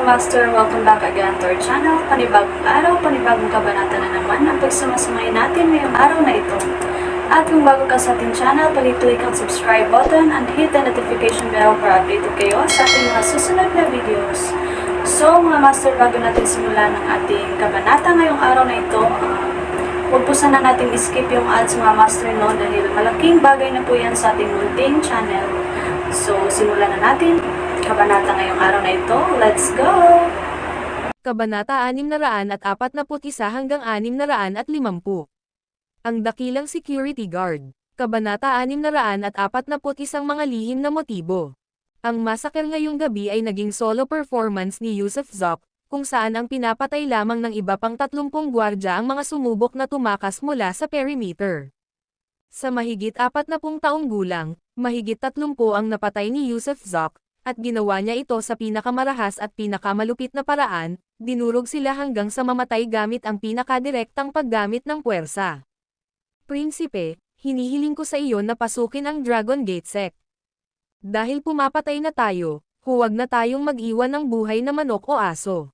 Master, welcome back again to our channel. Panibagong araw, panibagong kabanata na naman ang pagsumasamayin natin ngayong araw na ito. At kung bago ka sa ating channel, pag-click ang subscribe button and hit the notification bell para updated kayo sa ating mga susunod na videos. So mga Master, bago natin simulan ang ating kabanata ngayong araw na ito, huwag po sana natin skip yung ads mga Master, no, dahil malaking bagay na po yan sa ating munting channel. So simulan na natin kabanata ngayong araw na ito. Let's go! Kabanata 641 hanggang 650. Ang dakilang security guard. Kabanata 641 mga lihim na motibo. Ang massacre ngayong gabi ay naging solo performance ni Yusuf Zoc, kung saan ang pinapatay lamang ng iba pang 30 gwardya ang mga sumubok na tumakas mula sa perimeter. Sa mahigit 40 taong gulang, mahigit 30 ang napatay ni Yusuf Zoc, at ginawa niya ito sa pinakamarahas at pinakamalupit na paraan, dinurog sila hanggang sa mamatay gamit ang pinakadirektang paggamit ng puwersa. Prinsipe, hinihiling ko sa iyo na pasukin ang Dragon Gate Sect. Dahil pumapatay na tayo, huwag na tayong mag-iwan ng buhay na manok o aso.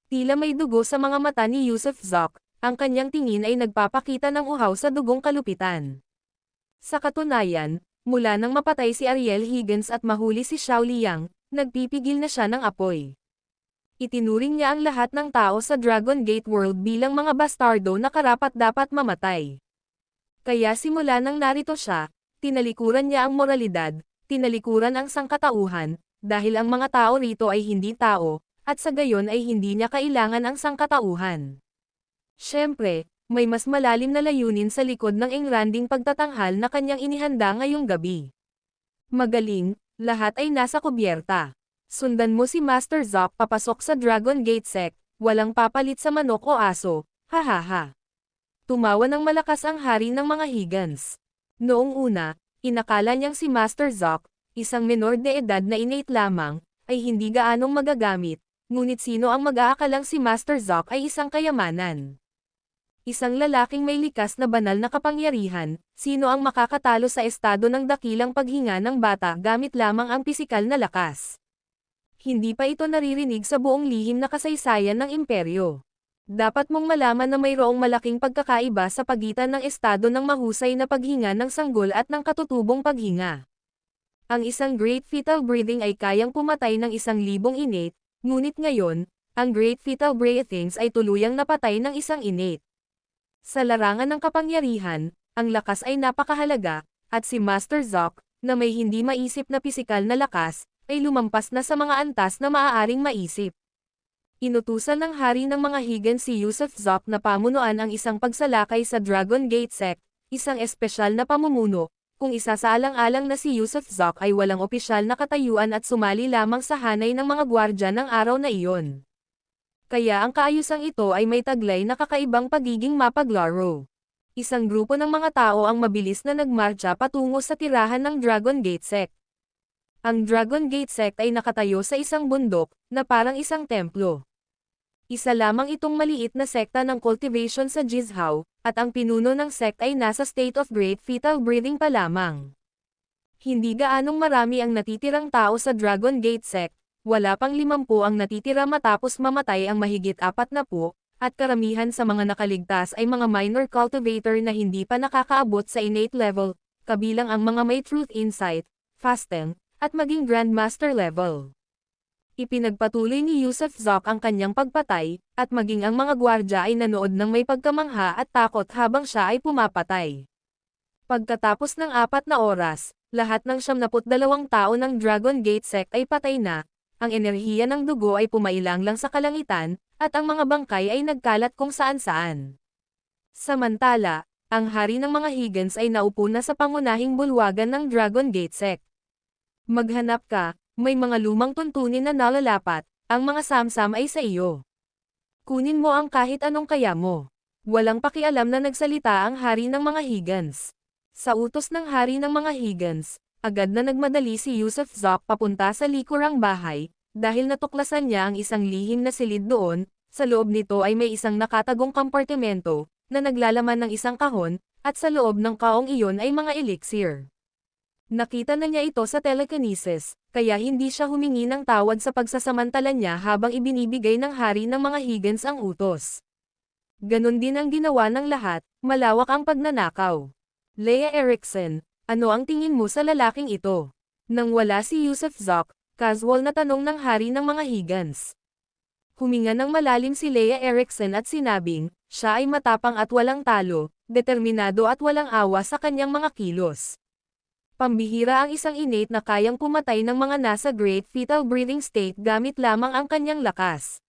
Tila may dugo sa mga mata ni Yusuf Zoc, ang kanyang tingin ay nagpapakita ng uhaw sa dugong kalupitan. Sa katunayan, mula nang mapatay si Ariel Higgins at mahuli si Xiao Liang, nagpipigil na siya ng apoy. Itinuring niya ang lahat ng tao sa Dragon Gate World bilang mga bastardo na karapat-dapat mamatay. Kaya simula nang narito siya, tinalikuran niya ang moralidad, tinalikuran ang sangkatauhan, dahil ang mga tao rito ay hindi tao, at sa gayon ay hindi niya kailangan ang sangkatauhan. Siyempre, may mas malalim na layunin sa likod ng engranding pagtatanghal na kanyang inihanda ngayong gabi. Magaling, lahat ay nasa kubyerta. Sundan mo si Master Zoc papasok sa Dragon Gate Sect, walang papalit sa manok o aso, hahaha. Tumawa ng malakas ang hari ng mga Higgins. Noong una, inakala niyang si Master Zoc, isang menor de edad na innate lamang, ay hindi gaanong magagamit, ngunit sino ang mag-aakalang si Master Zoc ay isang kayamanan? Isang lalaking may likas na banal na kapangyarihan, sino ang makakatalo sa estado ng dakilang paghinga ng bata gamit lamang ang pisikal na lakas? Hindi pa ito naririnig sa buong lihim na kasaysayan ng imperyo. Dapat mong malaman na mayroong malaking pagkakaiba sa pagitan ng estado ng mahusay na paghinga ng sanggol at ng katutubong paghinga. Ang isang Great Fetal Breathing ay kayang pumatay ng 1,000 innate, ngunit ngayon, ang Great Fetal Breathings ay tuluyang napatay ng isang innate. Sa larangan ng kapangyarihan, ang lakas ay napakahalaga, at si Master Zoc, na may hindi maisip na pisikal na lakas, ay lumampas na sa mga antas na maaaring maisip. Inutusan ng hari ng mga Higgins si Yusuf Zoc na pamunuan ang isang pagsalakay sa Dragon Gate Sect, isang espesyal na pamumuno, kung isa sa alang-alang na si Yusuf Zoc ay walang opisyal na katayuan at sumali lamang sa hanay ng mga gwardya ng araw na iyon. Kaya ang kaayusang ito ay may taglay na kakaibang pagiging mapaglaro. Isang grupo ng mga tao ang mabilis na nagmarcha patungo sa tirahan ng Dragon Gate Sect. Ang Dragon Gate Sect ay nakatayo sa isang bundok, na parang isang templo. Isa lamang itong maliit na sekta ng cultivation sa Jizhao, at ang pinuno ng sect ay nasa state of great fetal breathing pa lamang. Hindi gaanong marami ang natitirang tao sa Dragon Gate Sect. Wala pang 50 ang natitira matapos mamatay ang mahigit 40, at karamihan sa mga nakaligtas ay mga minor cultivator na hindi pa nakakaabot sa innate level, kabilang ang mga may truth insight, fasting, at maging grandmaster level. Ipinagpatuloy ni Yusuf Zoc ang kanyang pagpatay, at maging ang mga gwardya ay nanood ng may pagkamangha at takot habang siya ay pumapatay. Pagkatapos ng 4 na oras, lahat ng 72 tao ng Dragon Gate Sect ay patay na. Ang enerhiya ng dugo ay pumailang lang sa kalangitan, at ang mga bangkay ay nagkalat kung saan-saan. Samantala, ang hari ng mga Higgins ay naupo na sa pangunahing bulwagan ng Dragon Gate Sect. Maghanap ka, may mga lumang tuntunin na nalalapat, ang mga samsam ay sa iyo. Kunin mo ang kahit anong kaya mo. Walang pakialam na nagsalita ang hari ng mga Higgins. Sa utos ng hari ng mga Higgins, agad na nagmadali si Yusuf Zoc papunta sa likurang bahay, dahil natuklasan niya ang isang lihim na silid doon. Sa loob nito ay may isang nakatagong kompartimento, na naglalaman ng isang kahon, at sa loob ng kaong iyon ay mga elixir. Nakita na niya ito sa telekinesis, kaya hindi siya humingi ng tawad sa pagsasamantala niya habang ibinibigay ng hari ng mga Higgins ang utos. Ganon din ang ginawa ng lahat, malawak ang pagnanakaw. Leia Erickson, ano ang tingin mo sa lalaking ito? Nang wala si Yusuf Zok, casual na tanong ng hari ng mga Higgins. Huminga ng malalim si Leia Erickson at sinabing, siya ay matapang at walang talo, determinado at walang awa sa kanyang mga kilos. Pambihira ang isang innate na kayang pumatay ng mga nasa great fetal breathing state gamit lamang ang kanyang lakas.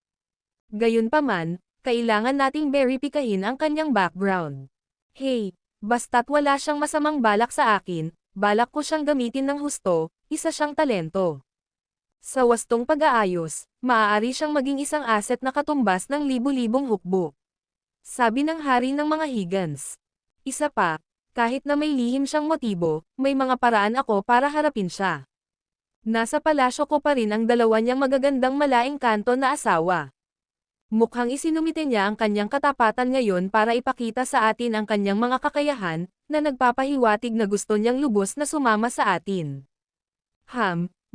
Gayunpaman, kailangan nating beripikahin ang kanyang background. Hey, basta't wala siyang masamang balak sa akin, balak ko siyang gamitin ng husto, isa siyang talento. Sa wastong pag-aayos, maaari siyang maging isang asset na katumbas ng libu-libong hukbo. Sabi ng hari ng mga Higgins. Isa pa, kahit na may lihim siyang motibo, may mga paraan ako para harapin siya. Nasa palasyo ko pa rin ang dalawa niyang magagandang malaing kanto na asawa. Mukhang isinumite niya ang kanyang katapatan ngayon para ipakita sa atin ang kanyang mga kakayahan, na nagpapahiwatig na gusto niyang lubos na sumama sa atin.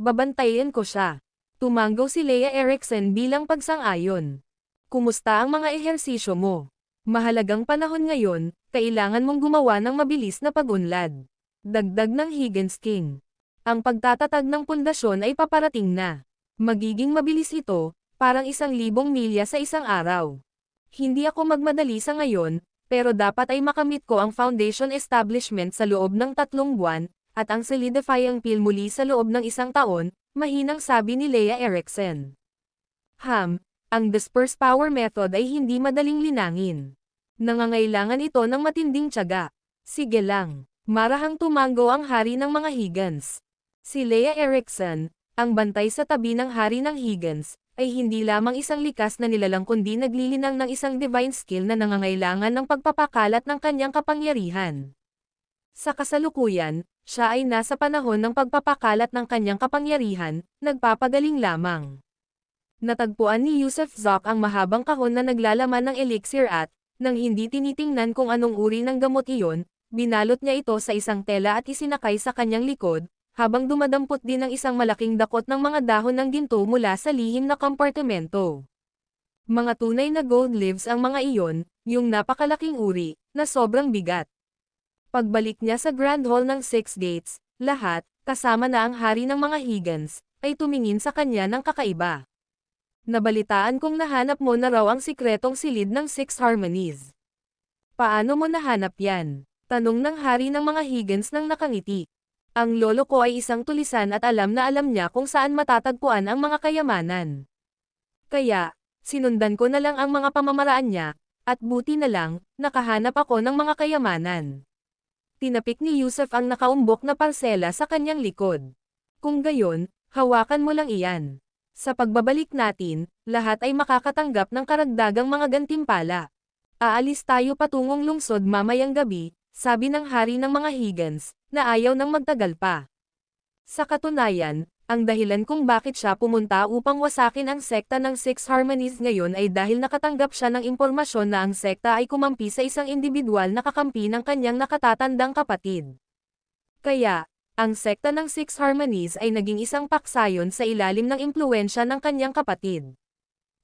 Babantayan ko siya. Tumanggaw si Leia Erickson bilang pagsang-ayon. Kumusta ang mga ehersisyo mo? Mahalagang panahon ngayon, kailangan mong gumawa ng mabilis na pag-unlad. Dagdag ng Higgins King. Ang pagtatatag ng pundasyon ay paparating na. Magiging mabilis ito, parang 1,000 milya sa isang araw. Hindi ako magmadali sa ngayon, pero dapat ay makamit ko ang foundation establishment sa loob ng 3 buwan, at ang solidifying peel muli sa loob ng 1 taon, mahinang sabi ni Leia Erickson. Ang disperse power method ay hindi madaling linangin. Nangangailangan ito ng matinding tiyaga. Sige lang. Marahang tumanggo ang hari ng mga Higgins. Si Leia Erickson, ang bantay sa tabi ng hari ng Higgins, ay hindi lamang isang likas na nilalang kundi naglilinang ng isang divine skill na nangangailangan ng pagpapakalat ng kanyang kapangyarihan. Sa kasalukuyan, siya ay nasa panahon ng pagpapakalat ng kanyang kapangyarihan, nagpapagaling lamang. Natagpuan ni Yusuf Zok ang mahabang kahon na naglalaman ng elixir at, nang hindi tinitingnan kung anong uri ng gamot iyon, binalot niya ito sa isang tela at isinakay sa kanyang likod, habang dumadampot din ang isang malaking dakot ng mga dahon ng ginto mula sa lihim na kompartimento. Mga tunay na gold leaves ang mga iyon, yung napakalaking uri, na sobrang bigat. Pagbalik niya sa Grand Hall ng Six Gates, lahat, kasama na ang hari ng mga Higgins, ay tumingin sa kanya ng kakaiba. Nabalitaan kong nahanap mo na raw ang sikretong silid ng Six Harmonies. Paano mo nahanap yan? Tanong ng hari ng mga Higgins nang nakangiti. Ang lolo ko ay isang tulisan at alam na alam niya kung saan matatagpuan ang mga kayamanan. Kaya, sinundan ko na lang ang mga pamamaraan niya, at buti na lang, nakahanap ako ng mga kayamanan. Tinapik ni Yusuf ang nakaumbok na parsela sa kanyang likod. Kung gayon, hawakan mo lang iyan. Sa pagbabalik natin, lahat ay makakatanggap ng karagdagang mga gantimpala. Aalis tayo patungong lungsod mamayang gabi, sabi ng hari ng mga Higgins, na ayaw nang magtagal pa. Sa katunayan, ang dahilan kung bakit siya pumunta upang wasakin ang sekta ng Six Harmonies ngayon ay dahil nakatanggap siya ng impormasyon na ang sekta ay kumampi sa isang individual na kakampi ng kanyang nakatatandang kapatid. Kaya, ang sekta ng Six Harmonies ay naging isang paksayon sa ilalim ng impluwensya ng kanyang kapatid.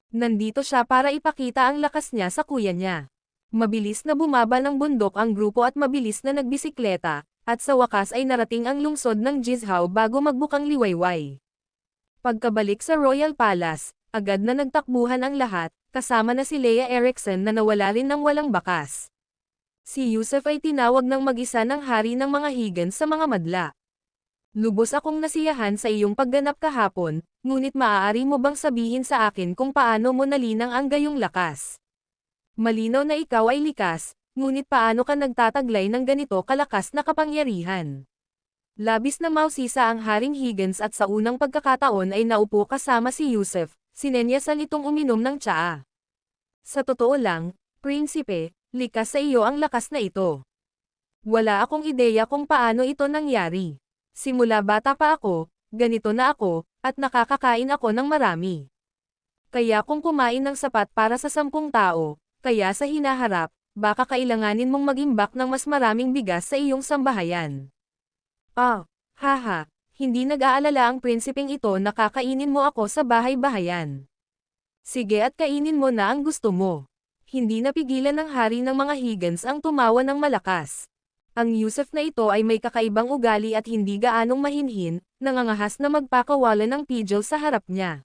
Nandito siya para ipakita ang lakas niya sa kuya niya. Mabilis na bumaba ng bundok ang grupo at mabilis na nagbisikleta, at sa wakas ay narating ang lungsod ng Jizhao bago magbukang liwayway. Pagkabalik sa Royal Palace, agad na nagtakbuhan ang lahat, kasama na si Leia Erickson na nawala rin ng walang bakas. Si Yusuf ay tinawag ng mag-isa ng hari ng mga Higgins sa mga madla. Lubos akong nasiyahan sa iyong pagganap kahapon, ngunit maaari mo bang sabihin sa akin kung paano mo nalinang ang gayong lakas? Malinaw na ikaw ay likas, ngunit paano ka nagtataglay ng ganito kalakas na kapangyarihan? Labis na mausisa ang Haring Higgins at sa unang pagkakataon ay naupo kasama si Yusuf, sinenyasan itong uminom ng tsaa. Sa totoo lang, prinsipe, likas sa iyo ang lakas na ito. Wala akong ideya kung paano ito nangyari. Simula bata pa ako, ganito na ako, at nakakakain ako ng marami. Kaya kung kumain ng sapat para sa 10 tao, kaya sa hinaharap, baka kailanganin mong mag-imbak ng mas maraming bigas sa iyong sambahayan. Haha, hindi nag-aalala ang prinsipeng ito na kakainin mo ako sa bahay-bahayan. Sige at kainin mo na ang gusto mo. Hindi napigilan ng hari ng mga Higgins ang tumawa ng malakas. Ang Yusuf na ito ay may kakaibang ugali at hindi gaanong mahinhin, nangangahas na magpakawalan ng pidgel sa harap niya.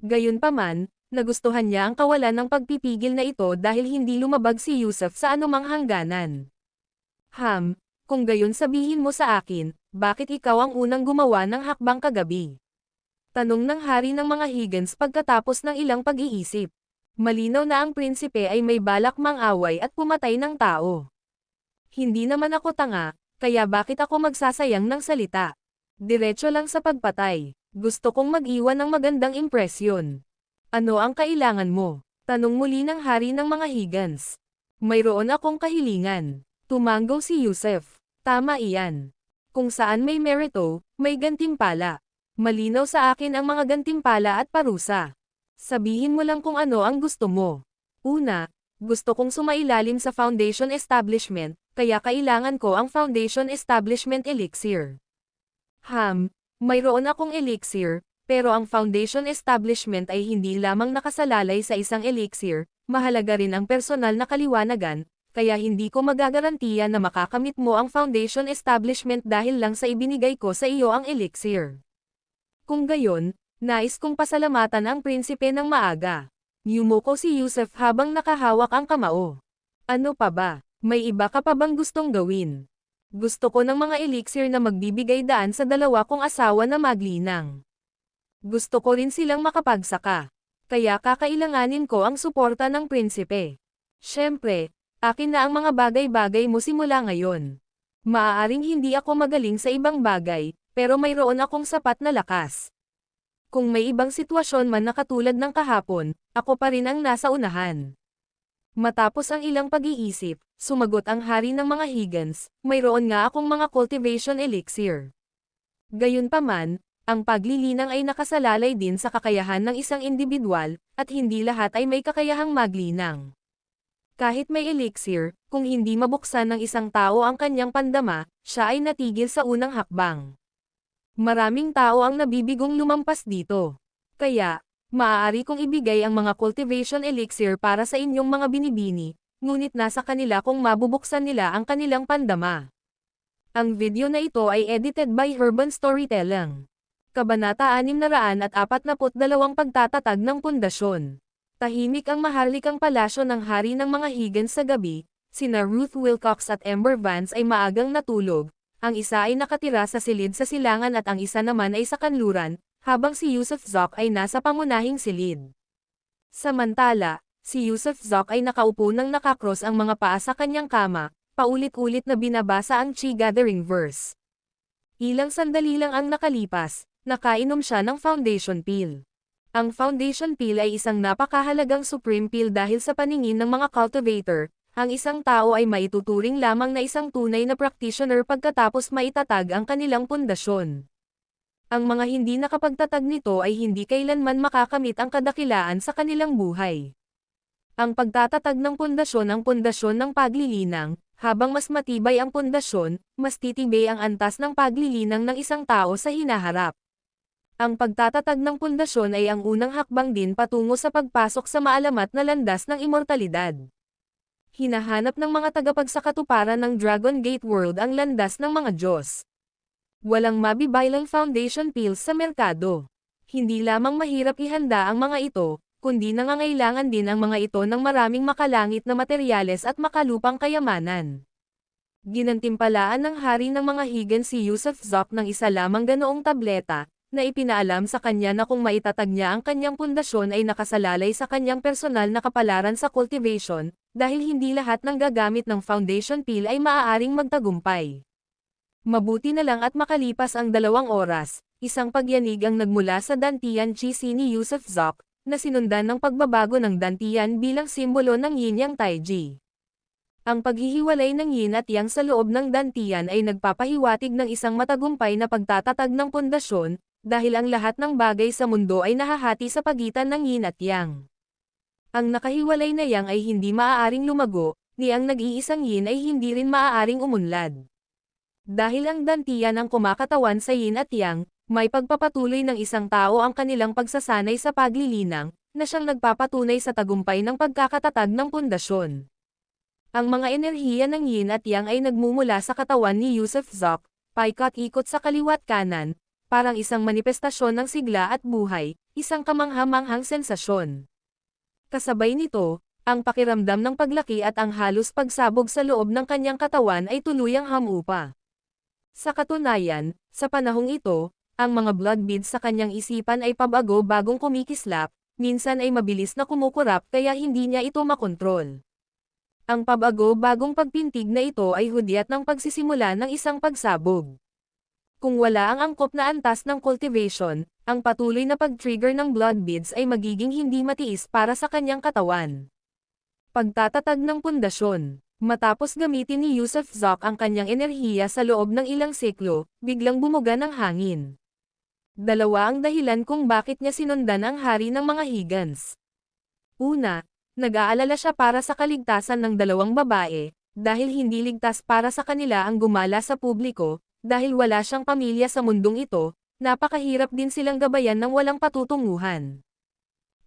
Gayunpaman, nagustuhan niya ang kawalan ng pagpipigil na ito dahil hindi lumabag si Yusuf sa anumang hangganan. Kung gayon sabihin mo sa akin, bakit ikaw ang unang gumawa ng hakbang kagabi? Tanong ng hari ng mga Higgins pagkatapos ng ilang pag-iisip. Malinaw na ang prinsipe ay may balak mang-away at pumatay ng tao. Hindi naman ako tanga, kaya bakit ako magsasayang ng salita? Diretso lang sa pagpatay. Gusto kong mag-iwan ng magandang impresyon. Ano ang kailangan mo? Tanong muli ng hari ng mga Higgins. Mayroon akong kahilingan. Tumanggaw si Yusuf. Tama iyan. Kung saan may merito, may gantimpala. Malinaw sa akin ang mga gantimpala at parusa. Sabihin mo lang kung ano ang gusto mo. Una, gusto kong sumailalim sa foundation establishment, kaya kailangan ko ang foundation establishment elixir. Mayroon akong elixir, pero ang foundation establishment ay hindi lamang nakasalalay sa isang elixir, mahalaga rin ang personal na kaliwanagan, kaya hindi ko magagarantiya na makakamit mo ang foundation establishment dahil lang sa ibinigay ko sa iyo ang elixir. Kung gayon, nais kong pasalamatan ang prinsipe ng maaga. Yumuko si Yusuf habang nakahawak ang kamao. Ano pa ba? May iba ka pa bang gustong gawin? Gusto ko ng mga elixir na magbibigay daan sa dalawa kong asawa na maglinang. Gusto ko rin silang makapagsaka. Kaya kakailanganin ko ang suporta ng prinsipe. Siyempre, akin na ang mga bagay-bagay mo simula ngayon. Maaaring hindi ako magaling sa ibang bagay, pero mayroon akong sapat na lakas. Kung may ibang sitwasyon man na katulad ng kahapon, ako pa rin ang nasa unahan. Matapos ang ilang pag-iisip, sumagot ang hari ng mga Higgins, mayroon nga akong mga cultivation elixir. Gayunpaman, ang paglilinang ay nakasalalay din sa kakayahan ng isang individual, at hindi lahat ay may kakayahang maglinang. Kahit may elixir, kung hindi mabuksan ng isang tao ang kanyang pandama, siya ay natigil sa unang hakbang. Maraming tao ang nabibigong lumampas dito. Kaya, maaari kong ibigay ang mga cultivation elixir para sa inyong mga binibini, ngunit nasa kanila kung mabubuksan nila ang kanilang pandama. Ang video na ito ay edited by Herban Storytelling. Kabanata 642 Pagtatatag ng Pundasyon. Tahimik ang maharlikang palasyo ng hari ng mga Higgins sa gabi, sina Ruth Wilcox at Ember Vance ay maagang natulog, ang isa ay nakatira sa silid sa silangan at ang isa naman ay sa kanluran, habang si Yusuf Zoc ay nasa pangunahing silid. Samantala, si Yusuf Zoc ay nakaupo nang nakakross ang mga paa sa kanyang kama, paulit-ulit na binabasa ang Chi Gathering verse. Ilang sandali lang ang nakalipas, nakainom siya ng foundation pill. Ang foundation pill ay isang napakahalagang supreme pill dahil sa paningin ng mga cultivator, ang isang tao ay maituturing lamang na isang tunay na practitioner pagkatapos maitatag ang kanilang pundasyon. Ang mga hindi nakapagtatag nito ay hindi kailanman makakamit ang kadakilaan sa kanilang buhay. Ang pagtatatag ng pundasyon ang pundasyon ng paglilinang, habang mas matibay ang pundasyon, mas titibay ang antas ng paglilinang ng isang tao sa hinaharap. Ang pagtatatag ng pundasyon ay ang unang hakbang din patungo sa pagpasok sa maalamat na landas ng immortalidad. Hinahanap ng mga tagapagsakatuparan ng Dragon Gate World ang landas ng mga Diyos. Walang mabibaylang foundation pills sa merkado. Hindi lamang mahirap ihanda ang mga ito, kundi nangangailangan din ang mga ito ng maraming makalangit na materyales at makalupang kayamanan. Ginantimpalaan ng hari ng mga Higgins si Yusuf Zoc ng isa lamang ganoong tableta, na ipinaalam sa kanya na kung maitatag niya ang kanyang pundasyon ay nakasalalay sa kanyang personal na kapalaran sa cultivation, dahil hindi lahat ng gagamit ng foundation pill ay maaaring magtagumpay. Mabuti na lang at makalipas ang 2 oras, isang pagyanig ang nagmula sa dantian chi ni Yusuf Zoc, na sinundan ng pagbabago ng dantian bilang simbolo ng yin-yang taiji. Ang paghihiwalay ng yin at yang sa loob ng dantian ay nagpapahiwatig ng isang matagumpay na pagtatatag ng pundasyon, dahil ang lahat ng bagay sa mundo ay nahahati sa pagitan ng yin at yang. Ang nakahiwalay na yang ay hindi maaaring lumago, ni ang nag-iisang yin ay hindi rin maaaring umunlad. Dahil ang dantian ang kumakatawan sa yin at yang, may pagpapatuloy ng isang tao ang kanilang pagsasanay sa paglilinang, na siyang nagpapatunay sa tagumpay ng pagkakatatag ng pundasyon. Ang mga enerhiya ng yin at yang ay nagmumula sa katawan ni Yusuf Zok, paikot-ikot sa kaliwat kanan, parang isang manifestasyon ng sigla at buhay, isang kamangha-manghang sensasyon. Kasabay nito, ang pakiramdam ng paglaki at ang halos pagsabog sa loob ng kanyang katawan ay tuluyang hamupa. Sa katunayan, sa panahong ito, ang mga blood beads sa kanyang isipan ay pabago bagong kumikislap, minsan ay mabilis na kumukurap kaya hindi niya ito makontrol. Ang pabago bagong pagpintig na ito ay hudyat ng pagsisimula ng isang pagsabog. Kung wala ang angkop na antas ng cultivation, ang patuloy na pag-trigger ng blood beads ay magiging hindi matiis para sa kanyang katawan. Pagtatatag ng pundasyon. Matapos gamitin ni Yusuf Zok ang kanyang enerhiya sa loob ng ilang siklo, biglang bumuga ng hangin. Dalawa ang dahilan kung bakit niya sinundan ang hari ng mga Higgins. Una, nag-aalala siya para sa kaligtasan ng dalawang babae, dahil hindi ligtas para sa kanila ang gumala sa publiko, dahil wala siyang pamilya sa mundong ito, napakahirap din silang gabayan ng walang patutunguhan.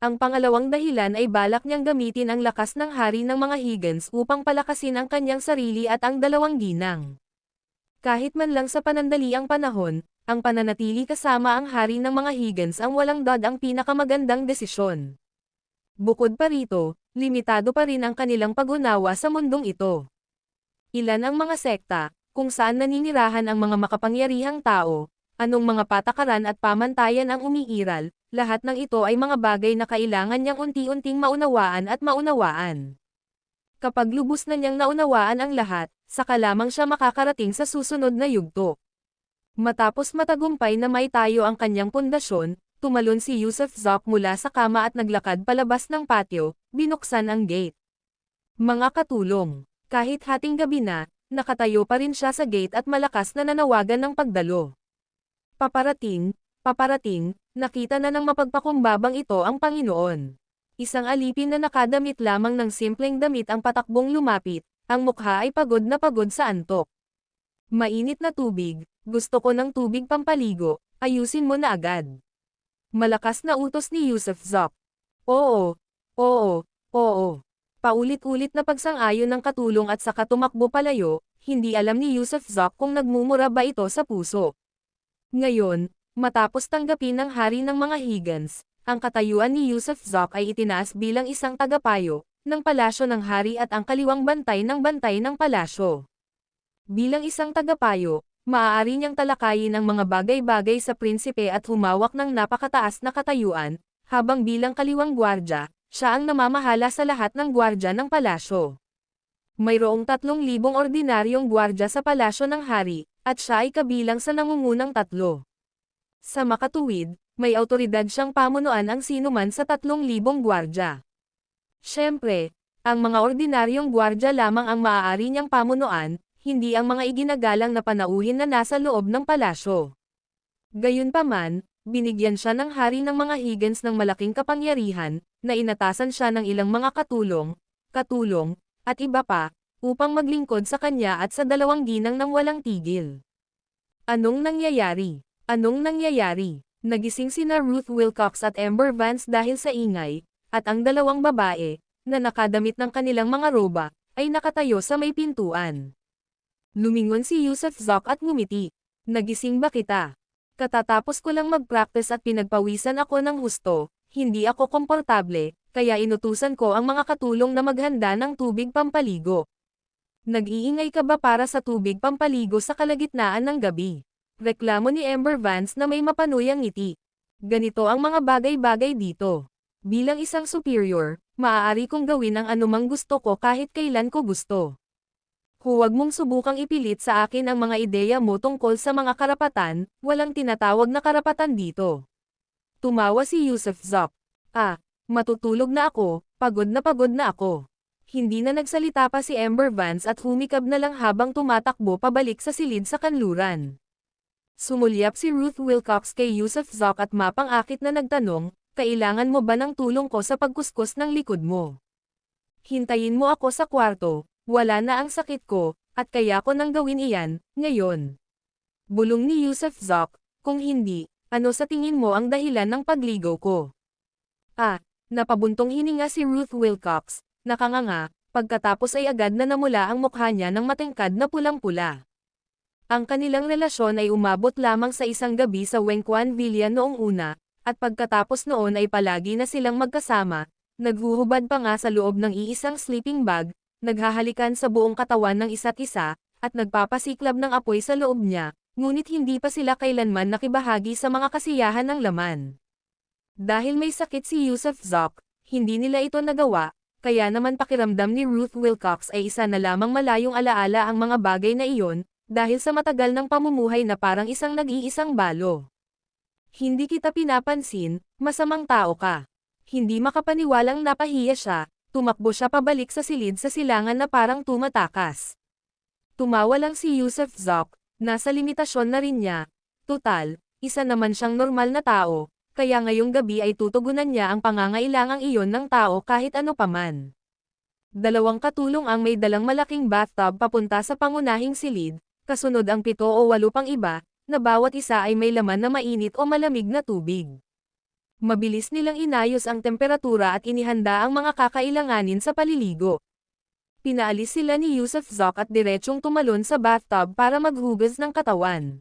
Ang pangalawang dahilan ay balak niyang gamitin ang lakas ng hari ng mga Higgins upang palakasin ang kanyang sarili at ang dalawang ginang. Kahit man lang sa panandaliang panahon, ang pananatili kasama ang hari ng mga Higgins ang walang dod ang pinakamagandang desisyon. Bukod pa rito, limitado pa rin ang kanilang pag-unawa sa mundong ito. Ilan ang mga sekta, kung saan naninirahan ang mga makapangyarihang tao, anong mga patakaran at pamantayan ang umiiral, lahat ng ito ay mga bagay na kailangan niyang unti-unting maunawaan at maunawaan. Kapag lubos na niyang naunawaan ang lahat, saka lamang siya makakarating sa susunod na yugto. Matapos matagumpay na may tayo ang kanyang pundasyon, tumalon si Yusuf Zok mula sa kama at naglakad palabas ng patio, binuksan ang gate. Mga katulong, kahit hating gabi na, nakatayo pa rin siya sa gate at malakas na nanawagan ng pagdalo. Paparating, paparating, nakita na ng mapagpakumbabang ito ang Panginoon. Isang alipin na nakadamit lamang ng simpleng damit ang patakbong lumapit, ang mukha ay pagod na pagod sa antok. Mainit na tubig, gusto ko ng tubig pampaligo, ayusin mo na agad. Malakas na utos ni Yusuf Zok. Oo, oo, oo. Paulit-ulit na pagsang-ayon ng katulong at saka tumakbo palayo, hindi alam ni Yusuf Zok kung nagmumura ba ito sa puso. Ngayon, matapos tanggapin ng hari ng mga Higgins, ang katayuan ni Yusuf Zok ay itinaas bilang isang tagapayo ng palasyo ng hari at ang kaliwang bantay ng palasyo. Bilang isang tagapayo, maaari niyang talakayin ang mga bagay-bagay sa prinsipe at humawak ng napakataas na katayuan, habang bilang kaliwang gwardya, siya ang namamahala sa lahat ng gwardya ng palasyo. Mayroong 3,000 ordinaryong gwardya sa palasyo ng hari, at siya ay kabilang sa nangungunang 3. Sa makatuwid, may awtoridad siyang pamunuan ang sinuman sa 3,000 gwardya. Siyempre, ang mga ordinaryong gwardya lamang ang maaari niyang pamunuan, hindi ang mga iginagalang na panauhin na nasa loob ng palasyo. Gayunpaman, binigyan siya ng hari ng mga Higgins ng malaking kapangyarihan, na inatasan siya ng ilang mga katulong, at iba pa, upang maglingkod sa kanya at sa dalawang ginang ng walang tigil. Anong nangyayari? Anong nangyayari? Nagising sina Ruth Wilcox at Amber Vance dahil sa ingay, at ang dalawang babae, na nakadamit ng kanilang mga roba, ay nakatayo sa may pintuan. Lumingon si Yusuf Zok at ngumiti. Nagising ba kita? Katatapos ko lang mag-practice at pinagpawisan ako ng husto, hindi ako komportable, kaya inutusan ko ang mga katulong na maghanda ng tubig pampaligo. Nag-iingay ka ba para sa tubig pampaligo sa kalagitnaan ng gabi? Reklamo ni Amber Vance na may mapanuyang ngiti. Ganito ang mga bagay-bagay dito. Bilang isang superior, maaari kong gawin ang anumang gusto ko kahit kailan ko gusto. Huwag mong subukang ipilit sa akin ang mga ideya mo tungkol sa mga karapatan, walang tinatawag na karapatan dito. Tumawa si Yusuf Zok. Matutulog na ako, pagod na ako. Hindi na nagsalita pa si Amber Vance at humikab na lang habang tumatakbo pabalik sa silid sa kanluran. Sumulyap si Ruth Wilcox kay Yusuf Zok at mapang-akit na nagtanong, kailangan mo ba ng tulong ko sa pagkuskus ng likod mo? Hintayin mo ako sa kwarto. Wala na ang sakit ko, At kaya ko nang gawin iyan, ngayon. Bulong ni Yusuf Zoc, kung hindi, ano sa tingin mo ang dahilan ng pagligaw ko? Napabuntong hininga si Ruth Wilcox, nakanganga, pagkatapos ay agad na namula ang mukha niya ng matengkad na pulang-pula. Ang kanilang relasyon ay umabot lamang sa isang gabi sa Wengquan Villa noong una, at pagkatapos noon ay palagi na silang magkasama, naghuhubad pa nga sa loob ng iisang sleeping bag, naghahalikan sa buong katawan ng isa't isa, at nagpapasiklab ng apoy sa loob niya, ngunit hindi pa sila kailanman nakibahagi sa mga kasiyahan ng laman. Dahil may sakit si Yusuf Zoc, hindi nila ito nagawa, kaya naman pakiramdam ni Ruth Wilcox ay isa na lamang malayong alaala ang mga bagay na iyon, dahil sa matagal ng pamumuhay na parang isang nag-iisang balo. Hindi kita pinapansin, masamang tao ka. Hindi makapaniwalang napahiya siya, tumakbo siya pabalik sa silid sa silangan na parang tumatakas. Tumawa lang si Yusuf Zoc, nasa limitasyon na rin niya. Tutal, isa naman siyang normal na tao, kaya ngayong gabi ay tutugunan niya ang pangangailangang iyon ng tao kahit ano paman. Dalawang katulong ang may dalang malaking bathtub papunta sa pangunahing silid, kasunod ang 7 o 8 pang iba, na bawat isa ay may laman na mainit o malamig na tubig. Mabilis nilang inayos ang temperatura at inihanda ang mga kakailanganin sa paliligo. Pinaalis sila ni Yusuf Zoc at diretsong tumalon sa bathtub para maghugas ng katawan.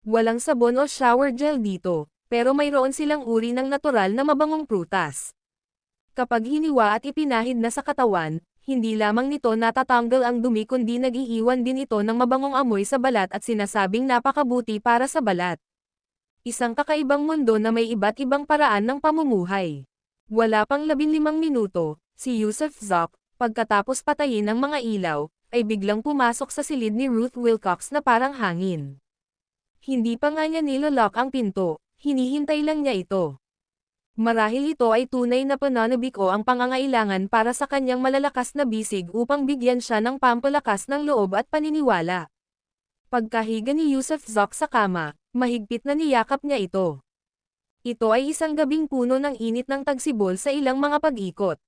Walang sabon o shower gel dito, pero mayroon silang uri ng natural na mabangong prutas. Kapag hiniwa at ipinahid na sa katawan, hindi lamang nito natatanggal ang dumi kundi nag-iiwan din ito ng mabangong amoy sa balat at sinasabing napakabuti para sa balat. Isang kakaibang mundo na may iba't ibang paraan ng pamumuhay. Wala pang 15 minuto, si Yusuf Zoc, pagkatapos patayin ang mga ilaw, ay biglang pumasok sa silid ni Ruth Wilcox na parang hangin. Hindi pa nga niya nilolock ang pinto, hinihintay lang niya ito. Marahil ito ay tunay na pananabik o ang pangangailangan para sa kanyang malalakas na bisig upang bigyan siya ng pampalakas ng loob at paniniwala. Pagkahiga ni Yusuf Zoc sa kama, mahigpit na niyakap niya ito. Ito ay isang gabing puno ng init ng tagsibol sa ilang mga pag-ikot.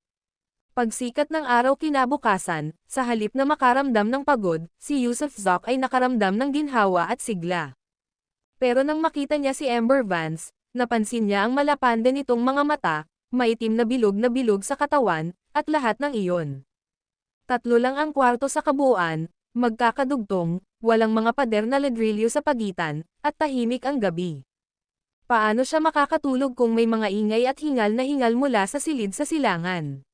Pagsikat ng araw kinabukasan, sa halip na makaramdam ng pagod, si Yusuf Zoc ay nakaramdam ng ginhawa at sigla. Pero nang makita niya si Amber Vance, napansin niya ang malapande nitong mga mata, maitim na bilog sa katawan, at lahat ng iyon. 3 lang ang kwarto sa kabuuan, magkakadugtong, walang mga pader na ladrilyo sa pagitan, at tahimik ang gabi. Paano siya makakatulog kung may mga ingay at hingal na hingal mula sa silid sa silangan?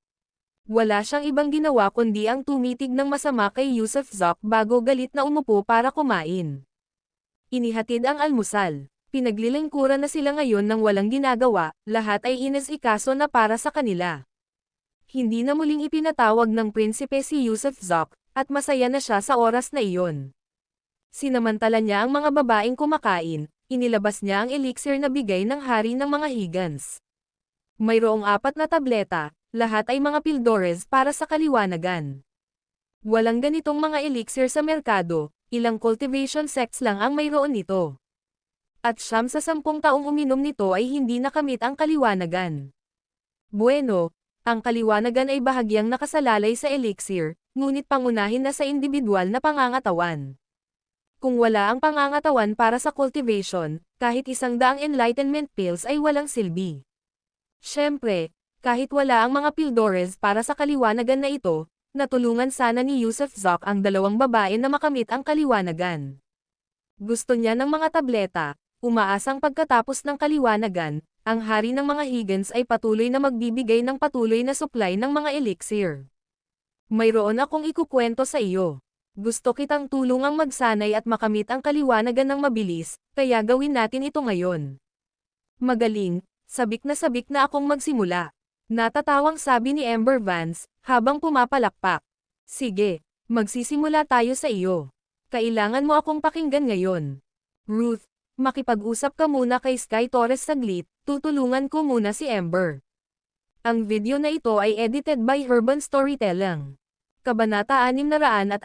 Wala siyang ibang ginawa kundi ang tumitig ng masama kay Yusuf Zoc bago galit na umupo para kumain. Inihatid ang almusal. Pinaglilingkuran na sila ngayon ng walang ginagawa, lahat ay inasikaso na para sa kanila. Hindi na muling ipinatawag ng prinsipe si Yusuf Zoc, at masaya na siya sa oras na iyon. Sinamantala niya ang mga babaeng kumakain, inilabas niya ang elixir na bigay ng hari ng mga Higgins. Mayroong 4 na tableta, lahat ay mga pildores para sa kaliwanagan. Walang ganitong mga elixir sa merkado, ilang cultivation sects lang ang mayroon nito. At 9 sa 10 taong uminom nito ay hindi nakamit ang kaliwanagan. Bueno, ang kaliwanagan ay bahagyang nakasalalay sa elixir, ngunit pangunahin na sa individual na pangangatawan. Kung wala ang pangangatawan para sa cultivation, kahit 100 enlightenment pills ay walang silbi. Siyempre, kahit wala ang mga pildores para sa kaliwanagan na ito, natulungan sana ni Yusuf Zoc ang 2 babae na makamit ang kaliwanagan. Gusto niya ng mga tableta. Umaasang pagkatapos ng kaliwanagan, ang hari ng mga Higgins ay patuloy na magbibigay ng patuloy na supply ng mga elixir. Mayroon akong ikukwento sa iyo. Gusto kitang tulungang magsanay at makamit ang kaliwanagan ng mabilis, kaya gawin natin ito ngayon. Magaling, sabik na akong magsimula. Natatawang sabi ni Amber Vance, habang pumapalakpak. Sige, magsisimula tayo sa iyo. Kailangan mo akong pakinggan ngayon. Ruth, makipag-usap ka muna kay Sky Torres saglit, tutulungan ko muna si Amber. Ang video na ito ay edited by Urban Storytelling. Kabanata 643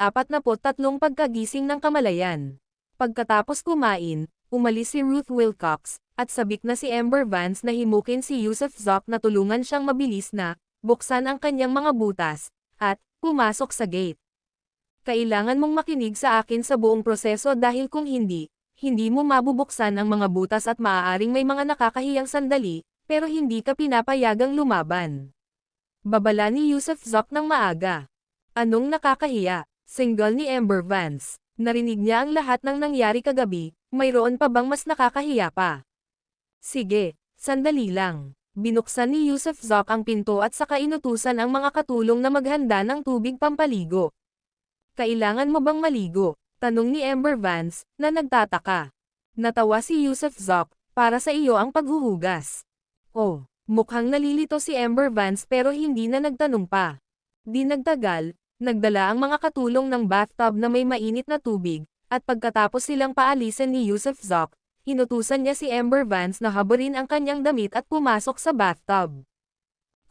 Pagkagising ng Kamalayan. Pagkatapos kumain, umalis si Ruth Wilcox, at sabik na si Amber Vance na himukin si Yusuf Zoc na tulungan siyang mabilis na, buksan ang kanyang mga butas, at, pumasok sa gate. Kailangan mong makinig sa akin sa buong proseso dahil kung hindi, hindi mo mabubuksan ang mga butas at maaaring may mga nakakahiyang sandali, pero hindi ka pinapayagang lumaban. Babala ni Yusuf Zoc ng maaga. Anong nakakahiya? Single ni Amber Vance. Narinig niya ang lahat ng nangyari kagabi, mayroon pa bang mas nakakahiya pa? Sige, sandali lang. Binuksan ni Yusuf Zoc ang pinto at saka inutusan ang mga katulong na maghanda ng tubig pampaligo. Kailangan mo bang maligo? Tanong ni Amber Vance, na nagtataka. Natawa si Yusuf Zoc, para sa iyo ang paghuhugas. Oh, mukhang nalilito si Amber Vance pero hindi na nagtanong pa. Di nagtagal, nagdala ang mga katulong ng bathtub na may mainit na tubig, at pagkatapos silang paalisin ni Yusuf Zoc, inutusan niya si Amber Vance na haburin ang kanyang damit at pumasok sa bathtub.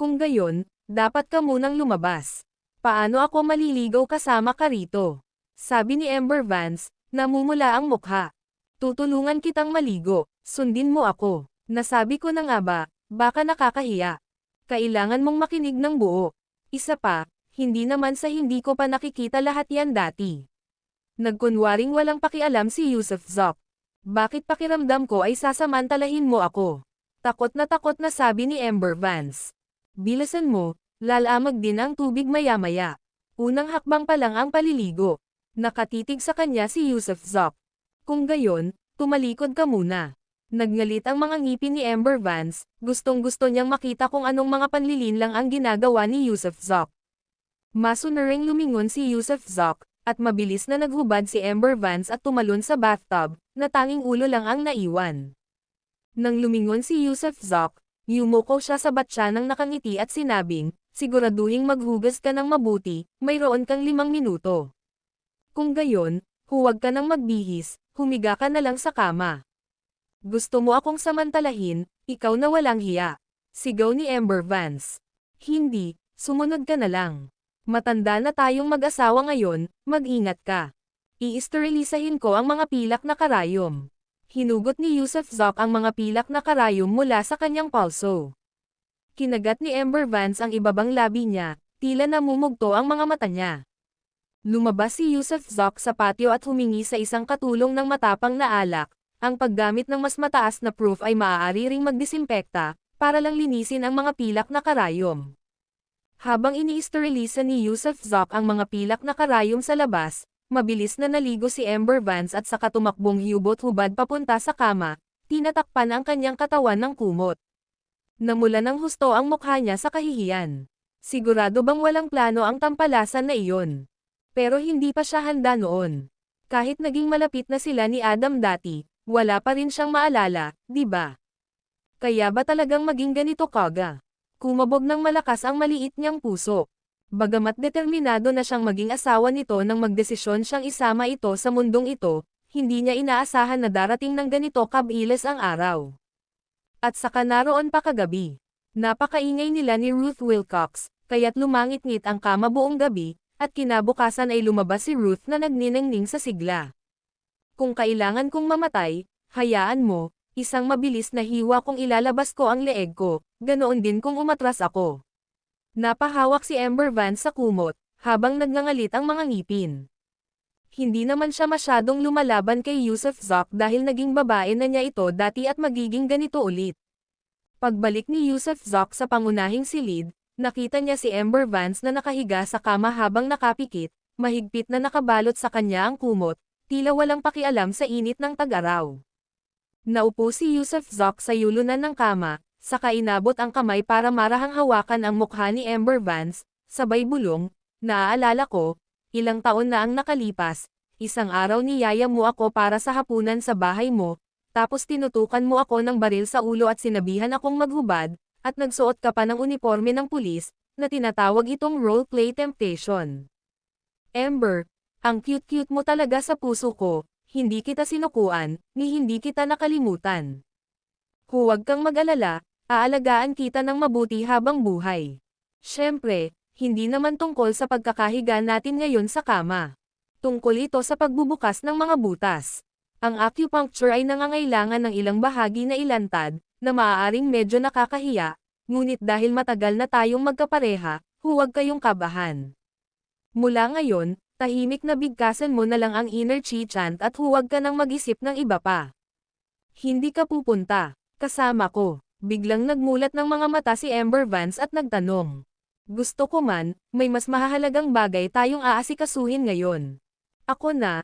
Kung gayon, dapat ka munang lumabas. Paano ako maliligaw kasama ka rito? Sabi ni Amber Vance, namumula ang mukha. Tutulungan kitang maligo, sundin mo ako. Nasabi ko na nga ba, baka nakakahiya. Kailangan mong makinig ng buo. Isa pa, hindi naman sa hindi ko pa nakikita lahat yan dati. Nagkunwaring walang pakialam si Yusuf Zoc. Bakit pakiramdam ko ay sasamantalahin mo ako? Takot na sabi ni Amber Vance. Bilisan mo, lalamag din ang tubig maya-maya. Unang hakbang pa lang ang paliligo. Nakatitig sa kanya si Yusuf Zoc. Kung gayon, tumalikod ka muna. Nagngalit ang mga ngipin ni Amber Vance, gustong-gusto niyang makita kung anong mga panlilin lang ang ginagawa ni Yusuf Zoc. Masunuring lumingon si Yusuf Zoc, at mabilis na naghubad si Amber Vance at tumalon sa bathtub, na tanging ulo lang ang naiwan. Nang lumingon si Yusuf Zoc, yumuko siya sa batya ng nakangiti at sinabing, siguraduhing maghugas ka ng mabuti, mayroon kang 5 minuto. Kung gayon, huwag ka nang magbihis, humiga ka na lang sa kama. Gusto mo akong samantalahin, ikaw na walang hiya. Sigaw ni Amber Vance. Hindi, sumunod ka na lang. Matanda na tayong mag-asawa ngayon, mag-ingat ka. Iisterilisahin ko ang mga pilak na karayom. Hinugot ni Yusuf Zoc ang mga pilak na karayom mula sa kanyang palso. Kinagat ni Amber Vance ang ibabang labi niya, tila namumugto ang mga mata niya. Lumabas si Yusuf Zoc sa patio at humingi sa isang katulong ng matapang na alak. Ang paggamit ng mas mataas na proof ay maaari ring magdisimpekta, para lang linisin ang mga pilak na karayom. Habang ini-sterilisa ni Yusuf Zoc ang mga pilak na karayom sa labas, mabilis na naligo si Amber Vance at saka tumakbong hubot-hubad papunta sa kama, tinatakpan ang kanyang katawan ng kumot. Namula ng husto ang mukha niya sa kahihiyan. Sigurado bang walang plano ang tampalasan na iyon? Pero hindi pa siya handa noon. Kahit naging malapit na sila ni Adam dati, wala pa rin siyang maalala, di ba? Kaya ba talagang maging ganito kaga? Kumabog ng malakas ang maliit niyang puso. Bagamat determinado na siyang maging asawa nito nang magdesisyon siyang isama ito sa mundong ito, hindi niya inaasahan na darating ng ganito kabilis ang araw. At saka naroon pa kagabi. Napakaingay nila ni Ruth Wilcox, kaya't lumangit-ngit ang kama buong gabi, at kinabukasan ay lumabas si Ruth na nagniningning sa sigla. Kung kailangan kong mamatay, hayaan mo, isang mabilis na hiwa kung ilalabas ko ang leeg ko, ganoon din kung umatras ako. Napahawak si Amber Vance sa kumot, habang nagngangalit ang mga ngipin. Hindi naman siya masyadong lumalaban kay Yusuf Zoc dahil naging babae na niya ito dati at magiging ganito ulit. Pagbalik ni Yusuf Zoc sa pangunahing silid, nakita niya si Amber Vance na nakahiga sa kama habang nakapikit, mahigpit na nakabalot sa kanya ang kumot, tila walang pakialam sa init ng tag-araw. Naupo si Yusuf Zoc sa yulunan ng kama, saka inabot ang kamay para marahang hawakan ang mukha ni Amber Vance, sabay bulong, naaalala ko, ilang taon na ang nakalipas, isang araw niyaya mo ako para sa hapunan sa bahay mo, tapos tinutukan mo ako ng baril sa ulo at sinabihan akong maghubad, at nagsuot ka pa ng uniforme ng pulis, na tinatawag itong role-play temptation. Amber, ang cute-cute mo talaga sa puso ko, hindi kita sinukuan, ni hindi kita nakalimutan. Huwag kang mag-alala, aalagaan kita ng mabuti habang buhay. Siyempre, hindi naman tungkol sa pagkakahiga natin ngayon sa kama. Tungkol ito sa pagbubukas ng mga butas. Ang acupuncture ay nangangailangan ng ilang bahagi na ilantad, na maaaring medyo nakakahiya, ngunit dahil matagal na tayong magkapareha, huwag kayong kabahan. Mula ngayon, Tahimik na bigkasan mo na lang ang inner chi chant at huwag ka nang mag-isip ng iba pa. Hindi ka pupunta. Kasama ko. Biglang nagmulat ng mga mata si Amber Vance at nagtanong. Gusto ko man, may mas mahahalagang bagay tayong aasikasuhin ngayon. Ako na,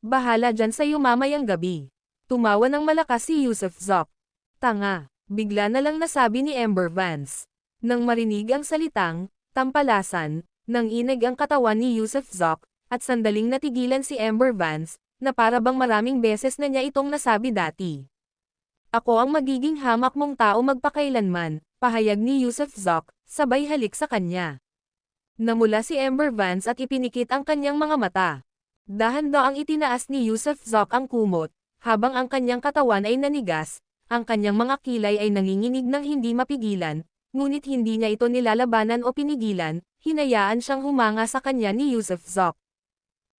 bahala dyan sa'yo mamayang gabi. Tumawa ng malakas si Yusuf Zok. Tanga, bigla na lang nasabi ni Amber Vance. Nang marinig ang salitang, tampalasan, nang inig ang katawan ni Yusuf Zok, at sandaling natigilan si Amber Vance, na para bang maraming beses na niya itong nasabi dati. Ako ang magiging hamak mong tao magpakailanman, pahayag ni Yusuf Zok, sabay halik sa kanya. Namula si Amber Vance at ipinikit ang kanyang mga mata. Dahan-daang itinaas ni Yusuf Zok ang kumot, habang ang kanyang katawan ay nanigas, ang kanyang mga kilay ay nanginginig ng hindi mapigilan, ngunit hindi niya ito nilalabanan o pinigilan, hinayaan siyang humanga sa kanya ni Yusuf Zok.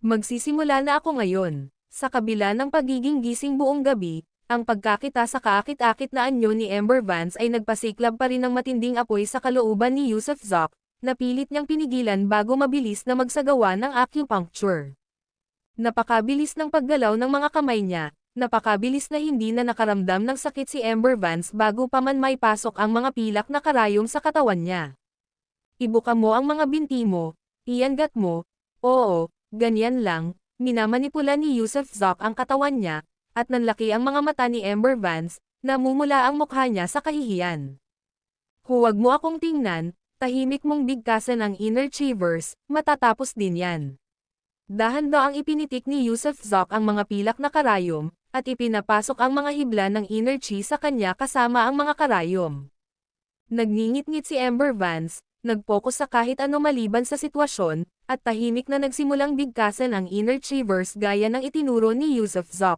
Magsisimula na ako ngayon. Sa kabila ng pagiging gising buong gabi, ang pagkakita sa kaakit-akit na anyo ni Amber Vance ay nagpasiklab pa rin ng matinding apoy sa kalooban ni Yusuf Zok, na pilit niyang pinigilan bago mabilis na magsagawa ng acupuncture. Napakabilis ng paggalaw ng mga kamay niya, napakabilis na hindi na nakaramdam ng sakit si Amber Vance bago pa man may pasok ang mga pilak na karayom sa katawan niya. Ibuka mo ang mga binti mo, iangat mo, oo, ganyan lang, minamanipula ni Yusuf Zok ang katawan niya, at nanlaki ang mga mata ni Amber Vance, namumula ang mukha niya sa kahihiyan. Huwag mo akong tingnan, tahimik mong bigkasan ang inner Chi-verse, matatapos din yan. Dahan-daang ipinitik ni Yusuf Zok ang mga pilak na karayom, at ipinapasok ang mga hibla ng inner chi sa kanya kasama ang mga karayom. Nagngingit-ngit si Amber Vance, nag-focus sa kahit ano maliban sa sitwasyon, at tahimik na nagsimulang bigkasan ang inner chi-verse gaya ng itinuro ni Yusuf Zok.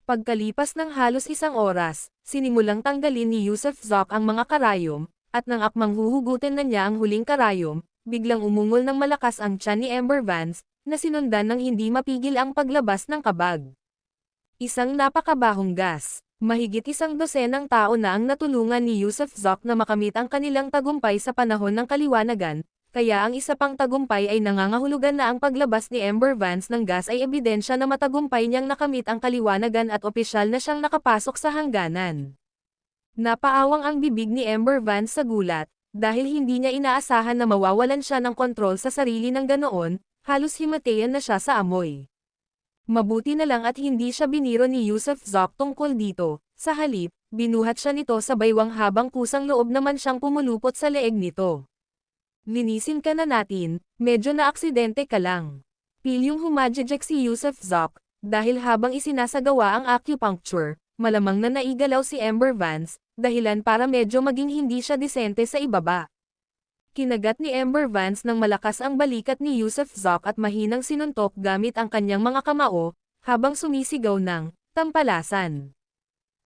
Pagkalipas ng halos isang oras, sinimulang tanggalin ni Yusuf Zok ang mga karayom, at nang akmang huhugutin na niya ang huling karayom, biglang umungol ng malakas ang tiyan ni Amber Vance, na sinundan ng hindi mapigil ang paglabas ng kabag. Isang napakabahong gas. Mahigit 100 tao na ang natulungan ni Yusuf Zok na makamit ang kanilang tagumpay sa panahon ng kaliwanagan, kaya ang isa pang tagumpay ay nangangahulugan na ang paglabas ni Amber Vance ng gas ay ebidensya na matagumpay niyang nakamit ang kaliwanagan at opisyal na siyang nakapasok sa hangganan. Napaawang ang bibig ni Amber Vance sa gulat, dahil hindi niya inaasahan na mawawalan siya ng kontrol sa sarili ng ganoon, halos himatayan na siya sa amoy. Mabuti na lang at hindi siya biniro ni Yusuf Zok tungkol dito, sa halip, binuhat siya nito sa baywang habang kusang loob naman siyang pumulupot sa leeg nito. Linisin ka na natin, medyo na aksidente ka lang. Pilyong humajejek si Yusuf Zok, dahil habang isinasagawa ang acupuncture, malamang na naigalaw si Amber Vance, dahilan para medyo maging hindi siya disente sa ibaba. Kinagat ni Amber Vance ng malakas ang balikat ni Yusuf Zok at mahinang sinuntok gamit ang kanyang mga kamao, habang sumisigaw ng tampalasan.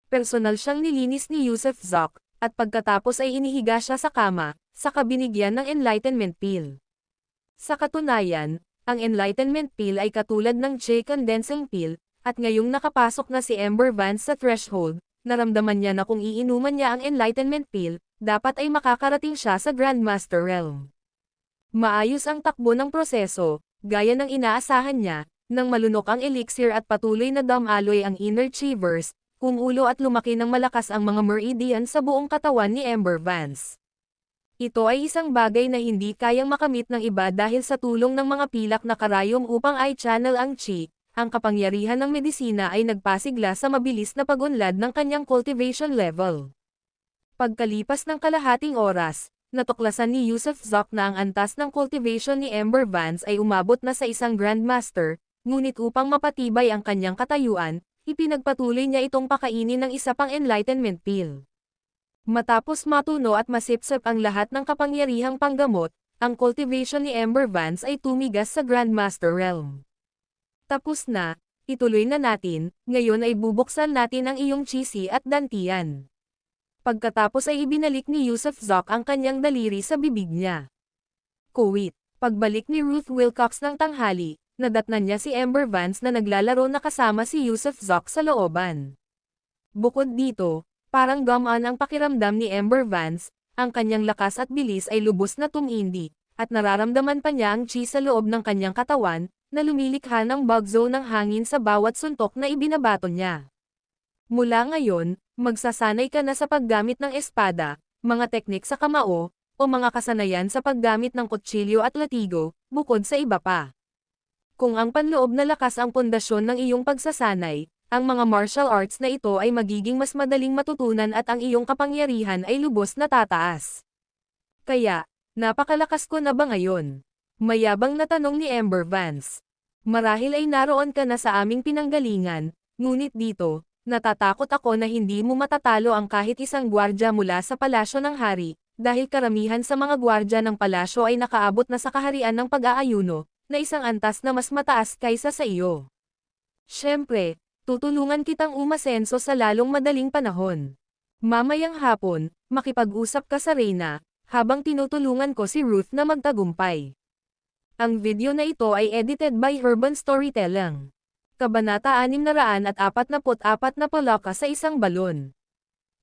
Personal siyang nilinis ni Yusuf Zok, at pagkatapos ay inihiga siya sa kama, saka binigyan ng enlightenment pill. Sa katunayan, ang enlightenment pill ay katulad ng Chi condensing pill, at ngayong nakapasok na si Amber Vance sa threshold, naramdaman niya na kung iinuman niya ang enlightenment pill, dapat ay makakarating siya sa Grandmaster Realm. Maayos ang takbo ng proseso, gaya ng inaasahan niya, nang malunok ang elixir at patuloy na damaloy ang inner Chi-verse, kumulo at lumaki ng malakas ang mga meridian sa buong katawan ni Amber Vance. Ito ay isang bagay na hindi kayang makamit ng iba dahil sa tulong ng mga pilak na karayom upang i-channel ang Chi, ang kapangyarihan ng medisina ay nagpasigla sa mabilis na pag-unlad ng kanyang cultivation level. Pagkalipas ng kalahating oras, natuklasan ni Yusuf Zok na ang antas ng cultivation ni Amber Vance ay umabot na sa isang Grandmaster, ngunit upang mapatibay ang kanyang katayuan, ipinagpatuloy niya itong pakainin ng isa pang enlightenment pill. Matapos matuno at masipsip ang lahat ng kapangyarihang panggamot, ang cultivation ni Amber Vance ay tumigas sa Grandmaster Realm. Tapos na, ituloy na natin, ngayon ay bubuksan natin ang iyong chisi at dantian. Pagkatapos ay ibinalik ni Yusuf Zok ang kanyang daliri sa bibig niya. Kuwit. Pagbalik ni Ruth Wilcox ng tanghali, nadatnan niya si Amber Vance na naglalaro na kasama si Yusuf Zok sa looban. Bukod dito, parang gumaan ang pakiramdam ni Amber Vance, ang kanyang lakas at bilis ay lubos na tumindi, at nararamdaman pa niya ang chi sa loob ng kanyang katawan, na lumilikha ng bug zone ng hangin sa bawat suntok na ibinabato niya. Mula ngayon, magsasanay ka na sa paggamit ng espada, mga teknik sa kamao, o mga kasanayan sa paggamit ng kutsilyo at latigo, bukod sa iba pa. Kung ang panloob na lakas ang pundasyon ng iyong pagsasanay, ang mga martial arts na ito ay magiging mas madaling matutunan at ang iyong kapangyarihan ay lubos na tataas. Kaya, napakalakas ko na ba ngayon? Mayabang na tanong ni Ember Vance. Marahil ay naroon ka na sa aming pinanggalingan, ngunit dito, natatakot ako na hindi mo matatalo ang kahit isang gwardya mula sa palasyo ng hari, dahil karamihan sa mga gwardya ng palasyo ay nakaabot na sa kaharian ng pag-aayuno, na isang antas na mas mataas kaysa sa iyo. Siyempre, tutulungan kitang umasenso sa lalong madaling panahon. Mamayang hapon, makipag-usap ka sa Reyna, habang tinutulungan ko si Ruth na magtagumpay. Ang video na ito ay edited by Urban Storytelling. Kabanata 644 na palaka sa isang balon.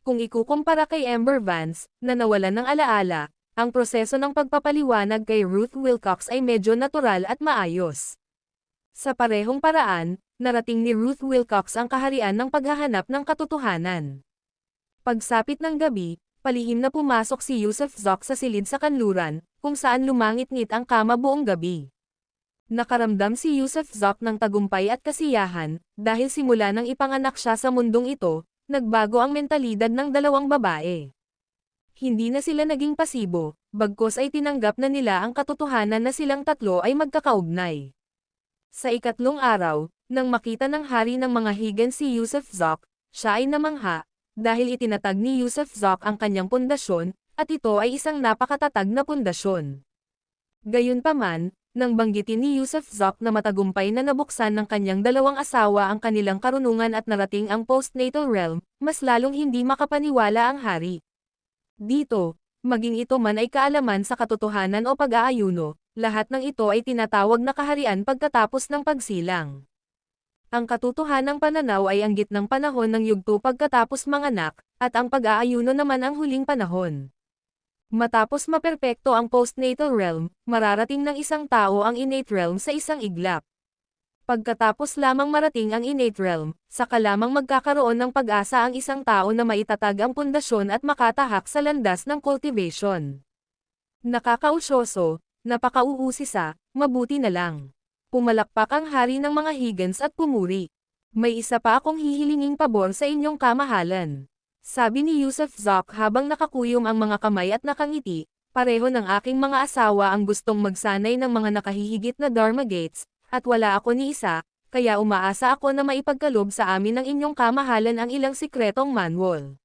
Kung ikukumpara kay Ember Vance, na nawalan ng alaala, ang proseso ng pagpapaliwanag kay Ruth Wilcox ay medyo natural at maayos. Sa parehong paraan, narating ni Ruth Wilcox ang kaharian ng paghahanap ng katotohanan. Pagsapit ng gabi, palihim na pumasok si Yusuf Zok sa silid sa kanluran, kung saan lumangit-ngit ang kama buong gabi. Nakaramdam si Yusuf Zok ng tagumpay at kasiyahan, dahil simula nang ipanganak siya sa mundong ito, nagbago ang mentalidad ng dalawang babae. Hindi na sila naging pasibo, bagkus ay tinanggap na nila ang katotohanan na silang tatlo ay magkakaugnay. Sa ikatlong araw, nang makita ng hari ng mga higan si Yusuf Zok, siya ay namangha, dahil itinatag ni Yusuf Zok ang kanyang pundasyon, at ito ay isang napakatatag na pundasyon. Gayunpaman, nang banggitin ni Yusuf Zok na matagumpay na nabuksan ng kanyang dalawang asawa ang kanilang karunungan at narating ang postnatal realm, mas lalong hindi makapaniwala ang hari. Dito, maging ito man ay kaalaman sa katotohanan o pag-aayuno, lahat ng ito ay tinatawag na kaharian pagkatapos ng pagsilang. Ang katotohanang pananaw ay ang gitnang panahon ng yugto pagkatapos manganak, at ang pag-aayuno naman ang huling panahon. Matapos maperpekto ang postnatal realm, mararating ng isang tao ang innate realm sa isang iglap. Pagkatapos lamang marating ang innate realm, saka lamang magkakaroon ng pag-asa ang isang tao na maitatag ang pundasyon at makatahak sa landas ng cultivation. Nakakausyoso, napakauusisa, mabuti na lang. Pumalakpak ang hari ng mga higans at pumuri. May isa pa akong hihilinging pabor sa inyong kamahalan. Sabi ni Yusuf Zok habang nakakuyom ang mga kamay at nakangiti, pareho ng aking mga asawa ang gustong magsanay ng mga nakahihigit na Dharma Gates, at wala ako ni isa, kaya umaasa ako na maipagkalob sa amin ng inyong kamahalan ang ilang sikretong manual.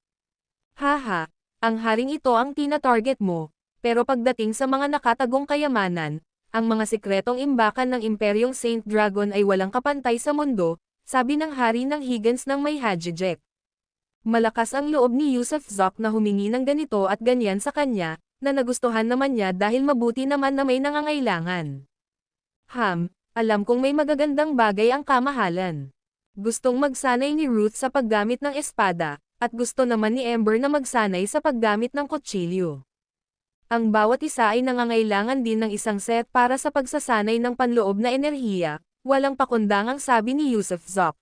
Haha, ang haring ito ang tina-target mo, pero pagdating sa mga nakatagong kayamanan, ang mga sikretong imbakan ng Imperyong Saint Dragon ay walang kapantay sa mundo, sabi ng hari ng Higgins ng may Hajijek. Malakas ang loob ni Yusuf Zok na humingi ng ganito at ganyan sa kanya, na nagustuhan naman niya dahil mabuti naman na may nangangailangan. Alam kong may magagandang bagay ang kamahalan. Gustong magsanay ni Ruth sa paggamit ng espada, at gusto naman ni Ember na magsanay sa paggamit ng kutsilyo. Ang bawat isa ay nangangailangan din ng isang set para sa pagsasanay ng panloob na enerhiya, walang pakundangang sabi ni Yusuf Zok.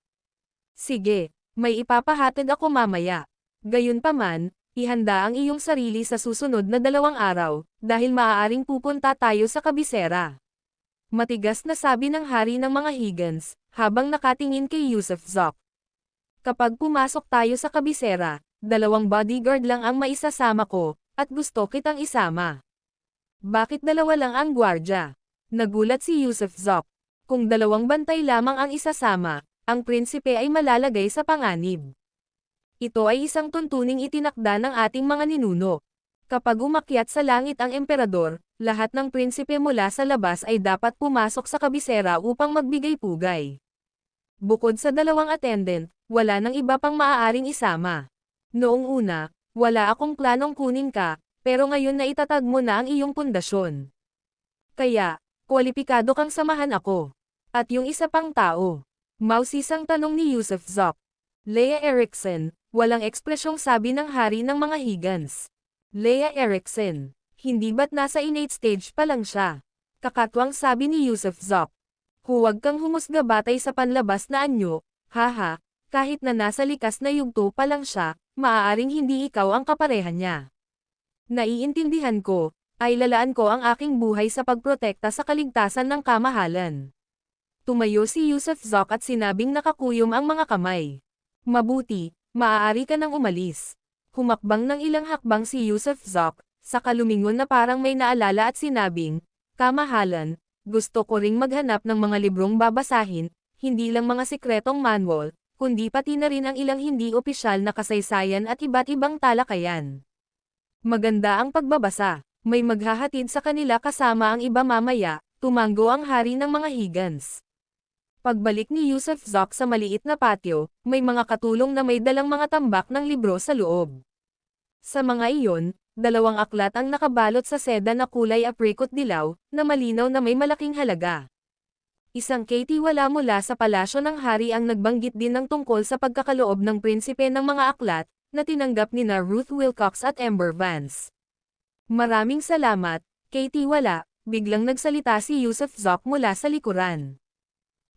Sige, may ipapahatid ako mamaya. Gayunpaman, ihanda ang iyong sarili sa susunod na 2 araw, dahil maaaring pupunta tayo sa kabisera. Matigas na sabi ng hari ng mga Higgins, habang nakatingin kay Yusuf Zok. Kapag pumasok tayo sa kabisera, 2 bodyguard lang ang maisasama ko, at gusto kitang isama. Bakit 2 lang ang gwardya? Nagulat si Yusuf Zok. Kung 2 bantay lamang ang isasama, ang prinsipe ay malalagay sa panganib. Ito ay isang tuntuning itinakda ng ating mga ninuno. Kapag umakyat sa langit ang emperador, lahat ng prinsipe mula sa labas ay dapat pumasok sa kabisera upang magbigay pugay. Bukod sa 2 attendant, wala nang iba pang maaaring isama. Noong una, wala akong planong kunin ka, pero ngayon na itatag mo na ang iyong pundasyon. Kaya, kwalipikado kang samahan ako. At yung isa pang tao. Mausisang tanong ni Yusuf Zok. Leia Erickson, walang ekspresyong sabi ng hari ng mga Higgins. Leia Erickson. Hindi ba't nasa innate stage pa lang siya? Kakatwang sabi ni Yusuf Zok. Huwag kang humusga batay sa panlabas na anyo, haha, kahit na nasa likas na yugto pa lang siya, maaaring hindi ikaw ang kapareha niya. Naiintindihan ko, ay lalaan ko ang aking buhay sa pagprotekta sa kaligtasan ng kamahalan. Tumayo si Yusuf Zok at sinabing nakakuyom ang mga kamay. Mabuti, maaari ka nang umalis. Humakbang ng ilang hakbang si Yusuf Zok, saka lumingon na parang may naalala at sinabing, Kamahalan, gusto ko ring maghanap ng mga librong babasahin, hindi lang mga sikretong manual, kundi pati na rin ang ilang hindi opisyal na kasaysayan at iba't ibang talakayan. Maganda ang pagbabasa, may maghahatid sa kanila kasama ang iba mamaya, tumanggo ang hari ng mga Higgins. Pagbalik ni Yusuf Zok sa maliit na patio, may mga katulong na may dalang mga tambak ng libro sa loob. Sa mga iyon, 2 aklat ang nakabalot sa seda na kulay apricot dilaw, na malinaw na may malaking halaga. Isang katiwala mula sa palasyo ng hari ang nagbanggit din ng tungkol sa pagkakaloob ng prinsipe ng mga aklat, na tinanggap ni Ruth Wilcox at Amber Vance. Maraming salamat, katiwala, biglang nagsalita si Yusuf Zok mula sa likuran.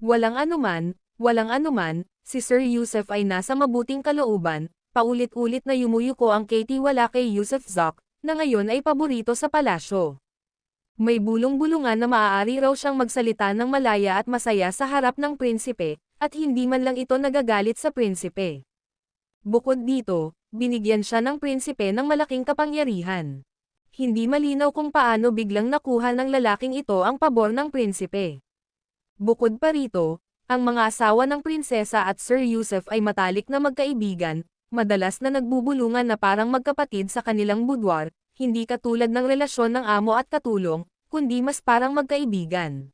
Walang anuman, si Sir Yusuf ay nasa mabuting kalooban. Paulit-ulit na yumuyuko ang katiwala kay Yusuf Zok, na ngayon ay paborito sa palasyo. May bulong-bulungan na maaari raw siyang magsalita ng malaya at masaya sa harap ng prinsipe, at hindi man lang ito nagagalit sa prinsipe. Bukod dito, binigyan siya ng prinsipe ng malaking kapangyarihan. Hindi malinaw kung paano biglang nakuha ng lalaking ito ang pabor ng prinsipe. Bukod pa rito, ang mga asawa ng prinsesa at Sir Yusuf ay matalik na magkaibigan, madalas na nagbubulungan na parang magkapatid sa kanilang boudoir, hindi katulad ng relasyon ng amo at katulong, kundi mas parang magkaibigan.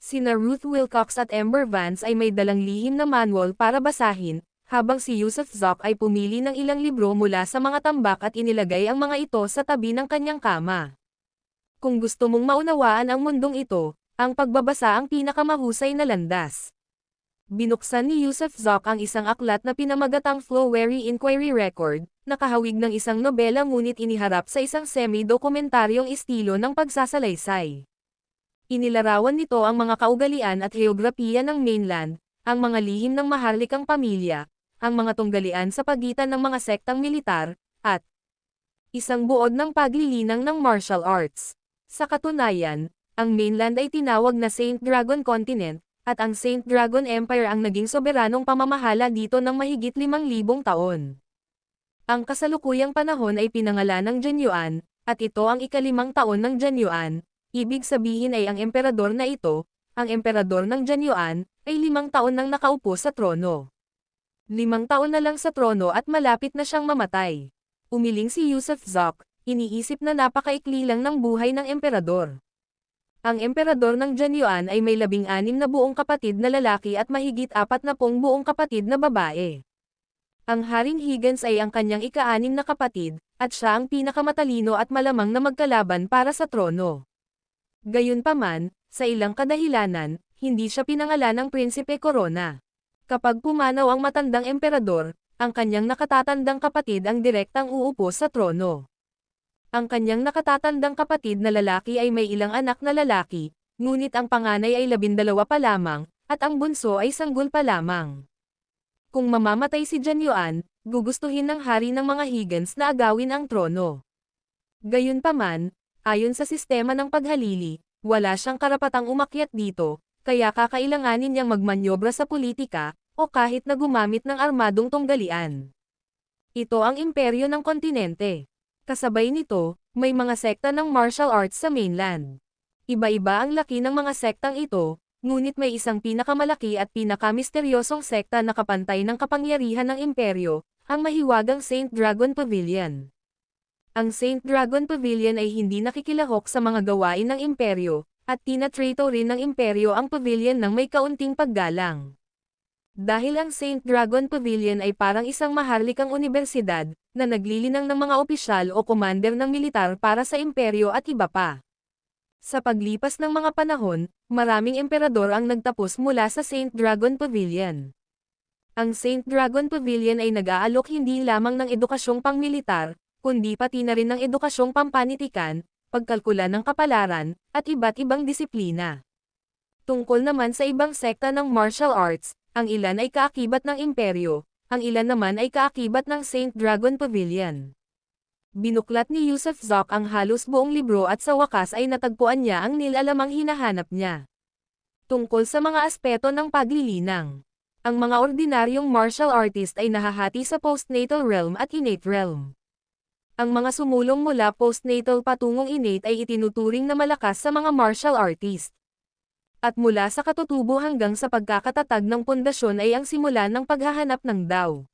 Sina Ruth Wilcox at Amber Vance ay may dalang lihim na manual para basahin, habang si Yusuf Zok ay pumili ng ilang libro mula sa mga tambak at inilagay ang mga ito sa tabi ng kanyang kama. Kung gusto mong maunawaan ang mundong ito, ang pagbabasa ang pinakamahusay na landas. Binuksan ni Yusuf Zok ang isang aklat na pinamagatang Flowery Inquiry Record, nakahawig ng isang nobela ngunit iniharap sa isang semi-dokumentaryong estilo ng pagsasalaysay. Inilarawan nito ang mga kaugalian at heograpiya ng mainland, ang mga lihim ng maharlikang pamilya, ang mga tunggalian sa pagitan ng mga sektang militar, at isang buod ng paglilinang ng martial arts. Sa katunayan, ang mainland ay tinawag na Saint Dragon Continent, at ang Saint Dragon Empire ang naging soberanong pamamahala dito ng mahigit 5,000 taon. Ang kasalukuyang panahon ay pinangalan ng Jianyuan, at ito ang ika-5 taon ng Jianyuan, ibig sabihin ay ang emperador na ito, ang emperador ng Jianyuan, ay 5 taon nang nakaupo sa trono. 5 taon na lang sa trono at malapit na siyang mamatay. Umiling si Yusuf Zok, iniisip na napakaikli lang ng buhay ng emperador. Ang emperador ng Jianyuan ay may 16 na buong kapatid na lalaki at mahigit 40 buong kapatid na babae. Ang Haring Higgins ay ang kanyang ika-6 na kapatid, at siya ang pinakamatalino at malamang na magkalaban para sa trono. Gayunpaman, sa ilang kadahilanan, hindi siya pinangalan ng Prinsipe Corona. Kapag pumanaw ang matandang emperador, ang kanyang nakatatandang kapatid ang direktang uupo sa trono. Ang kanyang nakatatandang kapatid na lalaki ay may ilang anak na lalaki, ngunit ang panganay ay 12 pa lamang, at ang bunso ay sanggol pa lamang. Kung mamamatay si Jianyuan, gugustuhin ng hari ng mga Higgins na agawin ang trono. Gayunpaman, ayon sa sistema ng paghalili, wala siyang karapatang umakyat dito, kaya kakailanganin niyang magmanyobra sa politika, o kahit na gumamit ng armadong tunggalian. Ito ang imperyo ng kontinente. Kasabay nito, may mga sekta ng martial arts sa mainland. Iba-iba ang laki ng mga sektang ito, ngunit may isang pinakamalaki at pinakamisteryosong sekta na kapantay ng kapangyarihan ng imperyo, ang mahiwagang Saint Dragon Pavilion. Ang Saint Dragon Pavilion ay hindi nakikilahok sa mga gawain ng imperyo, at tinatrato rin ng imperyo ang pavilion ng may kaunting paggalang. Dahil ang Saint Dragon Pavilion ay parang isang maharlikang unibersidad, na naglilinang ng mga opisyal o commander ng militar para sa imperyo at iba pa. Sa paglipas ng mga panahon, maraming emperador ang nagtapos mula sa Saint Dragon Pavilion. Ang Saint Dragon Pavilion ay nag-aalok hindi lamang ng edukasyong pangmilitar, kundi pati na rin ng edukasyong pampanitikan, pagkalkula ng kapalaran, at iba't ibang disiplina. Tungkol naman sa ibang sekta ng martial arts, ang ilan ay kaakibat ng imperyo, ang ilan naman ay kaakibat ng Saint Dragon Pavilion. Binuklat ni Yusuf Zoc ang halos buong libro at sa wakas ay natagpuan niya ang nilalamang hinahanap niya. Tungkol sa mga aspeto ng paglilinang. Ang mga ordinaryong martial artist ay nahahati sa postnatal realm at innate realm. Ang mga sumulong mula postnatal patungong innate ay itinuturing na malakas sa mga martial artist. At mula sa katutubo hanggang sa pagkakatatag ng pundasyon ay ang simula ng paghahanap ng Tao.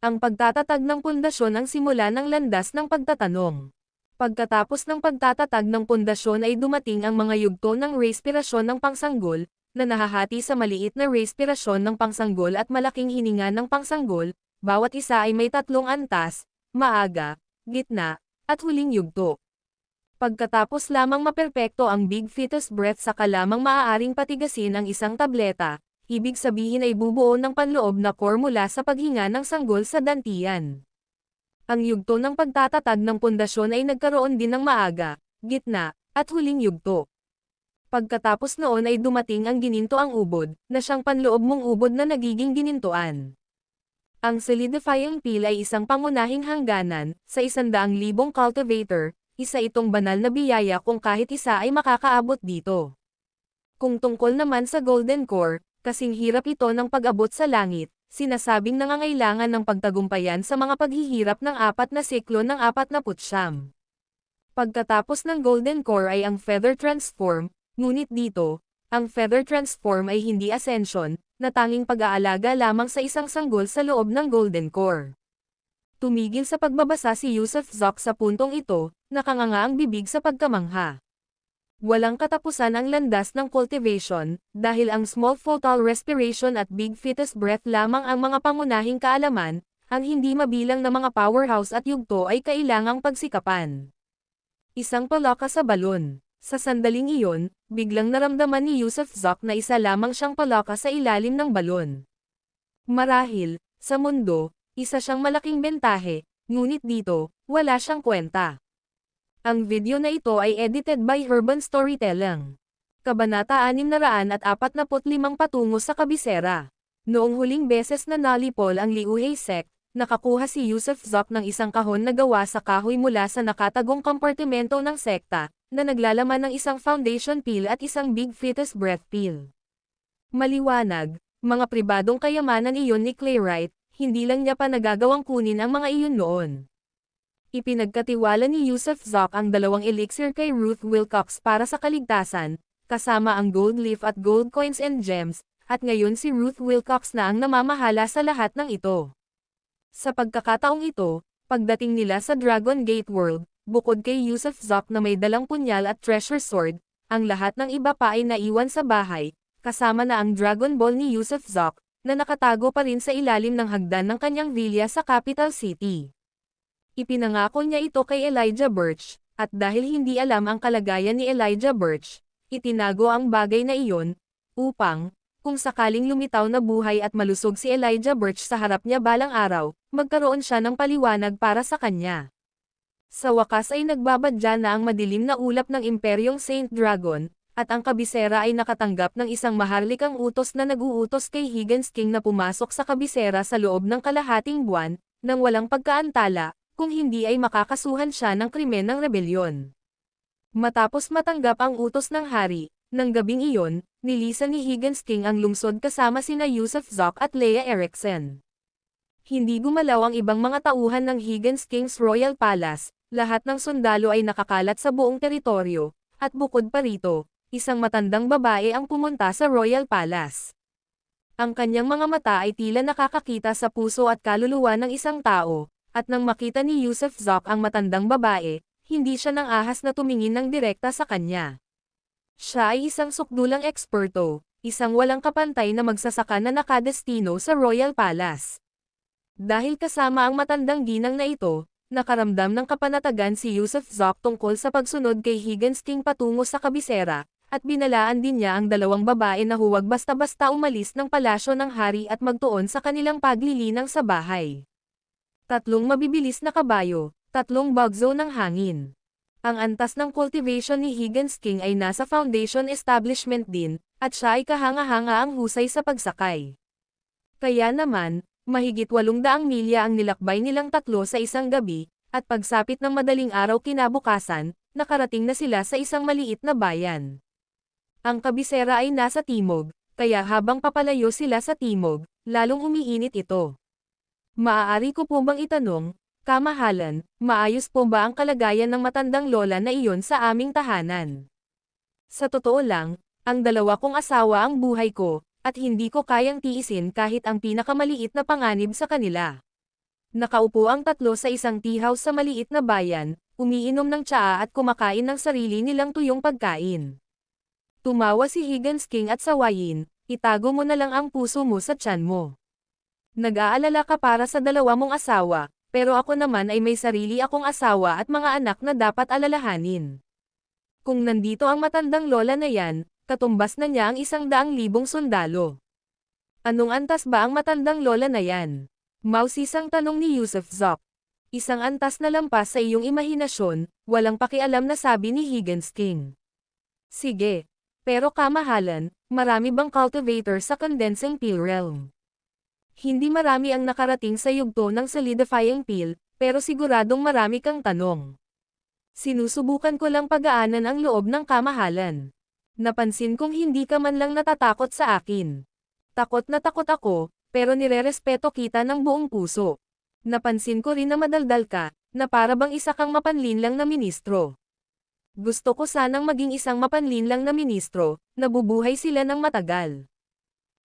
Ang pagtatatag ng pundasyon ang simula ng landas ng pagtatanong. Pagkatapos ng pagtatatag ng pundasyon ay dumating ang mga yugto ng respirasyon ng pangsanggol, na nahahati sa maliit na respirasyon ng pangsanggol at malaking hininga ng pangsanggol, bawat isa ay may tatlong antas, maaga, gitna, at huling yugto. Pagkatapos lamang maperpekto ang big fetus breath saka lamang maaaring patigasin ang isang tableta, ibig sabihin ay bubuo ng panloob na core mula sa paghinga ng sanggol sa dantian. Ang yugto ng pagtatatag ng pundasyon ay nagkaroon din ng maaga, gitna, at huling yugto. Pagkatapos noon ay dumating ang ginintoang ubod, na siyang panloob mong ubod na nagiging ginintuan. Ang solidifying peel ay isang pangunahing hangganan, sa 100,000 cultivator, isa itong banal na biyaya kung kahit isa ay makakaabot dito. Kung tungkol naman sa golden core, kasing hirap ito ng pag-abot sa langit, sinasabing nangangailangan ng pagtagumpayan sa mga paghihirap ng 4 na siklo ng 49. Pagkatapos ng golden core ay ang feather transform, ngunit dito, ang feather transform ay hindi ascension, na tanging pag-aalaga lamang sa isang sanggol sa loob ng golden core. Tumigil sa pagbabasa si Yusuf Zoc sa puntong ito, nakanganga ang bibig sa pagkamangha. Walang katapusan ang landas ng cultivation, dahil ang small focal respiration at big fetus breath lamang ang mga pangunahing kaalaman, ang hindi mabilang na mga powerhouse at yugto ay kailangang pagsikapan. Isang palaka sa balon. Sa sandaling iyon, biglang naramdaman ni Yusuf Zoc na isa lamang siyang palaka sa ilalim ng balon. Marahil, sa mundo, isa siyang malaking bentahe, ngunit dito, wala siyang kwenta. Ang video na ito ay edited by Urban Storytelling. Kabanata 645 patungo sa kabisera. Noong huling beses na nalipol ang Liuhay sect, nakakuha si Yusuf Zoc ng isang kahon na gawa sa kahoy mula sa nakatagong kompartimento ng sekta, na naglalaman ng isang foundation peel at isang big fetus breath peel. Maliwanag, mga pribadong kayamanan iyon ni Clay Wright, hindi lang niya pa nagagawang kunin ang mga iyon noon. Ipinagkatiwala ni Yusuf Zoc ang 2 elixir kay Ruth Wilcox para sa kaligtasan, kasama ang gold leaf at gold coins and gems, at ngayon si Ruth Wilcox na ang namamahala sa lahat ng ito. Sa pagkakataong ito, pagdating nila sa Dragon Gate World, bukod kay Yusuf Zoc na may dalang punyal at treasure sword, ang lahat ng iba pa ay naiwan sa bahay, kasama na ang Dragon Ball ni Yusuf Zoc, na nakatago pa rin sa ilalim ng hagdan ng kanyang villa sa capital city. Ipinangako niya ito kay Elijah Birch, at dahil hindi alam ang kalagayan ni Elijah Birch, itinago ang bagay na iyon, upang, kung sakaling lumitaw na buhay at malusog si Elijah Birch sa harap niya balang araw, magkaroon siya ng paliwanag para sa kanya. Sa wakas ay nagbabadya na ang madilim na ulap ng Imperyong Saint Dragon, at ang kabisera ay nakatanggap ng isang maharlikang utos na nag-uutos kay Higgins King na pumasok sa kabisera sa loob ng kalahating buwan, nang walang pagkaantala, kung hindi ay makakasuhan siya ng krimen ng rebelyon. Matapos matanggap ang utos ng hari, ng gabing iyon, nilisan ni Higgins King ang lungsod kasama sina Yusuf Zoc at Leia Erikson. Hindi gumalaw ang ibang mga tauhan ng Higgins King's Royal Palace, lahat ng sundalo ay nakakalat sa buong teritoryo, at bukod pa rito, isang matandang babae ang pumunta sa Royal Palace. Ang kanyang mga mata ay tila nakakakita sa puso at kaluluwa ng isang tao, at nang makita ni Yusuf Zoc ang matandang babae, hindi siya nang ahas na tumingin ng direkta sa kanya. Siya ay isang sukdulang eksperto, isang walang kapantay na magsasaka na nakadestino sa Royal Palace. Dahil kasama ang matandang ginang na ito, nakaramdam ng kapanatagan si Yusuf Zoc tungkol sa pagsunod kay Higgins King patungo sa kabisera, at binalaan din niya ang 2 babae na huwag basta-basta umalis ng palasyo ng hari at magtuon sa kanilang paglilinang sa bahay. 3 mabibilis na kabayo, 3 bagzo ng hangin. Ang antas ng cultivation ni Higgins King ay nasa foundation establishment din, at siya ay kahanga-hanga ang husay sa pagsakay. Kaya naman, mahigit 800 milya ang nilakbay nilang tatlo sa isang gabi, at pagsapit ng madaling araw kinabukasan, nakarating na sila sa isang maliit na bayan. Ang kabisera ay nasa timog, kaya habang papalayo sila sa timog, lalong umiinit ito. Maaari ko po bang itanong, kamahalan, maayos po ba ang kalagayan ng matandang lola na iyon sa aming tahanan? Sa totoo lang, ang dalawa kong asawa ang buhay ko, at hindi ko kayang tiisin kahit ang pinakamaliit na panganib sa kanila. Nakaupo ang tatlo sa isang tea house sa maliit na bayan, umiinom ng tsaa at kumakain ng sarili nilang tuyong pagkain. Tumawa si Higgins King at sawayin, itago mo na lang ang puso mo sa tiyan mo. Nag-aalala ka para sa dalawa mong asawa, pero ako naman ay may sarili akong asawa at mga anak na dapat alalahanin. Kung nandito ang matandang lola na yan, katumbas na niya ang 100,000 sundalo. Anong antas ba ang matandang lola na yan? Mausisang tanong ni Yusuf Zok. Isang antas na lampas sa iyong imahinasyon, walang pakialam na sabi ni Higgins King. Sige. Pero kamahalan, marami bang cultivator sa condensing peel realm? Hindi marami ang nakarating sa yugto ng solidifying peel, pero siguradong marami kang tanong. Sinusubukan ko lang pagaanan ang loob ng kamahalan. Napansin kong hindi ka man lang natatakot sa akin. Takot na takot ako, pero nirerespeto kita ng buong puso. Napansin ko rin na madaldal ka, na para bang isa kang mapanlinlang na ministro. Gusto ko sanang maging isang mapanlinlang na ministro, nabubuhay sila ng matagal.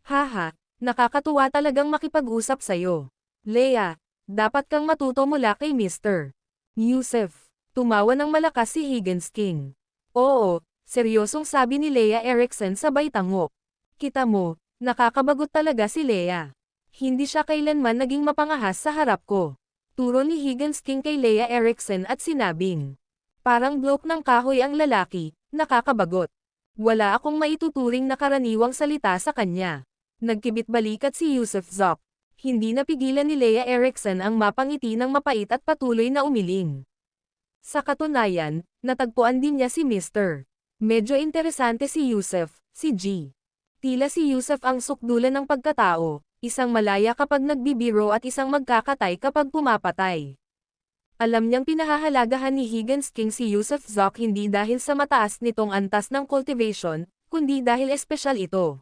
Haha, nakakatuwa talagang makipag-usap sa'yo. Leia, dapat kang matuto mula kay Mr. Yusuf. Tumawa ng malakas si Higgins King. Oo, seryosong sabi ni Leia Erickson sabay tangok. Kita mo, nakakabagot talaga si Leia. Hindi siya kailanman naging mapangahas sa harap ko. Turo ni Higgins King kay Leia Erickson at sinabing. Parang bloke ng kahoy ang lalaki, nakakabagot. Wala akong maituturing na karaniwang salita sa kanya. Nagkibit balikat si Yusuf Zok. Hindi napigilan ni Leia Erickson ang mapangiti ng mapait at patuloy na umiling. Sa katunayan, natagpuan din niya si Mr. Medyo interesante si Yusuf, si G. Tila si Yusuf ang sukdulan ng pagkatao, isang malaya kapag nagbibiro at isang magkakatay kapag pumapatay. Alam niyang pinahahalagahan ni Higgins King si Yusuf Zok hindi dahil sa mataas nitong antas ng cultivation, kundi dahil espesyal ito.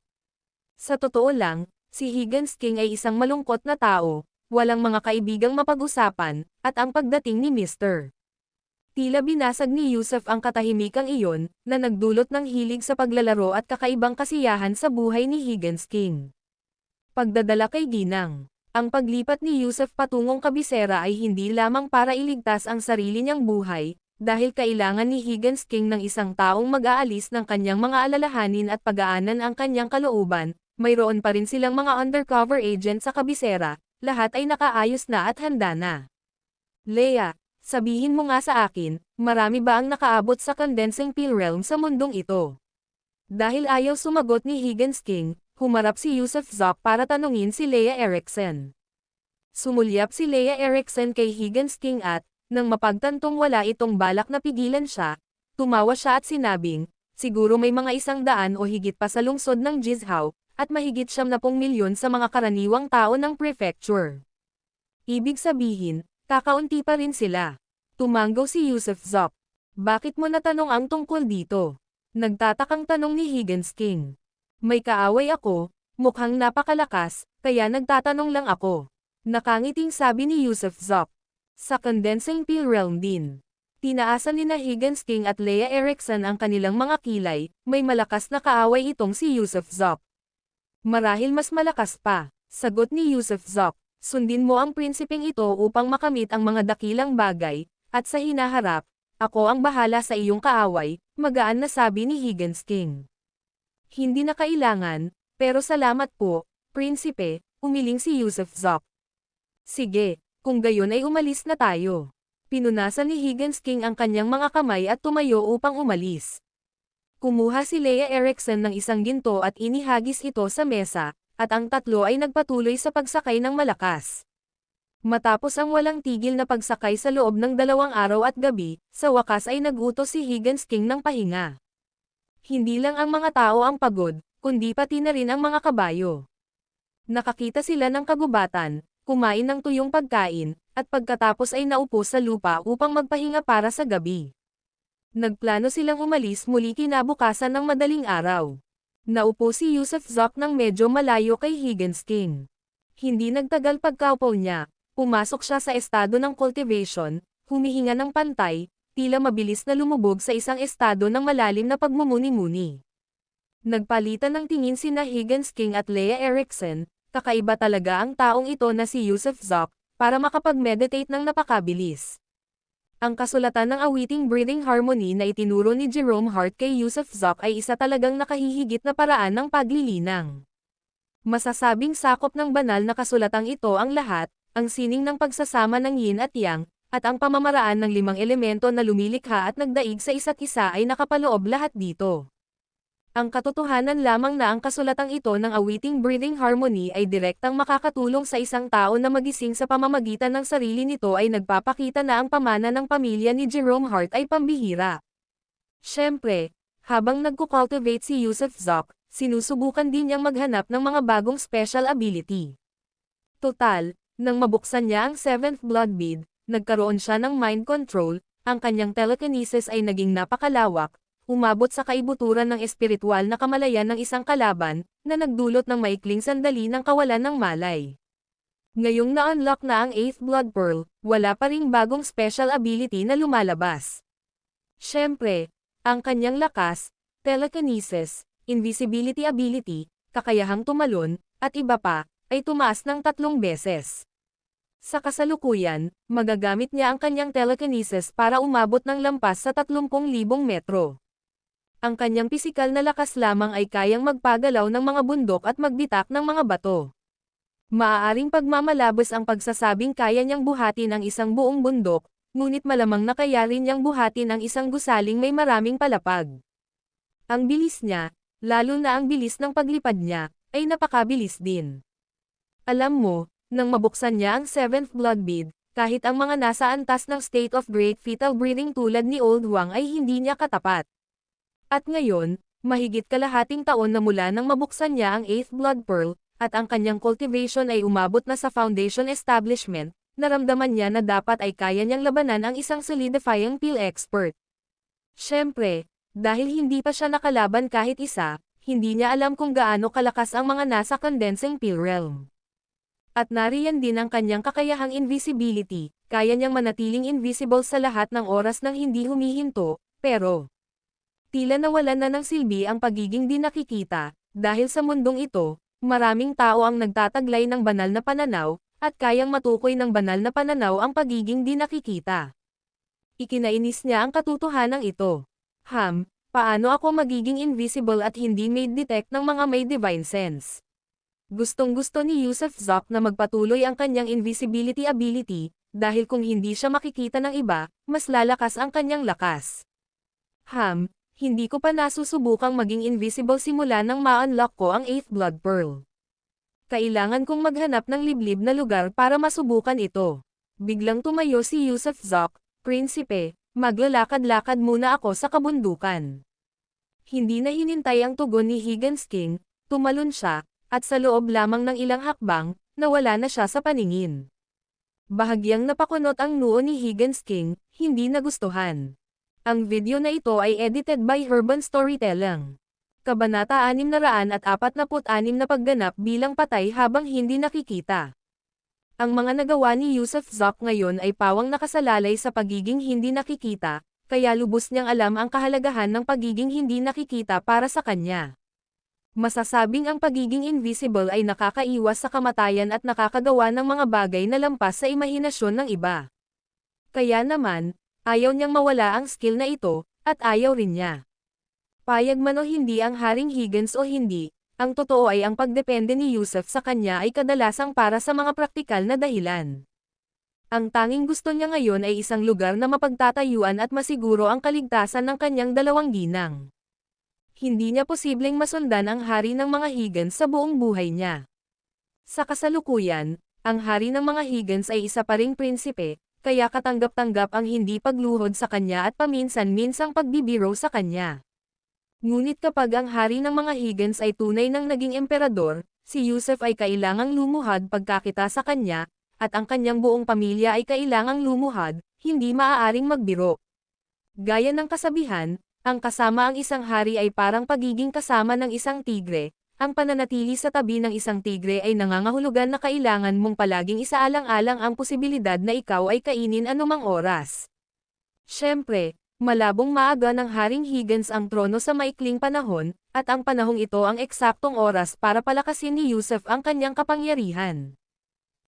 Sa totoo lang, si Higgins King ay isang malungkot na tao, walang mga kaibigang mapag-usapan, at ang pagdating ni Mr. Tila binasag ni Yusuf ang katahimikang iyon, na nagdulot ng hilig sa paglalaro at kakaibang kasiyahan sa buhay ni Higgins King. Pagdadala kay Ginang. Ang paglipat ni Yusuf patungong kabisera ay hindi lamang para iligtas ang sarili niyang buhay, dahil kailangan ni Higgins King ng isang taong mag-aalis ng kanyang mga alalahanin at pagaanan ang kanyang kalooban, mayroon pa rin silang mga undercover agent sa kabisera, lahat ay nakaayos na at handa na. Leia, sabihin mo nga sa akin, marami ba ang nakaabot sa condensing peel realm sa mundong ito? Dahil ayaw sumagot ni Higgins King, humarap si Yusuf Zok para tanungin si Leia Erickson. Sumulyap si Leia Erickson kay Higgins King at, nang mapagtantong wala itong balak na pigilan siya, tumawa siya at sinabing, siguro may mga 100 o higit pa sa lungsod ng Jizhao, at mahigit 70 milyon sa mga karaniwang tao ng prefecture. Ibig sabihin, kakaunti pa rin sila. Tumanggaw si Yusuf Zok. Bakit mo natanong ang tungkol dito? Nagtatakang tanong ni Higgins King. May kaaway ako, mukhang napakalakas, kaya nagtatanong lang ako. Nakangiting sabi ni Yusuf Zok. Sa condensing peel realm din. Tinaasan ni Higgins King at Leia Erickson ang kanilang mga kilay, may malakas na kaaway itong si Yusuf Zok. Marahil mas malakas pa, sagot ni Yusuf Zok. Sundin mo ang prinsipeng ito upang makamit ang mga dakilang bagay, at sa hinaharap, ako ang bahala sa iyong kaaway, magaan na sabi ni Higgins King. Hindi na kailangan, pero salamat po, prinsipe, umiling si Yusuf Zok. Sige, kung gayon ay umalis na tayo. Pinunasan ni Higgins King ang kanyang mga kamay at tumayo upang umalis. Kumuha si Leia Erickson ng isang ginto at inihagis ito sa mesa, at ang tatlo ay nagpatuloy sa pagsakay ng malakas. Matapos ang walang tigil na pagsakay sa loob ng 2 araw at gabi, sa wakas ay nagutos si Higgins King ng pahinga. Hindi lang ang mga tao ang pagod, kundi pati na rin ang mga kabayo. Nakakita sila ng kagubatan, kumain ng tuyong pagkain, at pagkatapos ay naupo sa lupa upang magpahinga para sa gabi. Nagplano silang umalis muli kinabukasan ng madaling araw. Naupo si Yusuf Zoc ng medyo malayo kay Higgins King. Hindi nagtagal pagkaupo niya, pumasok siya sa estado ng cultivation, humihinga ng pantay, tila mabilis na lumubog sa isang estado ng malalim na pagmumuni-muni. Nagpalitan ng tingin sina Higgins King at Leah Erickson, kakaiba talaga ang taong ito na si Yusuf Zoc, para makapag-meditate ng napakabilis. Ang kasulatan ng awiting Breathing Harmony na itinuro ni Jerome Hart kay Yusuf Zoc ay isa talagang nakahihigit na paraan ng paglilinang. Masasabing sakop ng banal na kasulatang ito ang lahat, ang sining ng pagsasama ng yin at yang, at ang pamamaraan ng 5 elemento na lumilikha at nagdaig sa isa't isa ay nakapaloob lahat dito. Ang katotohanan lamang na ang kasulatang ito ng awiting Breathing Harmony ay direktang makakatulong sa isang tao na magising sa pamamagitan ng sarili nito ay nagpapakita na ang pamana ng pamilya ni Jerome Hart ay pambihira. Siyempre, habang nagkukultivate si Yusuf Zoc, sinusubukan din niyang maghanap ng mga bagong special ability. Total, nang mabuksan niya ang 7th blood bead, nagkaroon siya ng mind control, ang kanyang telekinesis ay naging napakalawak, umabot sa kaibuturan ng espiritual na kamalayan ng isang kalaban, na nagdulot ng maikling sandali ng kawalan ng malay. Ngayong na-unlock na ang 8th blood pearl, wala pa ring bagong special ability na lumalabas. Siyempre, ang kanyang lakas, telekinesis, invisibility ability, kakayahang tumalon, at iba pa, ay tumaas ng 3 beses. Sa kasalukuyan, magagamit niya ang kanyang telekinesis para umabot ng lampas sa 30,000 metro. Ang kanyang pisikal na lakas lamang ay kayang magpagalaw ng mga bundok at magbitak ng mga bato. Maaaring pagmamalabos ang pagsasabing kaya niyang buhatin ang isang buong bundok, ngunit malamang na kaya rin niyang buhatin ang isang gusaling may maraming palapag. Ang bilis niya, lalo na ang bilis ng paglipad niya, ay napakabilis din. Alam mo, nang mabuksan niya ang 7th blood bead, kahit ang mga nasa antas ng state of great fetal breathing tulad ni Old Huang ay hindi niya katapat. At ngayon, mahigit kalahating taon na mula nang mabuksan niya ang 8th blood pearl, at ang kanyang cultivation ay umabot na sa foundation establishment, naramdaman niya na dapat ay kaya niyang labanan ang isang solidifying pill expert. Siyempre, dahil hindi pa siya nakalaban kahit isa, hindi niya alam kung gaano kalakas ang mga nasa condensing pill realm. At nariyan din ang kanyang kakayahang invisibility, kaya niyang manatiling invisible sa lahat ng oras nang hindi humihinto, pero tila nawalan na ng silbi ang pagiging di nakikita, dahil sa mundong ito, maraming tao ang nagtataglay ng banal na pananaw, at kayang matukoy ng banal na pananaw ang pagiging di nakikita. Ikinainis niya ang katotohanan ito. Paano ako magiging invisible at hindi may detect ng mga may divine sense? Gustong-gusto ni Yusuf Zoc na magpatuloy ang kanyang invisibility ability, dahil kung hindi siya makikita ng iba, mas lalakas ang kanyang lakas. Hindi ko pa nasusubukang maging invisible simula nang ma-unlock ko ang 8th blood pearl. Kailangan kong maghanap ng liblib na lugar para masubukan ito. Biglang tumayo si Yusuf Zoc, Prinsipe, maglalakad-lakad muna ako sa kabundukan. Hindi na hinintay ang tugon ni Higgins King, tumalon siya, at sa loob lamang ng ilang hakbang, nawala na siya sa paningin. Bahagyang napakunot ang noo ni Higgins King, hindi nagustuhan. Ang video na ito ay edited by Urban Storytelling. Kabanata 646 na pagganap bilang patay habang hindi nakikita. Ang mga nagawa ni Yusuf Zoc ngayon ay pawang nakasalalay sa pagiging hindi nakikita, kaya lubos niyang alam ang kahalagahan ng pagiging hindi nakikita para sa kanya. Masasabing ang pagiging invisible ay nakakaiwas sa kamatayan at nakakagawa ng mga bagay na lampas sa imahinasyon ng iba. Kaya naman, ayaw niyang mawala ang skill na ito, at ayaw rin niya. Payag man o hindi ang Haring Higgins o hindi, ang totoo ay ang pagdepende ni Yusuf sa kanya ay kadalasang para sa mga praktikal na dahilan. Ang tanging gusto niya ngayon ay isang lugar na mapagtatayuan at masiguro ang kaligtasan ng kanyang 2 ginang. Hindi niya posibleng masundan ang hari ng mga Higgins sa buong buhay niya. Sa kasalukuyan, Ang hari ng mga Higgins ay isa pa ring prinsipe, kaya katanggap-tanggap ang hindi pagluhod sa kanya at paminsan-minsang pagbibiro sa kanya. Ngunit kapag ang hari ng mga Higgins ay tunay nang naging emperador, si Yusef ay kailangang lumuhad pagkakita sa kanya, at ang kanyang buong pamilya ay kailangang lumuhad, hindi maaaring magbiro. Gaya ng kasabihan, ang kasama ang isang hari ay parang pagiging kasama ng isang tigre. Ang pananatili sa tabi ng isang tigre ay nangangahulugan na kailangan mong palaging isaalang-alang ang posibilidad na ikaw ay kainin anumang oras. Siyempre, malabong maaga ng Haring Higgins ang trono sa maikling panahon, at ang panahong ito ang eksaktong oras para palakasin ni Yusef ang kanyang kapangyarihan.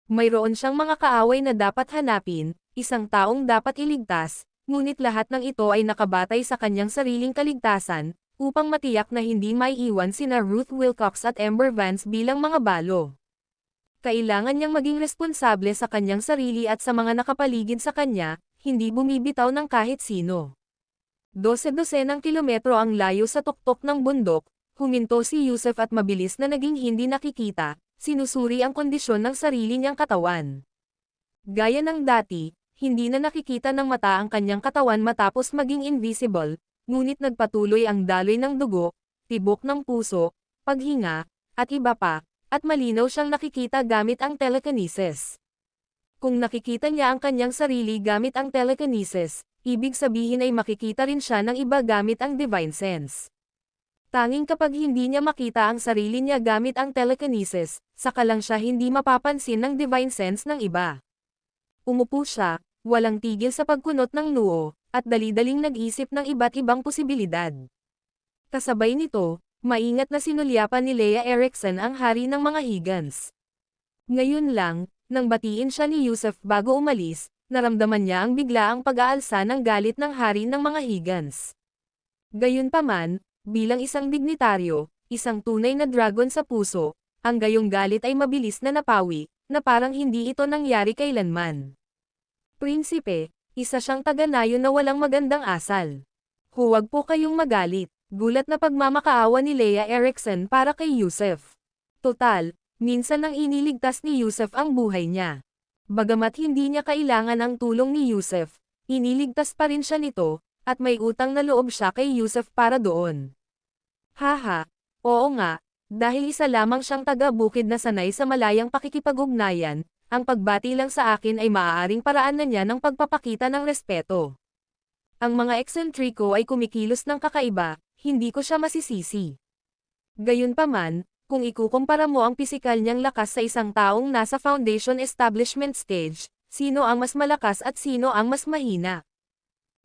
Mayroon siyang mga kaaway na dapat hanapin, isang taong dapat iligtas, ngunit lahat ng ito ay nakabatay sa kanyang sariling kaligtasan, upang matiyak na hindi maiiwan sina Ruth Wilcox at Amber Vance bilang mga balo. Kailangan niyang maging responsable sa kanyang sarili at sa mga nakapaligid sa kanya, hindi bumibitaw ng kahit sino. 12 ng kilometro ang layo sa tuktok ng bundok, huminto si Yusef at mabilis na naging hindi nakikita, sinusuri ang kondisyon ng sarili niyang katawan. Gaya ng dati, hindi na nakikita ng mata ang kanyang katawan matapos maging invisible, ngunit nagpatuloy ang daloy ng dugo, tibok ng puso, paghinga, at iba pa, at malinaw siyang nakikita gamit ang telekinesis. Kung nakikita niya ang kanyang sarili gamit ang telekinesis, ibig sabihin ay makikita rin siya ng iba gamit ang divine sense. Tanging kapag hindi niya makita ang sarili niya gamit ang telekinesis, saka lang siya hindi mapapansin ng divine sense ng iba. Umupo siya, walang tigil sa pagkunot ng noo, at dali-daling nag-isip ng iba't ibang posibilidad. Kasabay nito, maingat na sinulyapan ni Leia Erikson ang hari ng mga Higgins. Ngayon lang, nang batiin siya ni Yusef bago umalis, naramdaman niya ang biglaang pag-aalsa ng galit ng hari ng mga Higgins. Gayunpaman, bilang isang dignitaryo, isang tunay na dragon sa puso, ang gayong galit ay mabilis na napawi, na parang hindi ito nangyari kailanman. Prinsipe, isa siyang taga-nayon na walang magandang asal. Huwag po kayong magalit, gulat na pagmamakaawa ni Leia Erikson para kay Yusef. Total, minsan nang iniligtas ni Yusef ang buhay niya. Bagamat hindi niya kailangan ang tulong ni Yusef, iniligtas pa rin siya nito, at may utang na loob siya kay Yusef para doon. Haha, oo nga, dahil isa lamang siyang taga-bukid na sanay sa malayang pakikipag-ugnayan, ang pagbati lang sa akin ay maaaring paraan na niya ng pagpapakita ng respeto. Ang mga eksentriko ay kumikilos ng kakaiba, hindi ko siya masisisi. Gayunpaman, kung ikukumpara mo ang pisikal niyang lakas sa isang taong nasa foundation establishment stage, sino ang mas malakas at sino ang mas mahina?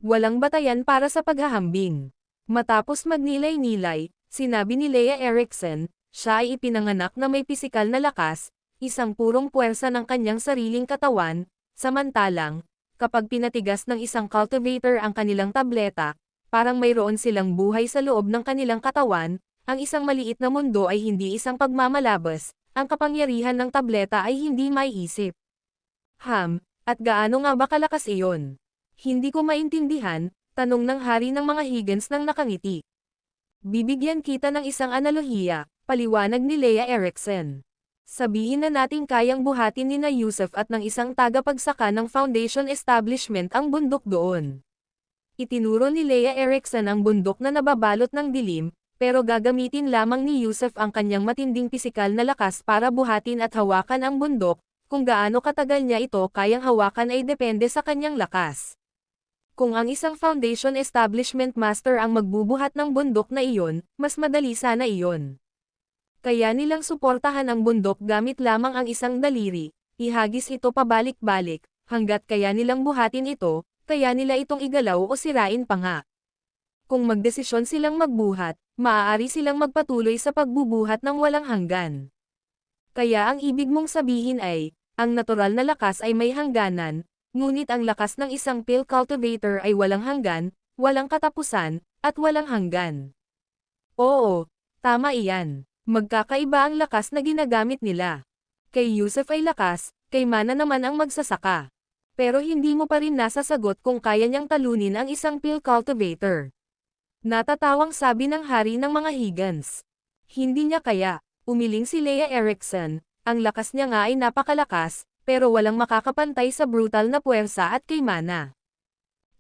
Walang batayan para sa paghahambing. Matapos magnilay-nilay, sinabi ni Leia Erikson, siya ay ipinanganak na may pisikal na lakas, isang purong puwersa ng kanyang sariling katawan, samantalang, kapag pinatigas ng isang cultivator ang kanilang tableta, parang mayroon silang buhay sa loob ng kanilang katawan, ang isang maliit na mundo ay hindi isang pagmamalabas, ang kapangyarihan ng tableta ay hindi maiisip. At gaano nga ba kalakas iyon? Hindi ko maintindihan, tanong ng hari ng mga Higgins nang nakangiti. Bibigyan kita ng isang analohiya, paliwanag ni Leia Erikson. Sabihin na nating kayang buhatin ni na Yusef at ng isang tagapagsaka ng foundation establishment ang bundok doon. Itinuro ni Leia Erikson ang bundok na nababalot ng dilim, pero gagamitin lamang ni Yusef ang kanyang matinding pisikal na lakas para buhatin at hawakan ang bundok, kung gaano katagal niya ito kayang hawakan ay depende sa kanyang lakas. Kung ang isang foundation establishment master ang magbubuhat ng bundok na iyon, mas madali sana iyon. Kaya nilang suportahan ang bundok gamit lamang ang isang daliri, ihagis ito pabalik-balik, hanggat kaya nilang buhatin ito, kaya nila itong igalaw o sirain pa nga. Kung magdesisyon silang magbuhat, maaari silang magpatuloy sa pagbubuhat ng walang hanggan. Kaya ang ibig mong sabihin ay, ang natural na lakas ay may hangganan, ngunit ang lakas ng isang pill cultivator ay walang hanggan, walang katapusan, at walang hanggan. Oo, tama iyan. Magkakaiba ang lakas na ginagamit nila. Kay Yusef ay lakas, kay Mana naman ang magsasaka. Pero hindi mo pa rin nasasagot kung kaya niyang talunin ang isang pill cultivator. Natatawang sabi ng hari ng mga Higgins. Hindi niya kaya, umiling si Leia Erikson, Ang lakas niya nga ay napakalakas, pero walang makakapantay sa brutal na puwersa at kay Mana.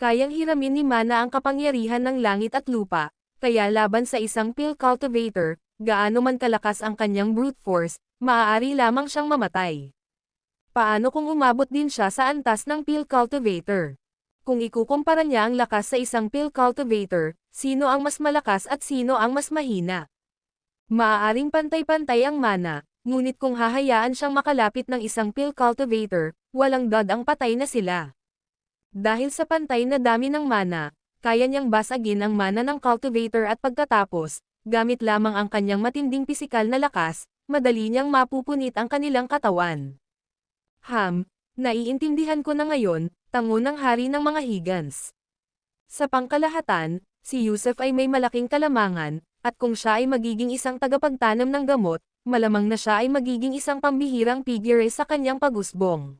Kayang hiramin ni Mana ang kapangyarihan ng langit at lupa, kaya laban sa isang Pill Cultivator, gaano man kalakas ang kanyang brute force, maaari lamang siyang mamatay. Paano kung umabot din siya sa antas ng Pill Cultivator? Kung ikukumpara niya ang lakas sa isang Pill Cultivator, sino ang mas malakas at sino ang mas mahina? Maaaring pantay-pantay ang mana, ngunit kung hahayaan siyang makalapit ng isang Pill Cultivator, walang dod ang patay na sila. Dahil sa pantay na dami ng mana, kaya niyang basagin ang mana ng Cultivator at pagkatapos, gamit lamang ang kanyang matinding pisikal na lakas, madali niyang mapupunit ang kanilang katawan. Naiintindihan ko na ngayon, tango ng hari ng mga Higans. Sa pangkalahatan, si Yusuf ay may malaking kalamangan, at kung siya ay magiging isang tagapagtanim ng gamot, malamang na siya ay magiging isang pambihirang figure sa kanyang pagusbong.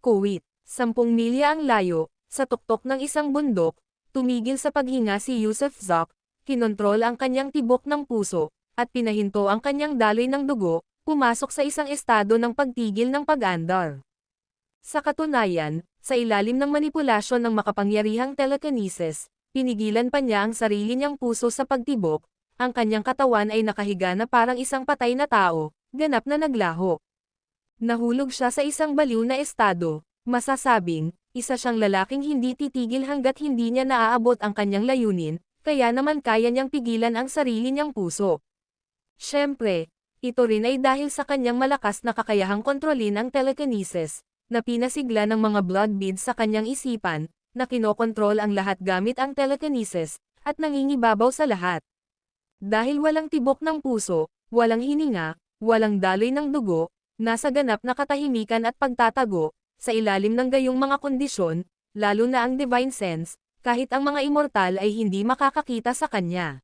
Kuwait, 10 milya ang layo, sa tuktok ng isang bundok, tumigil sa paghinga si Yusuf Zak, kinontrol ang kanyang tibok ng puso, at pinahinto ang kanyang daloy ng dugo, pumasok sa isang estado ng pagtigil ng pag-andar. Sa katunayan, sa ilalim ng manipulasyon ng makapangyarihang telekinesis, pinigilan pa niya ang sarili niyang puso sa pagtibok, ang kanyang katawan ay nakahiga na parang isang patay na tao, ganap na naglaho. Nahulog siya sa isang baliw na estado, masasabing, isa siyang lalaking hindi titigil hanggat hindi niya naaabot ang kanyang layunin, kaya naman kaya niyang pigilan ang sarili niyang puso. Siyempre, ito rin ay dahil sa kanyang malakas na kakayahang kontrolin ang telekinesis, na pinasigla ng mga blood beads sa kanyang isipan, na kinokontrol ang lahat gamit ang telekinesis, at nangingibabaw sa lahat. Dahil walang tibok ng puso, walang hininga, walang daloy ng dugo, nasa ganap na katahimikan at pagtatago, sa ilalim ng gayong mga kondisyon, lalo na ang divine sense, kahit ang mga immortal ay hindi makakakita sa kanya.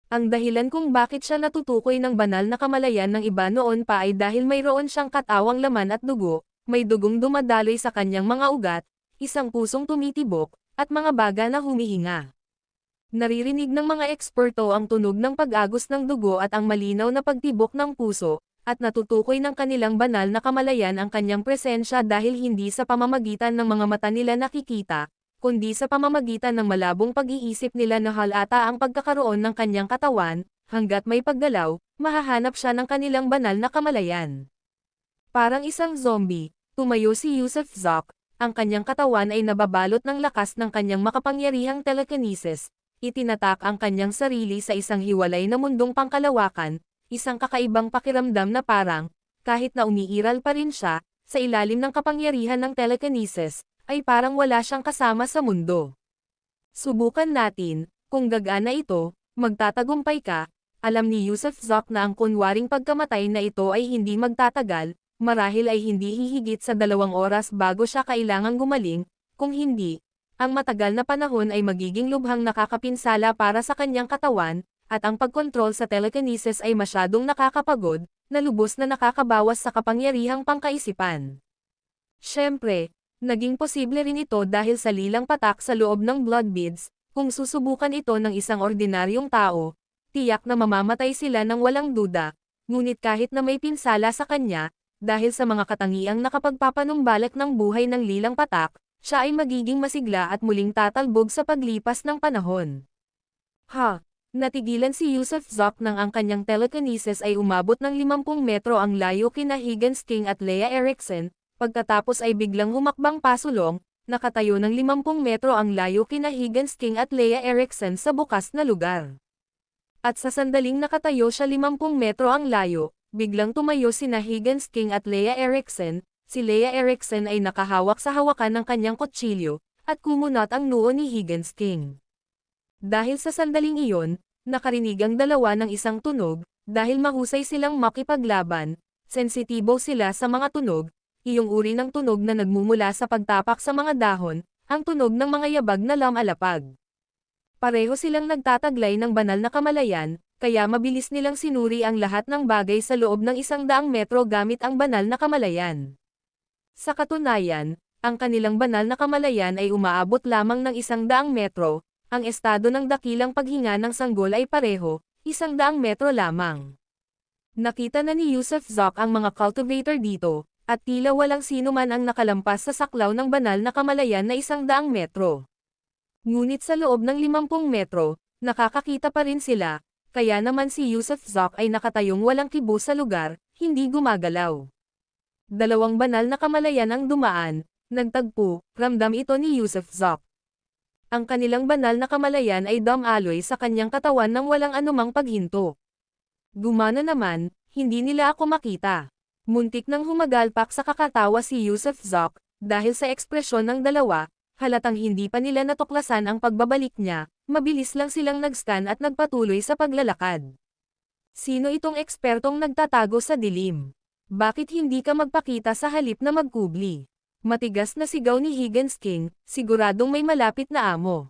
Ang dahilan kung bakit siya natutukoy ng banal na kamalayan ng iba noon pa ay dahil mayroon siyang katawang laman at dugo, may dugong dumadaloy sa kanyang mga ugat, isang pusong tumitibok, at mga baga na humihinga. Naririnig ng mga eksperto ang tunog ng pag-agos ng dugo at ang malinaw na pagtibok ng puso, at natutukoy ng kanilang banal na kamalayan ang kanyang presensya dahil hindi sa pamamagitan ng mga mata nila nakikita, kundi sa pamamagitan ng malabong pag-iisip nila na halata ang pagkakaroon ng kanyang katawan, hanggat may paggalaw, mahahanap siya ng kanilang banal na kamalayan. Parang isang zombie, tumayo si Yusuf Zak, ang kanyang katawan ay nababalot ng lakas ng kanyang makapangyarihang telekinesis, itinatak ang kanyang sarili sa isang hiwalay na mundong pangkalawakan, isang kakaibang pakiramdam na parang, kahit na umiiral pa rin siya, sa ilalim ng kapangyarihan ng telekinesis, ay parang wala siyang kasama sa mundo. Subukan natin, kung gagana ito, magtatagumpay ka, alam ni Yusuf Zak na ang kunwaring pagkamatay na ito ay hindi magtatagal, marahil ay hindi hihigit sa 2 oras bago siya kailangang gumaling, kung hindi, ang matagal na panahon ay magiging lubhang nakakapinsala para sa kanyang katawan, at ang pagkontrol sa telekinesis ay masyadong nakakapagod, na lubos na nakakabawas sa kapangyarihang pangkaisipan. Siyempre, naging posible rin ito dahil sa lilang patak sa loob ng blood beads, kung susubukan ito ng isang ordinaryong tao, tiyak na mamamatay sila ng walang duda, ngunit kahit na may pinsala sa kanya, dahil sa mga katangiang nakapagpapanumbalik ng buhay ng lilang patak, siya ay magiging masigla at muling tatalbog sa paglipas ng panahon. Natigilan si Yusuf Zak nang ang kanyang telekinesis ay umabot ng 50 metro ang layo kina Higgins King at Leia Erickson, pagkatapos ay biglang humakbang pasulong, nakatayo ng 50 metro ang layo kina Higgins King at Leia Erickson sa bukas na lugar. At sa sandaling nakatayo siya 50 metro ang layo, biglang tumayo sina Higgins King at Leia Erickson, si Leia Erickson ay nakahawak sa hawakan ng kanyang kutsilyo, at kumunot ang noo ni Higgins King. Dahil sa sandaling iyon, nakarinig ang dalawa ng isang tunog, dahil mahusay silang makipaglaban, sensitibo sila sa mga tunog, iyong uri ng tunog na nagmumula sa pagtapak sa mga dahon, ang tunog ng mga yabag na lamalapag. Pareho silang nagtataglay ng banal na kamalayan, kaya mabilis nilang sinuri ang lahat ng bagay sa loob ng 100 metro gamit ang banal na kamalayan. Sa katunayan, ang kanilang banal na kamalayan ay umaabot lamang ng 100 metro, ang estado ng dakilang paghinga ng sanggol ay pareho, 100 metro lamang. Nakita na ni Yusuf Zak ang mga cultivator dito, at tila walang sino man ang nakalampas sa saklaw ng banal na kamalayan na 100 metro. Ngunit sa loob ng 50 metro, nakakakita pa rin sila, kaya naman si Yusuf Zak ay nakatayong walang kibo sa lugar, hindi gumagalaw. Dalawang banal na kamalayan ang dumaan, nagtagpo, ramdam ito ni Yusuf Zak. Ang kanilang banal na kamalayan ay dumaloy sa kanyang katawan ng walang anumang paghinto. Gumana naman, hindi nila ako makita. Muntik nang humagalpak sa kakatawa si Yusuf Zak, dahil sa ekspresyon ng dalawa, halatang hindi pa nila natuklasan ang pagbabalik niya, mabilis lang silang nag-scan at nagpatuloy sa paglalakad. Sino itong ekspertong nagtatago sa dilim? Bakit hindi ka magpakita sa halip na magkubli? Matigas na sigaw ni Higgins King, siguradong may malapit na amo.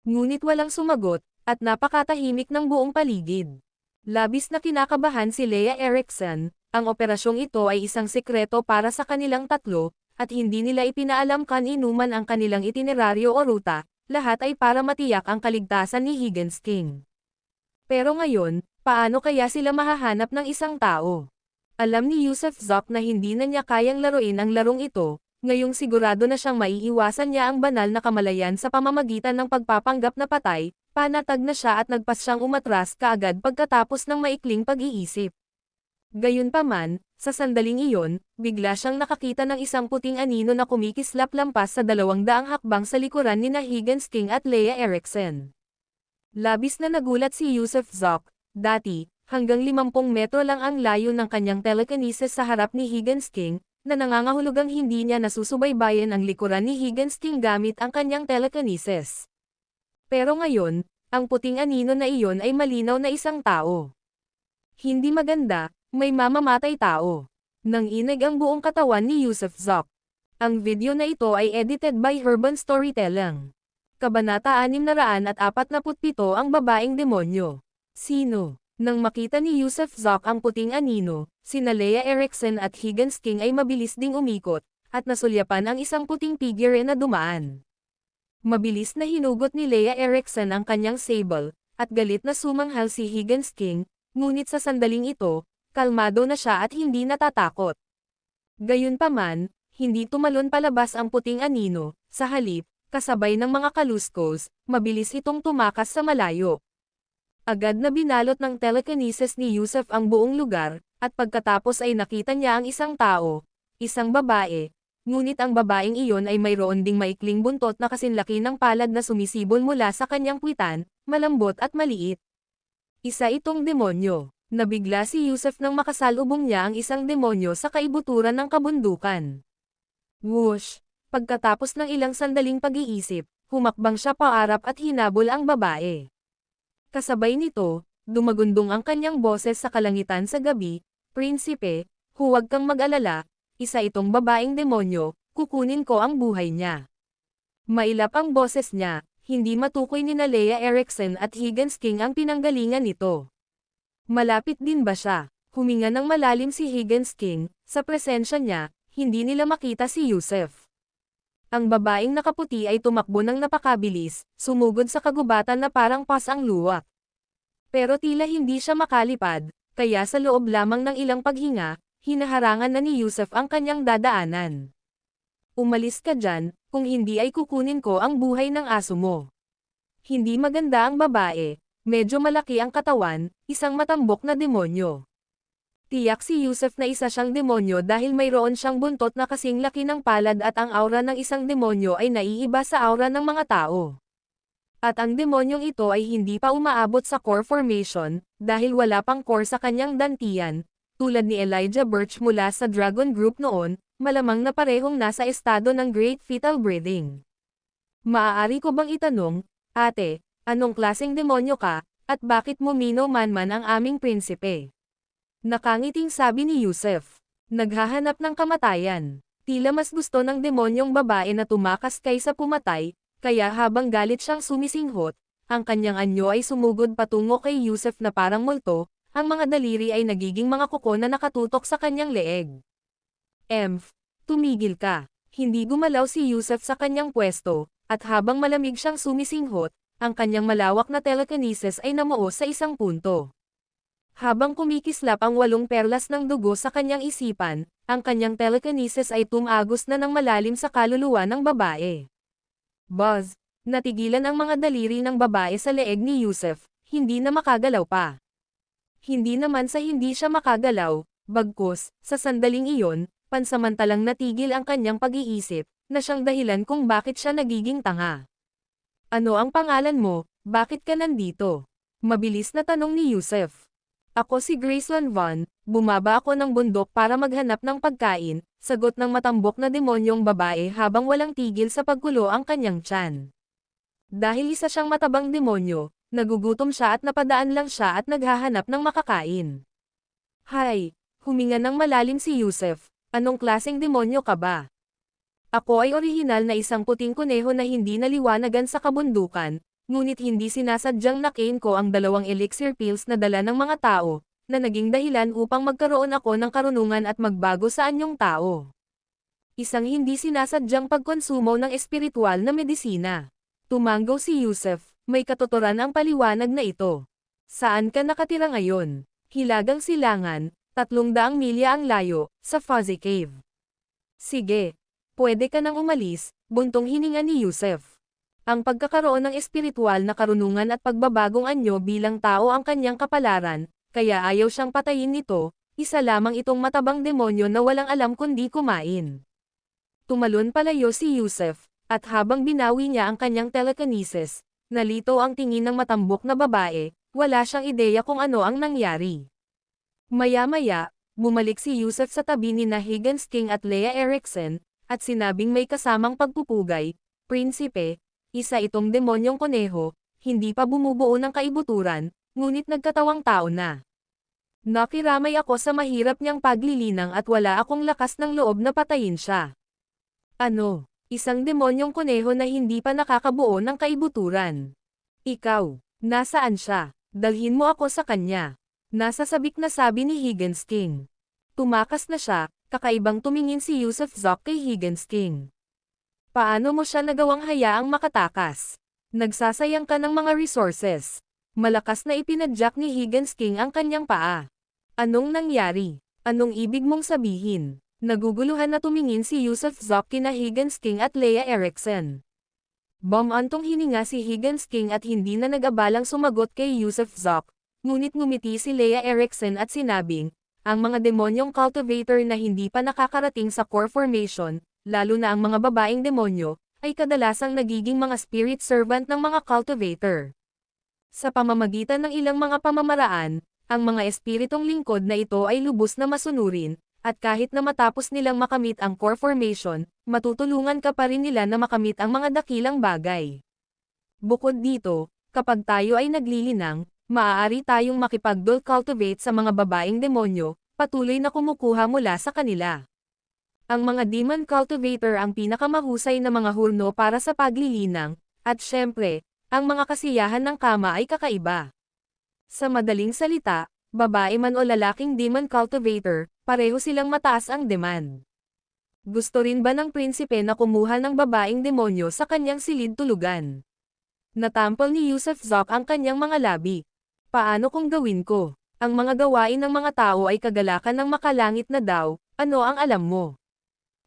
Ngunit walang sumagot, at napakatahimik ng buong paligid. Labis na kinakabahan si Leia Erickson, ang operasyong ito ay isang sekreto para sa kanilang tatlo, at hindi nila ipinaalam kaninuman ang kanilang itineraryo o ruta, lahat ay para matiyak ang kaligtasan ni Higgins King. Pero ngayon, paano kaya sila mahahanap ng isang tao? Alam ni Yusuf Zak na hindi na niya kayang laruin ang larong ito, ngayong sigurado na siyang maiiwasan niya ang banal na kamalayan sa pamamagitan ng pagpapanggap na patay, panatag na siya at nagpas siyang umatras kaagad pagkatapos ng maikling pag-iisip. Gayunpaman, sa sandaling iyon, bigla siyang nakakita ng isang puting anino na kumikislap lampas sa 200 hakbang sa likuran ni Higgins King at Leia Erickson. Labis na nagulat si Yusuf Zak, dati, hanggang 50 metro lang ang layo ng kanyang telekinesis sa harap ni Higgins King, na nangangahulugang hindi niya nasusubaybayan ang likuran ni Higgins King gamit ang kanyang telekinesis. Pero ngayon, ang puting anino na iyon ay malinaw na isang tao. Hindi maganda, may mamamatay tao. Nanginig ang buong katawan ni Yusuf Zak. Ang video na ito ay edited by Urban Storytelling. Kabanata 647 ang babaeng demonyo. Sino? Nang makita ni Yusuf Zak ang puting anino, sina Leia Erickson at Higgins King ay mabilis ding umikot, at nasulyapan ang isang puting figure na dumaan. Mabilis na hinugot ni Leia Erickson ang kanyang sable, at galit na sumanghal si Higgins King, ngunit sa sandaling ito, kalmado na siya at hindi natatakot. Gayunpaman, hindi tumalon palabas ang puting anino, sa halip, kasabay ng mga kaluskos, mabilis itong tumakas sa malayo. Agad na binalot ng telekinesis ni Yusuf ang buong lugar, at pagkatapos ay nakita niya ang isang tao, isang babae. Ngunit ang babaeng iyon ay mayroon ding maikling buntot na kasinlaki ng palad na sumisibol mula sa kanyang puwitan, malambot at maliit. Isa itong demonyo. Nabigla si Yusuf nang makasalubong niya ang isang demonyo sa kaibuturan ng kabundukan. Whoosh! Pagkatapos ng ilang sandaling pag-iisip, humakbang siya paarap at hinabol ang babae. Kasabay nito, dumagundong ang kanyang boses sa kalangitan sa gabi, "Prinsipe, huwag kang mag-alala. Isa itong babaeng demonyo, kukunin ko ang buhay niya." Mailap ang boses niya, hindi matukoy ni Leia Erickson at Higgins King ang pinanggalingan nito. Malapit din ba siya? Huminga ng malalim si Higgins King, sa presensya niya, hindi nila makita si Yusuf. Ang babaeng nakaputi ay tumakbo ng napakabilis, sumugod sa kagubatan na parang pas ang luwak. Pero tila hindi siya makalipad, kaya sa loob lamang ng ilang paghinga, hinaharangan na ni Yusuf ang kanyang dadaanan. "Umalis ka dyan, kung hindi ay kukunin ko ang buhay ng aso mo." Hindi maganda ang babae, medyo malaki ang katawan, isang matambok na demonyo. Tiyak si Yusuf na isa siyang demonyo dahil mayroon siyang buntot na kasing laki ng palad at ang aura ng isang demonyo ay naiiba sa aura ng mga tao. At ang demonyong ito ay hindi pa umaabot sa core formation, dahil wala pang core sa kanyang dantian. Tulad ni Elijah Birch mula sa Dragon Group noon, malamang na parehong nasa estado ng Great Fetal Breathing. "Maaari ko bang itanong, ate, anong klaseng demonyo ka, at bakit mo mino-manman ang aming prinsipe?" Nakangiting sabi ni Yusuf. Naghahanap ng kamatayan. Tila mas gusto ng demonyong babae na tumakas kaysa pumatay, kaya habang galit siyang sumisinghot, ang kanyang anyo ay sumugod patungo kay Yusuf na parang multo. Ang mga daliri ay nagiging mga kuko na nakatutok sa kanyang leeg. Tumigil ka." Hindi gumalaw si Yusuf sa kanyang pwesto, at habang malamig siyang sumisinghot, ang kanyang malawak na telekinesis ay namuo sa isang punto. Habang kumikislap ang 8 perlas ng dugo sa kanyang isipan, ang kanyang telekinesis ay tumagos na ng malalim sa kaluluwa ng babae. Buzz! Natigilan ang mga daliri ng babae sa leeg ni Yusef, hindi na makagalaw pa. Hindi naman sa hindi siya makagalaw, bagkus, sa sandaling iyon, pansamantalang natigil ang kanyang pag-iisip, na siyang dahilan kung bakit siya nagiging tanga. Ano ang pangalan mo, bakit ka nandito? Mabilis na tanong ni Yusef. Ako si Gracelyn Vaughn, bumaba ako ng bundok para maghanap ng pagkain, sagot ng matambok na demonyong babae habang walang tigil sa paggulo ang kanyang tiyan. Dahil isa siyang matabang demonyo, nagugutom siya at napadaan lang siya at naghahanap ng makakain. Hay! Huminga ng malalim si Yusef, anong klaseng demonyo ka ba? Ako ay orihinal na isang puting kuneho na hindi naliwanagan sa kabundukan, ngunit hindi sinasadyang nakain ko ang 2 elixir pills na dala ng mga tao, na naging dahilan upang magkaroon ako ng karunungan at magbago sa anyong tao. Isang hindi sinasadyang pagkonsumo ng espiritual na medisina. Tumanggaw si Yusef, may katuturan ang paliwanag na ito. Saan ka nakatira ngayon? Hilagang Silangan, 300 milya ang layo, sa Fuzzy Cave. Sige, pwede ka nang umalis, buntong hininga ni Yusef. Ang pagkakaroon ng espiritual na karunungan at pagbabagong anyo bilang tao ang kanyang kapalaran, kaya ayaw siyang patayin nito, isa lamang itong matabang demonyo na walang alam kundi kumain. Tumalon palayo si Yusef, at habang binawi niya ang kanyang telekinesis, nalito ang tingin ng matambok na babae, wala siyang ideya kung ano ang nangyari. Maya-maya, bumalik si Yusef sa tabi ni Higgins King at Leia Erickson, at sinabing may kasamang pagpupugay, Prinsipe, isa itong demonyong kuneho, hindi pa bumubuo ng kaibuturan, ngunit nagkatawang tao na. Nakiramay ako sa mahirap niyang paglilinang at wala akong lakas ng loob na patayin siya. Ano? Isang demonyong kuneho na hindi pa nakakabuo ng kaibuturan. Ikaw, nasaan siya? Dalhin mo ako sa kanya. Nasa sabik na sabi ni Higgins King. Tumakas na siya, kakaibang tumingin si Yusef Zoc kay Higgins King. Paano mo siya nagawang hayaang makatakas? Nagsasayang ka ng mga resources. Malakas na ipinadyak ni Higgins King ang kanyang paa. Anong nangyari? Anong ibig mong sabihin? Naguguluhan na tumingin si Yusef Zoc kina Higgins King at Leia Erickson. Bumantong hininga si Higgins King at hindi na nag-abalang sumagot kay Yusef Zoc, ngunit ngumiti si Leia Erickson at sinabing, ang mga demonyong cultivator na hindi pa nakakarating sa core formation, lalo na ang mga babaeng demonyo, ay kadalasang nagiging mga spirit servant ng mga cultivator. Sa pamamagitan ng ilang mga pamamaraan, ang mga espiritong lingkod na ito ay lubos na masunurin, at kahit na matapos nilang makamit ang core formation, matutulungan ka pa rin nila na makamit ang mga dakilang bagay. Bukod dito, kapag tayo ay naglilinang, maaari tayong makipag-dual cultivate sa mga babaeng demonyo, patuloy na kumukuha mula sa kanila. Ang mga demon cultivator ang pinakamahusay na mga hurno para sa paglilinang, at syempre, ang mga kasiyahan ng kama ay kakaiba. Sa madaling salita, babae man o lalaking demon cultivator, pareho silang mataas ang demand. Gusto rin ba ng prinsipe na kumuha ng babaeng demonyo sa kanyang silid tulugan? Natampol ni Yusef Zoc ang kanyang mga labi. Paano kung gawin ko? Ang mga gawain ng mga tao ay kagalakan ng makalangit na daw, ano ang alam mo?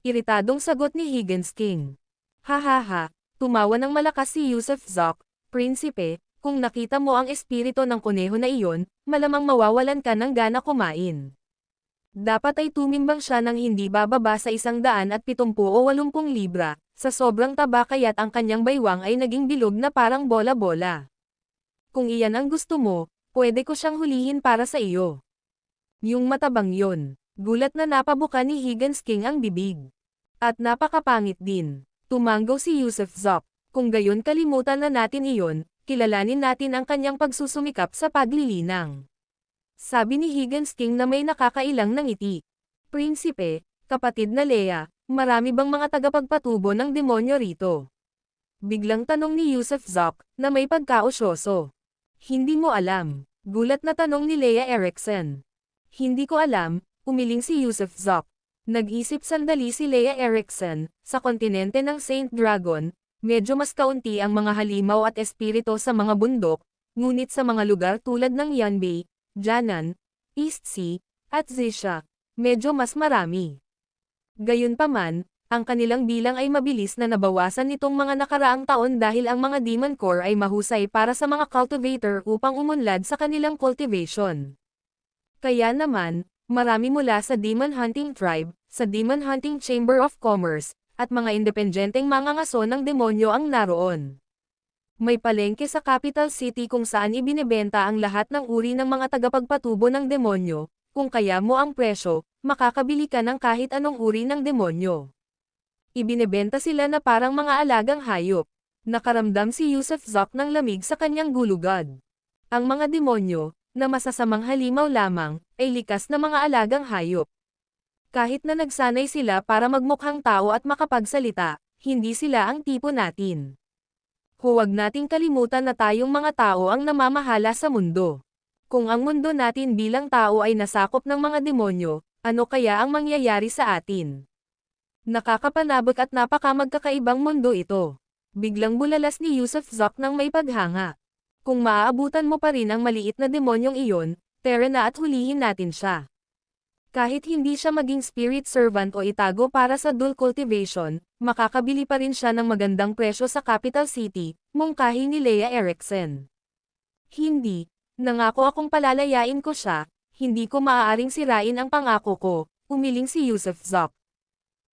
Iritadong sagot ni Higgins King. Hahaha, tumawa ng malakas si Yusef Zoc, Prinsipe, kung nakita mo ang espiritu ng kuneho na iyon, malamang mawawalan ka ng gana kumain. Dapat ay tumimbang siya ng hindi bababa sa 170 o 80 libra, sa sobrang taba kaya't ang kanyang baywang ay naging bilog na parang bola-bola. Kung iyan ang gusto mo, pwede ko siyang hulihin para sa iyo. Yung matabang yon. Gulat na napabuka ni Higgins King ang bibig. At napakapangit din. Tumanggaw si Yusef Zoc. Kung gayon kalimutan na natin iyon, kilalanin natin ang kanyang pagsusumikap sa paglilinang. Sabi ni Higgins King na may nakakailang ngiti. Prinsipe, kapatid na Leia, marami bang mga tagapagpatubo ng demonyo rito? Biglang tanong ni Yusef Zoc, na may pagkaosyoso. Hindi mo alam. Gulat na tanong ni Leia Erickson. Hindi ko alam, umiling si Yusef Zoc. Nag-isip sandali si Leia Erickson, sa kontinente ng Saint Dragon, medyo mas kaunti ang mga halimaw at espirito sa mga bundok, ngunit sa mga lugar tulad ng Yanbei, Jianan, East Sea, at Xisha. Medyo mas marami. Gayunpaman, ang kanilang bilang ay mabilis na nabawasan nitong mga nakaraang taon dahil ang mga Demon Core ay mahusay para sa mga cultivator upang umunlad sa kanilang cultivation. Kaya naman, marami mula sa Demon Hunting Tribe, sa Demon Hunting Chamber of Commerce, at mga independenteng mangangaso ng demonyo ang naroon. May palengke sa capital city kung saan ibinebenta ang lahat ng uri ng mga tagapagpatubo ng demonyo, kung kaya mo ang presyo, makakabili ka ng kahit anong uri ng demonyo. Ibinebenta sila na parang mga alagang hayop. Nakaramdam si Yusuf Zok ng lamig sa kanyang gulugad. Ang mga demonyo, na masasamang halimaw lamang, ay likas na mga alagang hayop. Kahit na nagsanay sila para magmukhang tao at makapagsalita, hindi sila ang tipo natin. Huwag nating kalimutan na tayong mga tao ang namamahala sa mundo. Kung ang mundo natin bilang tao ay nasakop ng mga demonyo, ano kaya ang mangyayari sa atin? Nakakapanabik at napakamagkakaibang mundo ito. Biglang bulalas ni Yusuf Zok ng may paghanga. Kung maaabutan mo pa rin ang maliit na demonyong iyon, tara na at hulihin natin siya. Kahit hindi siya maging spirit servant o itago para sa dual cultivation, makakabili pa rin siya ng magandang presyo sa capital city, mungkahi ni Leia Eriksen. Hindi, nangako akong palalayain ko siya, hindi ko maaaring sirain ang pangako ko, umiling si Yusuf Zok.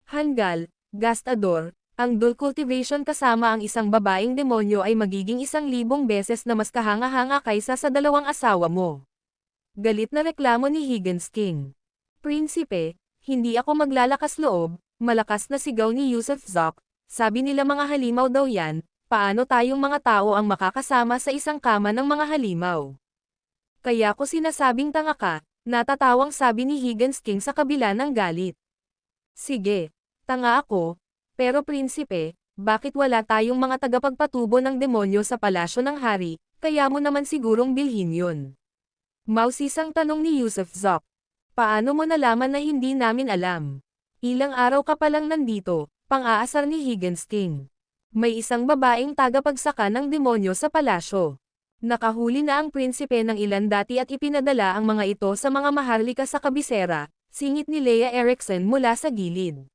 Hanggal, Gastador, ang dual cultivation kasama ang isang babaeng demonyo ay magiging 1,000 beses na mas kahanga-hanga kaysa sa dalawang asawa mo. Galit na reklamo ni Higgins King. Prinsipe, hindi ako maglalakas loob, malakas na sigaw ni Yusuf Zok, sabi nila mga halimaw daw yan, paano tayong mga tao ang makakasama sa isang kama ng mga halimaw? Kaya ko sinasabing tanga ka, natatawang sabi ni Higgins King sa kabila ng galit. Sige. Tanga ako, pero prinsipe, bakit wala tayong mga tagapagpatubo ng demonyo sa palasyo ng hari, kaya mo naman sigurong bilhin yun? Mausisang tanong ni Yusuf Zok. Paano mo nalaman na hindi namin alam? Ilang araw ka palang nandito, pang-aasar ni Higgins King. May isang babaeng tagapagsaka ng demonyo sa palasyo. Nakahuli na ang prinsipe ng ilan dati at ipinadala ang mga ito sa mga maharlika sa kabisera, singit ni Leia Eriksen mula sa gilid.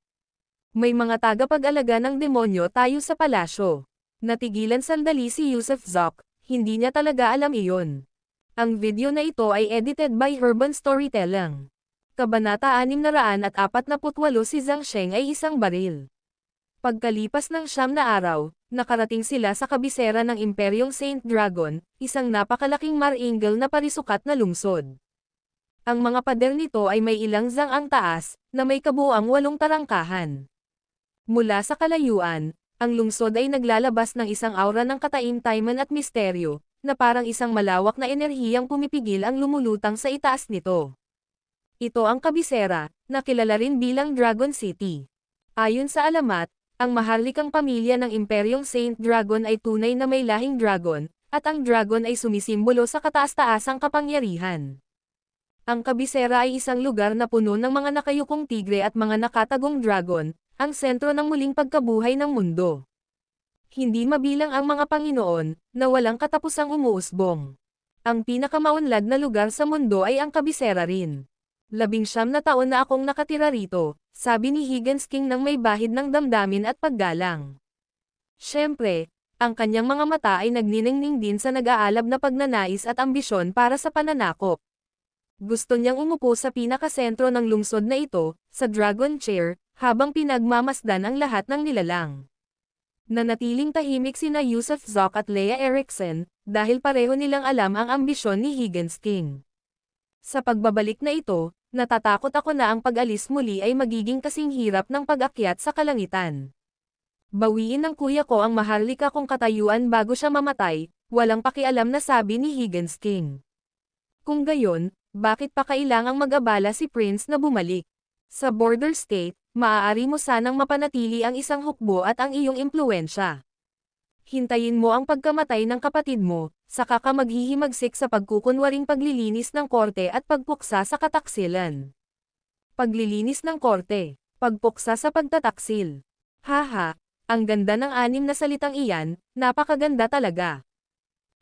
May mga tagapag-alaga ng demonyo tayo sa palasyo. Natigilan sandali si Yusuf Zok, hindi niya talaga alam iyon. Ang video na ito ay edited by Urban Storytelling. Kabanata 648 si Zhang Sheng ay isang baril. Pagkalipas ng 9 na araw, nakarating sila sa kabisera ng Imperyong Saint Dragon, isang napakalaking maringal na parisukat na lungsod. Ang mga pader nito ay may ilang zang ang taas, na may kabuuang 8 tarangkahan. Mula sa kalayuan, ang lungsod ay naglalabas ng isang aura ng kataimtayman at misteryo, na parang isang malawak na enerhiyang pumipigil ang lumulutang sa itaas nito. Ito ang kabisera, na kilala rin bilang Dragon City. Ayon sa alamat, ang maharlikang pamilya ng Imperyong Saint Dragon ay tunay na may lahing dragon, at ang dragon ay sumisimbolo sa kataas-taasang kapangyarihan. Ang kabisera ay isang lugar na puno ng mga nakayukong tigre at mga nakatagong dragon, ang sentro ng muling pagkabuhay ng mundo. Hindi mabilang ang mga Panginoon, na walang katapusang umuusbong. Ang pinakamaunlad na lugar sa mundo ay ang kabisera rin. 19 na taon na akong nakatira rito, sabi ni Higgins King nang may bahid ng damdamin at paggalang. Siyempre, ang kanyang mga mata ay nagniningning din sa nag-aalab na pagnanais at ambisyon para sa pananakop. Gusto niyang umupo sa pinakasentro ng lungsod na ito, sa Dragon Chair, habang pinagmamasdan ang lahat ng nilalang. Nanatiling tahimik sina Yusuf Zok at Leia Eriksen, dahil pareho nilang alam ang ambisyon ni Higgins King. Sa pagbabalik na ito, natatakot ako na ang pag-alis muli ay magiging kasing hirap ng pag-akyat sa kalangitan. Bawiin ng kuya ko ang maharlika kong katayuan bago siya mamatay, walang pakialam na sabi ni Higgins King. Kung gayon, bakit pa kailangang mag-abala si Prince na bumalik? Sa border state, maaari mo sanang mapanatili ang isang hukbo at ang iyong impluwensya. Hintayin mo ang pagkamatay ng kapatid mo, saka ka maghihimagsik sa pagkukunwaring paglilinis ng korte at pagpuksa sa kataksilan. Paglilinis ng korte, pagpuksa sa pagtataksil. Haha, ang ganda ng 6 na salitang iyan, napakaganda talaga.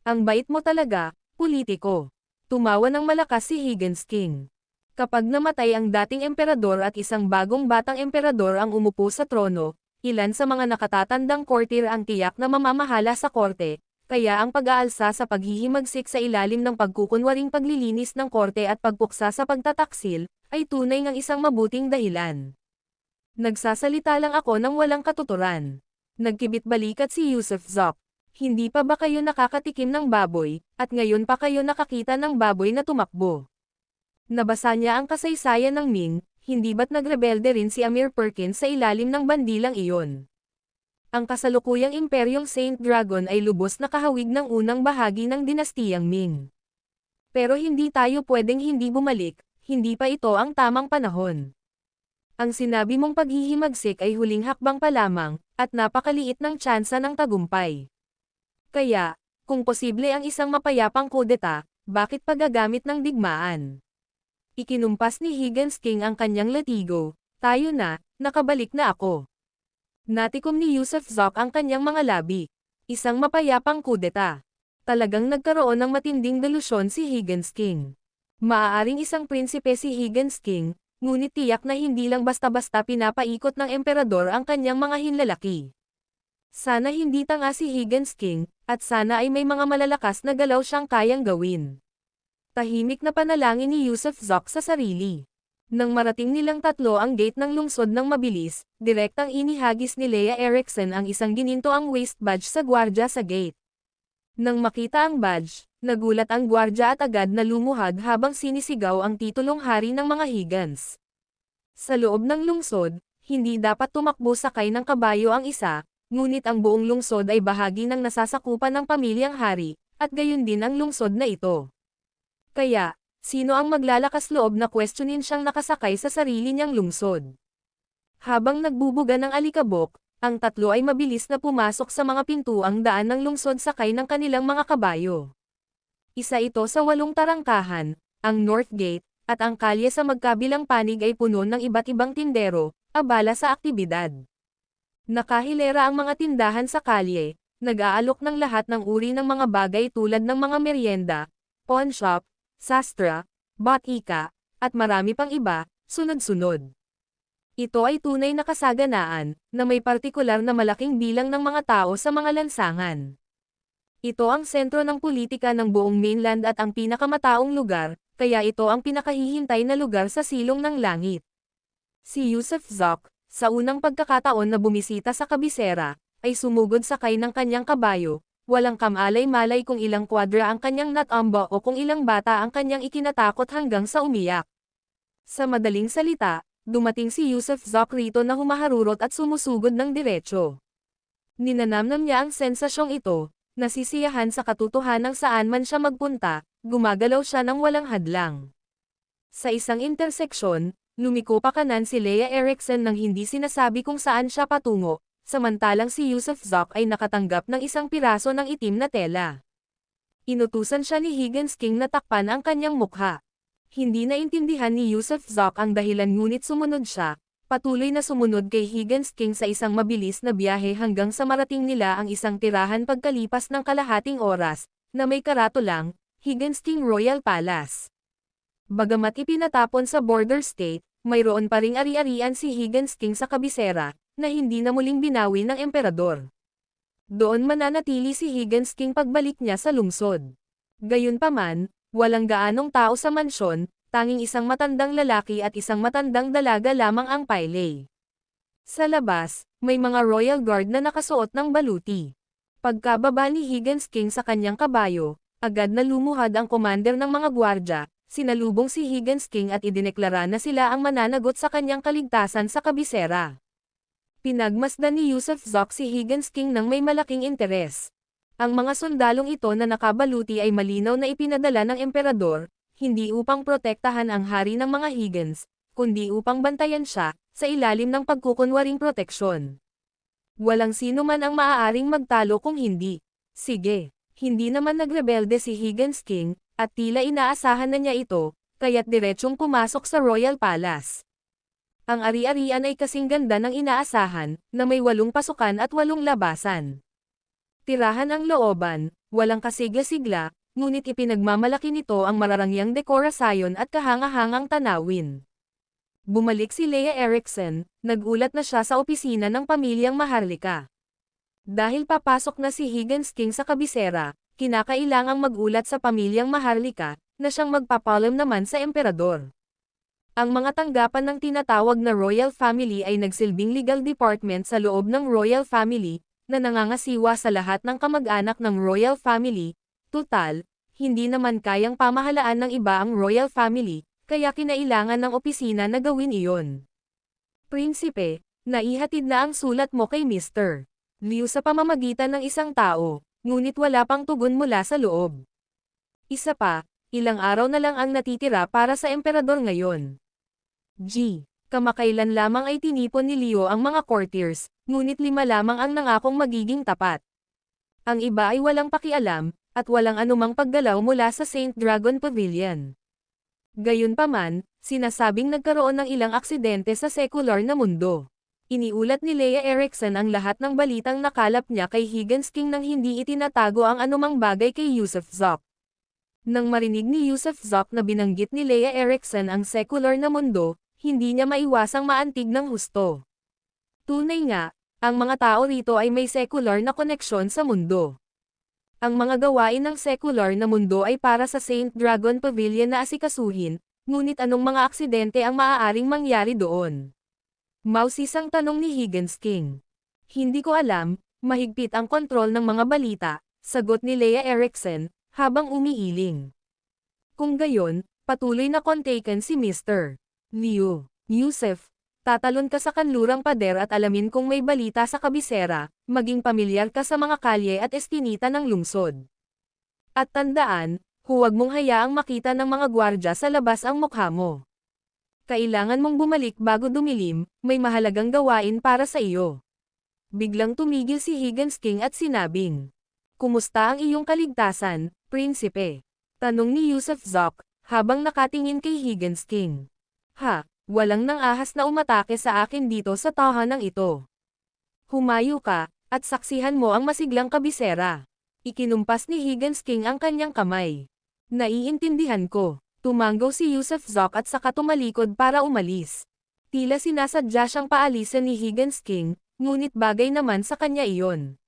Ang bait mo talaga, politiko. Tumawa ng malakas si Higgins King. Kapag namatay ang dating emperador at isang bagong batang emperador ang umupo sa trono, ilan sa mga nakatatandang courtier ang tiyak na mamamahala sa korte, kaya ang pag-aalsa sa paghihimagsik sa ilalim ng pagkukunwaring paglilinis ng korte at pagpuksa sa pagtataksil, ay tunay ngang isang mabuting dahilan. Nagsasalita lang ako ng walang katuturan. Nagkibit-balikat si Yusuf Zok. Hindi pa ba kayo nakakatikim ng baboy, at ngayon pa kayo nakakita ng baboy na tumakbo? Nabasa niya ang kasaysayan ng Ming, hindi ba't nagrebelde rin si Amir Perkins sa ilalim ng bandilang iyon? Ang kasalukuyang imperyong Saint Dragon ay lubos na kahawig ng unang bahagi ng dinastiyang Ming. Pero hindi tayo pwedeng hindi bumalik, hindi pa ito ang tamang panahon. Ang sinabi mong paghihimagsik ay huling hakbang pa lamang, at napakaliit ng tsansa ng tagumpay. Kaya, kung posible ang isang mapayapang kudeta, bakit paggagamit ng digmaan? Ikinumpas ni Higgins King ang kanyang latigo, tayo na, nakabalik na ako. Natikom ni Yusuf Zok ang kanyang mga labi. Isang mapayapang kudeta. Talagang nagkaroon ng matinding delusyon si Higgins King. Maaaring isang prinsipe si Higgins King, ngunit tiyak na hindi lang basta-basta pinapaikot ng emperador ang kanyang mga hinlalaki. Sana hindi tanga si Higgins King, at sana ay may mga malalakas na galaw siyang kayang gawin. Tahimik na panalangin ni Yusuf Zok sa sarili. Nang marating nilang tatlo ang gate ng lungsod ng mabilis, direktang inihagis ni Leia Erickson ang isang ginintoang waist badge sa gwardya sa gate. Nang makita ang badge, nagulat ang gwardya at agad na lumuhad habang sinisigaw ang titulong hari ng mga Higgins. Sa loob ng lungsod, hindi dapat tumakbo sakay ng kabayo ang isa, ngunit ang buong lungsod ay bahagi ng nasasakupan ng pamilyang hari, at gayon din ang lungsod na ito. Kaya, sino ang maglalakas loob na questionin siyang nakasakay sa sarili niyang lungsod? Habang nagbubuga ng alikabok, ang tatlo ay mabilis na pumasok sa mga pintuang daan ng lungsod sakay ng kanilang mga kabayo. Isa ito sa 8 tarangkahan, ang North Gate, at ang kalye sa magkabilang panig ay puno ng iba't ibang tindero, abala sa aktibidad. Nakahilera ang mga tindahan sa kalye, nag-aalok ng lahat ng uri ng mga bagay tulad ng mga merienda, pawn shop, sastra, botika, at marami pang iba, sunod-sunod. Ito ay tunay na kasaganaan, na may partikular na malaking bilang ng mga tao sa mga lansangan. Ito ang sentro ng politika ng buong mainland at ang pinakamataong lugar, kaya ito ang pinakahihintay na lugar sa silong ng langit. Si Yusuf Zok, sa unang pagkakataon na bumisita sa kabisera, ay sumugod sakay ng kanyang kabayo, walang kamalay-malay kung ilang kwadra ang kanyang natamba o kung ilang bata ang kanyang ikinatakot hanggang sa umiyak. Sa madaling salita, dumating si Yusuf Zok rito na humaharurot at sumusugod ng diretsyo. Ninanamnam niya ang sensasyong ito, nasisiyahan sa katotohanang saan man siya magpunta, gumagalaw siya ng walang hadlang. Sa isang interseksyon, lumiko pa kanan si Leia Erickson nang hindi sinasabi kung saan siya patungo, samantalang si Yusuf Zok ay nakatanggap ng isang piraso ng itim na tela. Inutusan siya ni Higgins King na takpan ang kanyang mukha. Hindi naintindihan ni Yusuf Zok ang dahilan ngunit sumunod siya, patuloy na sumunod kay Higgins King sa isang mabilis na biyahe hanggang sa marating nila ang isang tirahan pagkalipas ng kalahating oras, na may karatulang, Higgins King Royal Palace. Bagamat ipinatapon sa border state, mayroon pa ring ari-arian si Higgins King sa kabisera, na hindi na muling binawi ng emperador. Doon mananatili si Higgins King pagbalik niya sa lungsod. Gayunpaman, walang gaanong tao sa mansyon, tanging isang matandang lalaki at isang matandang dalaga lamang ang paylay. Sa labas, may mga royal guard na nakasuot ng baluti. Pagkababa ni Higgins King sa kanyang kabayo, agad na lumuhad ang commander ng mga gwardya, sinalubong si Higgins King at idineklara na sila ang mananagot sa kanyang kaligtasan sa kabisera. Pinagmasdan ni Yusuf Zok si Higgins King ng may malaking interes. Ang mga sundalong ito na nakabaluti ay malinaw na ipinadala ng emperador, hindi upang protektahan ang hari ng mga Higgins, kundi upang bantayan siya, sa ilalim ng pagkukunwaring proteksyon. Walang sino man ang maaaring magtalo kung hindi. Sige, hindi naman nagrebelde si Higgins King, at tila inaasahan na niya ito, kaya't diretsyong pumasok sa Royal Palace. Ang ari-arian ay kasing ganda ng inaasahan, na may 8 pasukan at 8 labasan. Tirahan ang looban, walang kasigla-sigla, ngunit ipinagmamalaki nito ang mararangyang dekorasyon at kahanga-hangang tanawin. Bumalik si Leia Erikson, nagulat na siya sa opisina ng pamilyang Maharlika. Dahil papasok na si Higgins King sa kabisera, kinakailangang magulat sa pamilyang Maharlika, na siyang magpapalam naman sa emperador. Ang mga tanggapan ng tinatawag na Royal Family ay nagsilbing legal department sa loob ng Royal Family, na nangangasiwa sa lahat ng kamag-anak ng Royal Family. Tutal, hindi naman kayang pamahalaan ng iba ang Royal Family, kaya kinailangan ng opisina na gawin iyon. Prinsipe, naihatid na ang sulat mo kay Mr. Liu sa pamamagitan ng isang tao, ngunit wala pang tugon mula sa loob. Isa pa, ilang araw na lang ang natitira para sa emperador ngayon. Kamakailan lamang ay tinipon ni Leo ang mga courtiers, ngunit 5 lamang ang nangakong magiging tapat. Ang iba ay walang pakialam, at walang anumang paggalaw mula sa Saint Dragon Pavilion. Gayunpaman, sinasabing nagkaroon ng ilang aksidente sa secular na mundo. Iniulat ni Leia Erikson ang lahat ng balitang nakalap niya kay Higgins King nang hindi itinatago ang anumang bagay kay Yusuf Zok. Nang marinig ni Yusuf Zok na binanggit ni Leia Erikson ang secular na mundo, hindi niya maiwasang maantig ng husto. Tunay nga, ang mga tao rito ay may secular na koneksyon sa mundo. Ang mga gawain ng secular na mundo ay para sa Saint Dragon Pavilion na asikasuhin, ngunit anong mga aksidente ang maaaring mangyari doon? Mausisang tanong ni Higgins King. Hindi ko alam, mahigpit ang kontrol ng mga balita, sagot ni Leia Erikson, habang umiiling. Kung gayon, patuloy na kontaken si Mr. Liu. Yusuf, tatalon ka sa kanlurang pader at alamin kung may balita sa kabisera, maging pamilyar ka sa mga kalye at eskinita ng lungsod. At tandaan, huwag mong hayaang makita ng mga gwardya sa labas ang mukha mo. Kailangan mong bumalik bago dumilim, may mahalagang gawain para sa iyo. Biglang tumigil si Higgins King at sinabing, "Kumusta ang iyong kaligtasan, prinsipe?" Tanong ni Yusuf Zok, habang nakatingin kay Higgins King. Walang nang ahas na umatake sa akin dito sa tahanan ito. Humayo ka, at saksihan mo ang masiglang kabisera. Ikinumpas ni Higgins King ang kanyang kamay. Naiintindihan ko. Tumanggaw si Yusuf Zok at saka tumalikod para umalis. Tila sinasadya siyang paalisan ni Higgins King, ngunit bagay naman sa kanya iyon.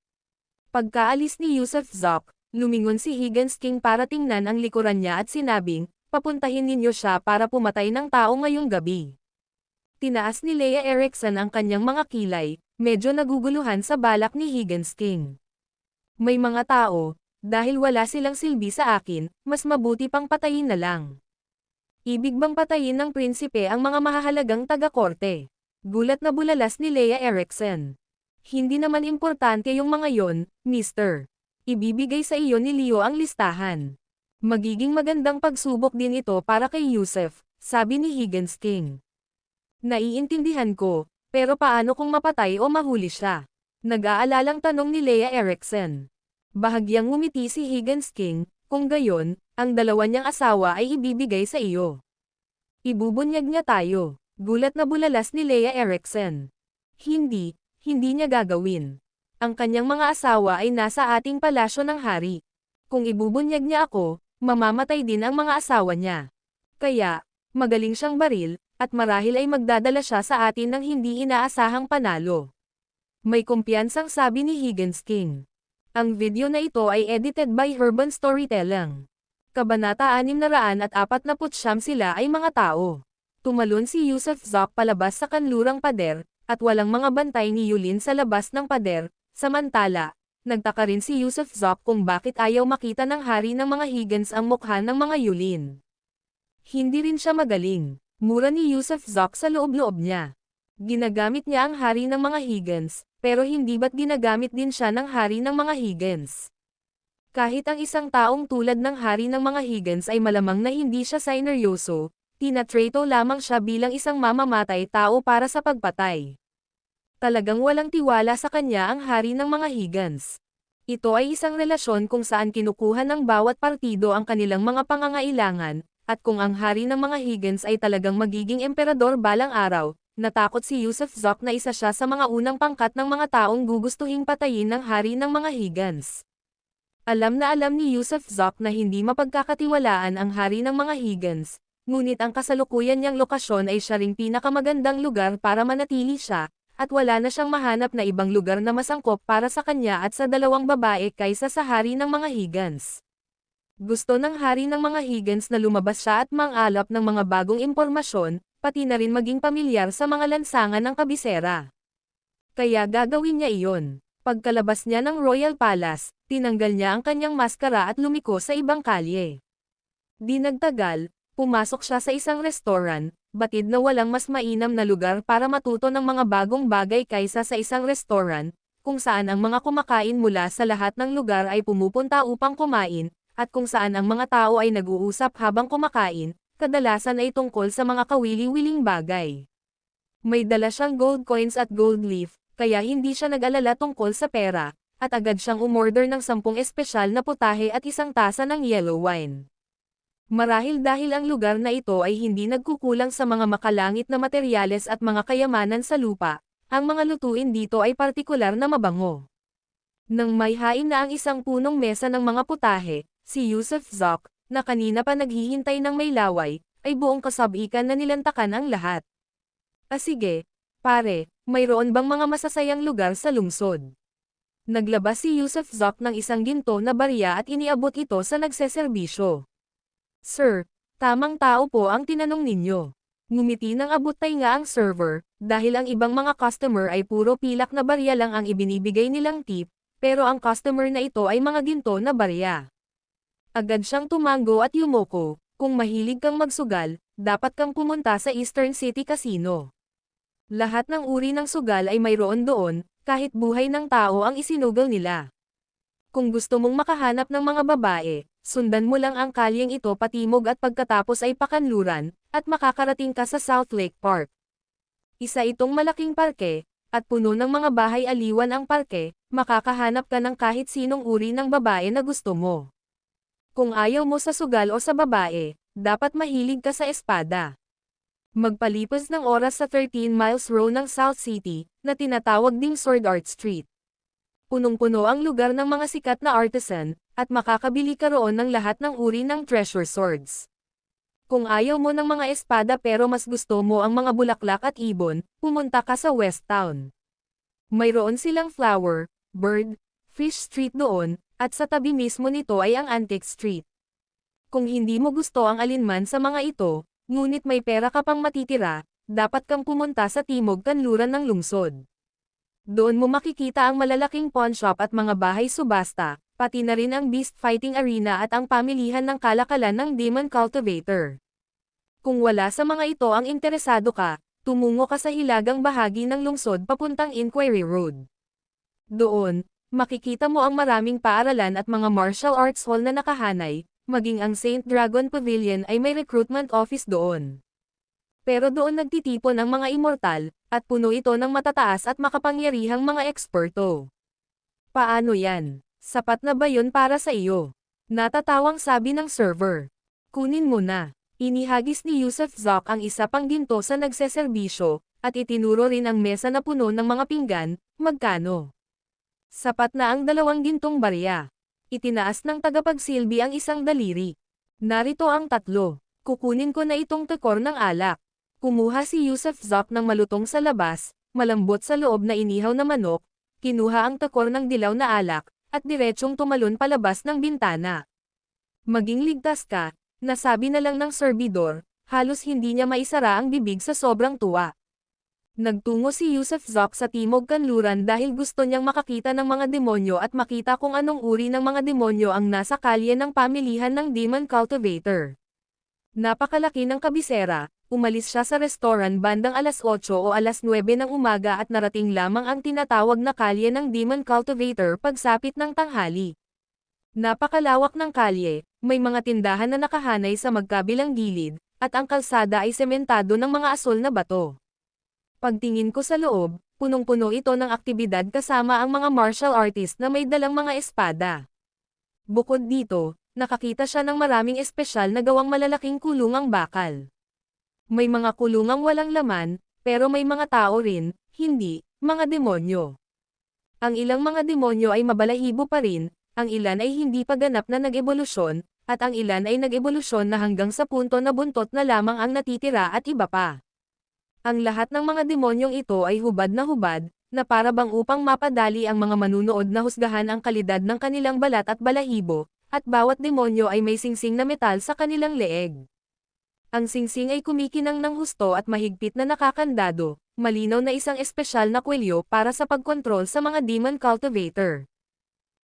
Pagkaalis ni Yusuf Zok, lumingon si Higgins King para tingnan ang likuran niya at sinabing, "Papuntahin ninyo siya para pumatay ng tao ngayong gabi." Tinaas ni Leia Erikson ang kanyang mga kilay, medyo naguguluhan sa balak ni Higgins King. May mga tao, dahil wala silang silbi sa akin, mas mabuti pang patayin na lang. Ibig bang patayin ng prinsipe ang mga mahahalagang taga-korte? Gulat na bulalas ni Leia Erikson. Hindi naman importante yung mga yon, Mr. Ibibigay sa iyo ni Leo ang listahan. Magiging magandang pagsubok din ito para kay Yusuf, sabi ni Higgins King. Naiintindihan ko, pero paano kung mapatay o mahuli siya? Nag-aalalang tanong ni Leia Erikson. Bahagyang ngumiti si Higgins King, kung gayon, ang dalawa niyang asawa ay ibibigay sa iyo. Ibubunyag niya tayo. Gulat na bulalas ni Leia Erikson. Hindi niya gagawin. Ang kanyang mga asawa ay nasa ating palasyo ng hari. Kung ibubunyag niya ako, mamamatay din ang mga asawa niya. Kaya, magaling siyang baril, at marahil ay magdadala siya sa atin ng hindi inaasahang panalo. May kumpiyansang sabi ni Higgins King. Ang video na ito ay edited by Urban Storytelling. Kabanata 649 sila ay mga tao. Tumalon si Yusuf Zok palabas sa kanlurang pader, at walang mga bantay ni Yulin sa labas ng pader, samantala, nagtaka rin si Yusuf Zok kung bakit ayaw makita ng hari ng mga Higgins ang mukha ng mga Yulin. Hindi rin siya magaling. Mura ni Yusuf Zok sa loob-loob niya. Ginagamit niya ang hari ng mga Higgins, pero hindi ba't ginagamit din siya ng hari ng mga Higgins? Kahit ang isang taong tulad ng hari ng mga Higgins ay malamang na hindi siya sineryoso, tinatrato lamang siya bilang isang mamamatay tao para sa pagpatay. Talagang walang tiwala sa kanya ang hari ng mga Higgins. Ito ay isang relasyon kung saan kinukuha ng bawat partido ang kanilang mga pangangailangan, at kung ang hari ng mga Higgins ay talagang magiging emperador balang araw, natakot si Yusuf Zok na isa siya sa mga unang pangkat ng mga taong gugustuhing patayin ng hari ng mga Higgins. Alam na alam ni Yusuf Zok na hindi mapagkakatiwalaan ang hari ng mga Higgins, ngunit ang kasalukuyan niyang lokasyon ay siya ring pinakamagandang lugar para manatili siya, at wala na siyang mahanap na ibang lugar na masangkop para sa kanya at sa dalawang babae kaysa sa hari ng mga Higgins. Gusto ng hari ng mga Higgins na lumabas siya at mangalap ng mga bagong impormasyon, pati na rin maging pamilyar sa mga lansangan ng kabisera. Kaya gagawin niya iyon. Pagkalabas niya ng Royal Palace, tinanggal niya ang kanyang maskara at lumiko sa ibang kalye. Di nagtagal, pumasok siya sa isang restaurant, batid na walang mas mainam na lugar para matuto ng mga bagong bagay kaysa sa isang restaurant, kung saan ang mga kumakain mula sa lahat ng lugar ay pumupunta upang kumain, at kung saan ang mga tao ay nag-uusap habang kumakain, kadalasan ay tungkol sa mga kawili-wiling bagay. May dala siyang gold coins at gold leaf, kaya hindi siya nag-alala tungkol sa pera, at agad siyang umorder ng 10 espesyal na putahe at isang tasa ng yellow wine. Marahil dahil ang lugar na ito ay hindi nagkukulang sa mga makalangit na materyales at mga kayamanan sa lupa, ang mga lutuin dito ay partikular na mabango. Nang may hain na ang isang punong mesa ng mga putahe, si Yusuf Zok, na kanina pa naghihintay ng may laway, ay buong kasabikan na nilantakan ang lahat. Sige, pare, mayroon bang mga masasayang lugar sa lungsod? Naglabas si Yusuf Zok ng isang ginto na barya at iniabot ito sa nagseserbisyo. Sir, tamang tao po ang tinanong ninyo. Ngumiti ng abutay nga ang server, dahil ang ibang mga customer ay puro pilak na barya lang ang ibinibigay nilang tip, pero ang customer na ito ay mga ginto na barya. Agad siyang tumango at yumoko, kung mahilig kang magsugal, dapat kang pumunta sa Eastern City Casino. Lahat ng uri ng sugal ay mayroon doon, kahit buhay ng tao ang isinugal nila. Kung gusto mong makahanap ng mga babae, sundan mo lang ang kalyeng ito patimog at pagkatapos ay pakanluran, at makakarating ka sa South Lake Park. Isa itong malaking parke, at puno ng mga bahay aliwan ang parke, makakahanap ka ng kahit sinong uri ng babae na gusto mo. Kung ayaw mo sa sugal o sa babae, dapat mahilig ka sa espada. Magpalipas ng oras sa 13 miles row ng South City, na tinatawag ding Sword Art Street. Punong-puno ang lugar ng mga sikat na artisan, at makakabili ka roon ng lahat ng uri ng treasure swords. Kung ayaw mo ng mga espada pero mas gusto mo ang mga bulaklak at ibon, pumunta ka sa West Town. Mayroon silang flower, bird, fish street doon, at sa tabi mismo nito ay ang Antique Street. Kung hindi mo gusto ang alinman sa mga ito, ngunit may pera ka pang matitira, dapat kang pumunta sa timog kanluran ng lungsod. Doon mo makikita ang malalaking pawn shop at mga bahay subasta, pati na rin ang beast fighting arena at ang pamilihan ng kalakalan ng demon cultivator. Kung wala sa mga ito ang interesado ka, tumungo ka sa hilagang bahagi ng lungsod papuntang Inquiry Road. Doon, makikita mo ang maraming paaralan at mga martial arts hall na nakahanay, maging ang Saint Dragon Pavilion ay may recruitment office doon. Pero doon nagtitipon ang mga immortal, at puno ito ng matataas at makapangyarihang mga eksperto. Paano yan? Sapat na ba yun para sa iyo? Natatawang sabi ng server. Kunin mo na. Inihagis ni Yusuf Zok ang isa pang ginto sa nagseserbisyo, at itinuro rin ang mesa na puno ng mga pinggan, magkano? Sapat na ang 2 gintong barya. Itinaas ng tagapagsilbi ang isang daliri. Narito ang 3. Kukunin ko na itong tekor ng alak. Kumuha si Yusuf Zok ng malutong sa labas, malambot sa loob na inihaw na manok, kinuha ang tekor ng dilaw na alak, at diretsyong tumalon palabas ng bintana. Maging ligtas ka, nasabi na lang ng serbidor, halos hindi niya maisara ang bibig sa sobrang tuwa. Nagtungo si Yusuf Zok sa timog kanluran dahil gusto niyang makakita ng mga demonyo at makita kung anong uri ng mga demonyo ang nasa kalye ng pamilihan ng Demon Cultivator. Napakalaki ng kabisera, umalis siya sa restaurant bandang alas 8 o alas 9 ng umaga at narating lamang ang tinatawag na kalye ng Demon Cultivator pagsapit ng tanghali. Napakalawak ng kalye, may mga tindahan na nakahanay sa magkabilang gilid, at ang kalsada ay sementado ng mga asol na bato. Pagtingin ko sa loob, punong-puno ito ng aktibidad kasama ang mga martial artist na may dalang mga espada. Bukod dito, nakakita siya ng maraming espesyal na gawang malalaking kulungang bakal. May mga kulungang walang laman, pero may mga tao rin, hindi, mga demonyo. Ang ilang mga demonyo ay mabalahibo pa rin, Ang ilan ay hindi pa ganap na nag-ebolusyon, at ang ilan ay nag-ebolusyon na hanggang sa punto na buntot na lamang ang natitira at iba pa. Ang lahat ng mga demonyong ito ay hubad, na para bang upang mapadali ang mga manunood na husgahan ang kalidad ng kanilang balat at balahibo, at bawat demonyo ay may singsing na metal sa kanilang leeg. Ang singsing ay kumikinang ng husto at mahigpit na nakakandado, malinaw na isang espesyal na kwelyo para sa pagkontrol sa mga demon cultivator.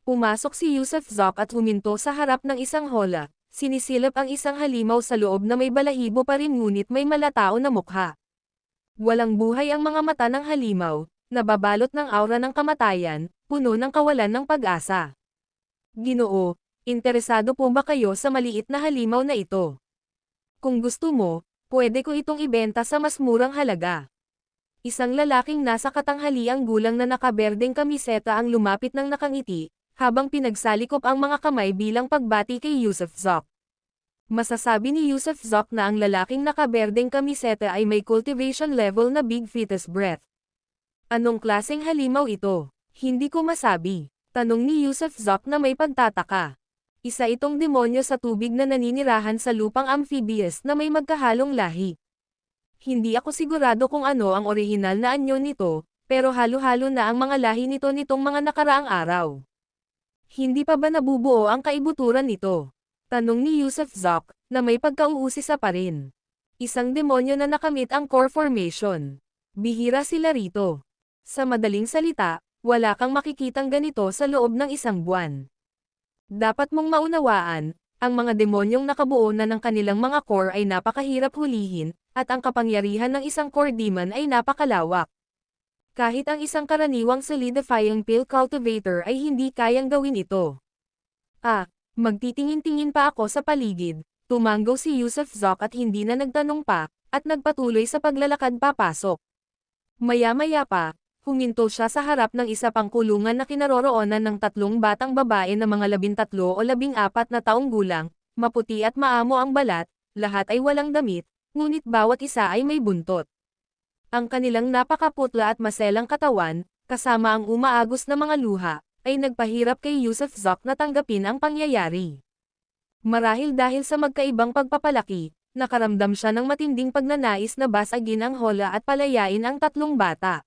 Pumasok si Yusuf Zok at huminto sa harap ng isang hola, sinisilip ang isang halimaw sa loob na may balahibo pa rin ngunit may malatao na mukha. Walang buhay ang mga mata ng halimaw, nababalot ng aura ng kamatayan, puno ng kawalan ng pag-asa. Ginoo, interesado po ba kayo sa maliit na halimaw na ito? Kung gusto mo, pwede ko itong ibenta sa mas murang halaga. Isang lalaking nasa katanghaliang gulang na nakaberdeng kamiseta ang lumapit ng nakangiti, habang pinagsalikop ang mga kamay bilang pagbati kay Yusuf Zok. Masasabi ni Yusuf Zok na ang lalaking nakaberdeng kamiseta ay may cultivation level na big fetus breath. Anong klaseng halimaw ito? Hindi ko masabi. Tanong ni Yusuf Zok na may pagtataka. Isa itong demonyo sa tubig na naninirahan sa lupang amphibious na may magkahalong lahi. Hindi ako sigurado kung ano ang orihinal na anyo nito, pero halo-halo na ang mga lahi nito nitong mga nakaraang araw. Hindi pa ba nabubuo ang kaibuturan nito? Tanong ni Yusuf Zok, na may pagkauusisa pa rin. Isang demonyo na nakamit ang core formation. Bihira sila rito. Sa madaling salita, wala kang makikitang ganito sa loob ng isang buwan. Dapat mong maunawaan, ang mga demonyong nakabuo na ng kanilang mga core ay napakahirap hulihin, at ang kapangyarihan ng isang core demon ay napakalawak. Kahit ang isang karaniwang solidifying pill cultivator ay hindi kayang gawin ito. Magtitingin-tingin pa ako sa paligid, tumanggaw si Yusuf Zok at hindi na nagtanong pa, at nagpatuloy sa paglalakad papasok. Maya-maya pa, huminto siya sa harap ng isa pang kulungan na kinaroroonan ng tatlong batang babae na mga 13 o 14 na taong gulang, maputi at maamo ang balat, lahat ay walang damit, ngunit bawat isa ay may buntot. Ang kanilang napakaputla at maselang katawan, kasama ang umaagos na mga luha, ay nagpahirap kay Yusuf Zok na tanggapin ang pangyayari. Marahil dahil sa magkaibang pagpapalaki, nakaramdam siya ng matinding pagnanais na basagin ang hola at palayain ang tatlong bata.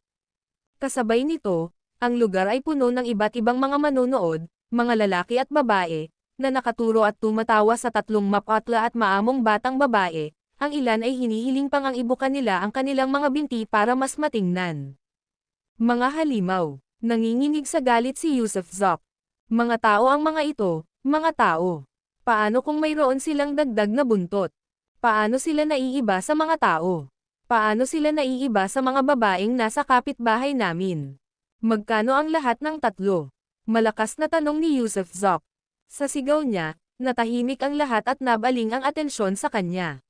Kasabay nito, ang lugar ay puno ng iba't ibang mga manonood, mga lalaki at babae, na nakaturo at tumatawa sa tatlong mapatla at maamong batang babae. Ang ilan ay hinihiling pang ang ibuka nila ang kanilang mga binti para mas matingnan. Mga halimaw. Nanginginig sa galit si Yusuf Zok. Mga tao ang mga ito, mga tao. Paano kung mayroon silang dagdag na buntot? Paano sila naiiba sa mga tao? Paano sila naiiba sa mga babaeng nasa kapitbahay namin? Magkano ang lahat ng tatlo? Malakas na tanong ni Yusuf Zok. Sa sigaw niya, natahimik ang lahat at nabaling ang atensyon sa kanya.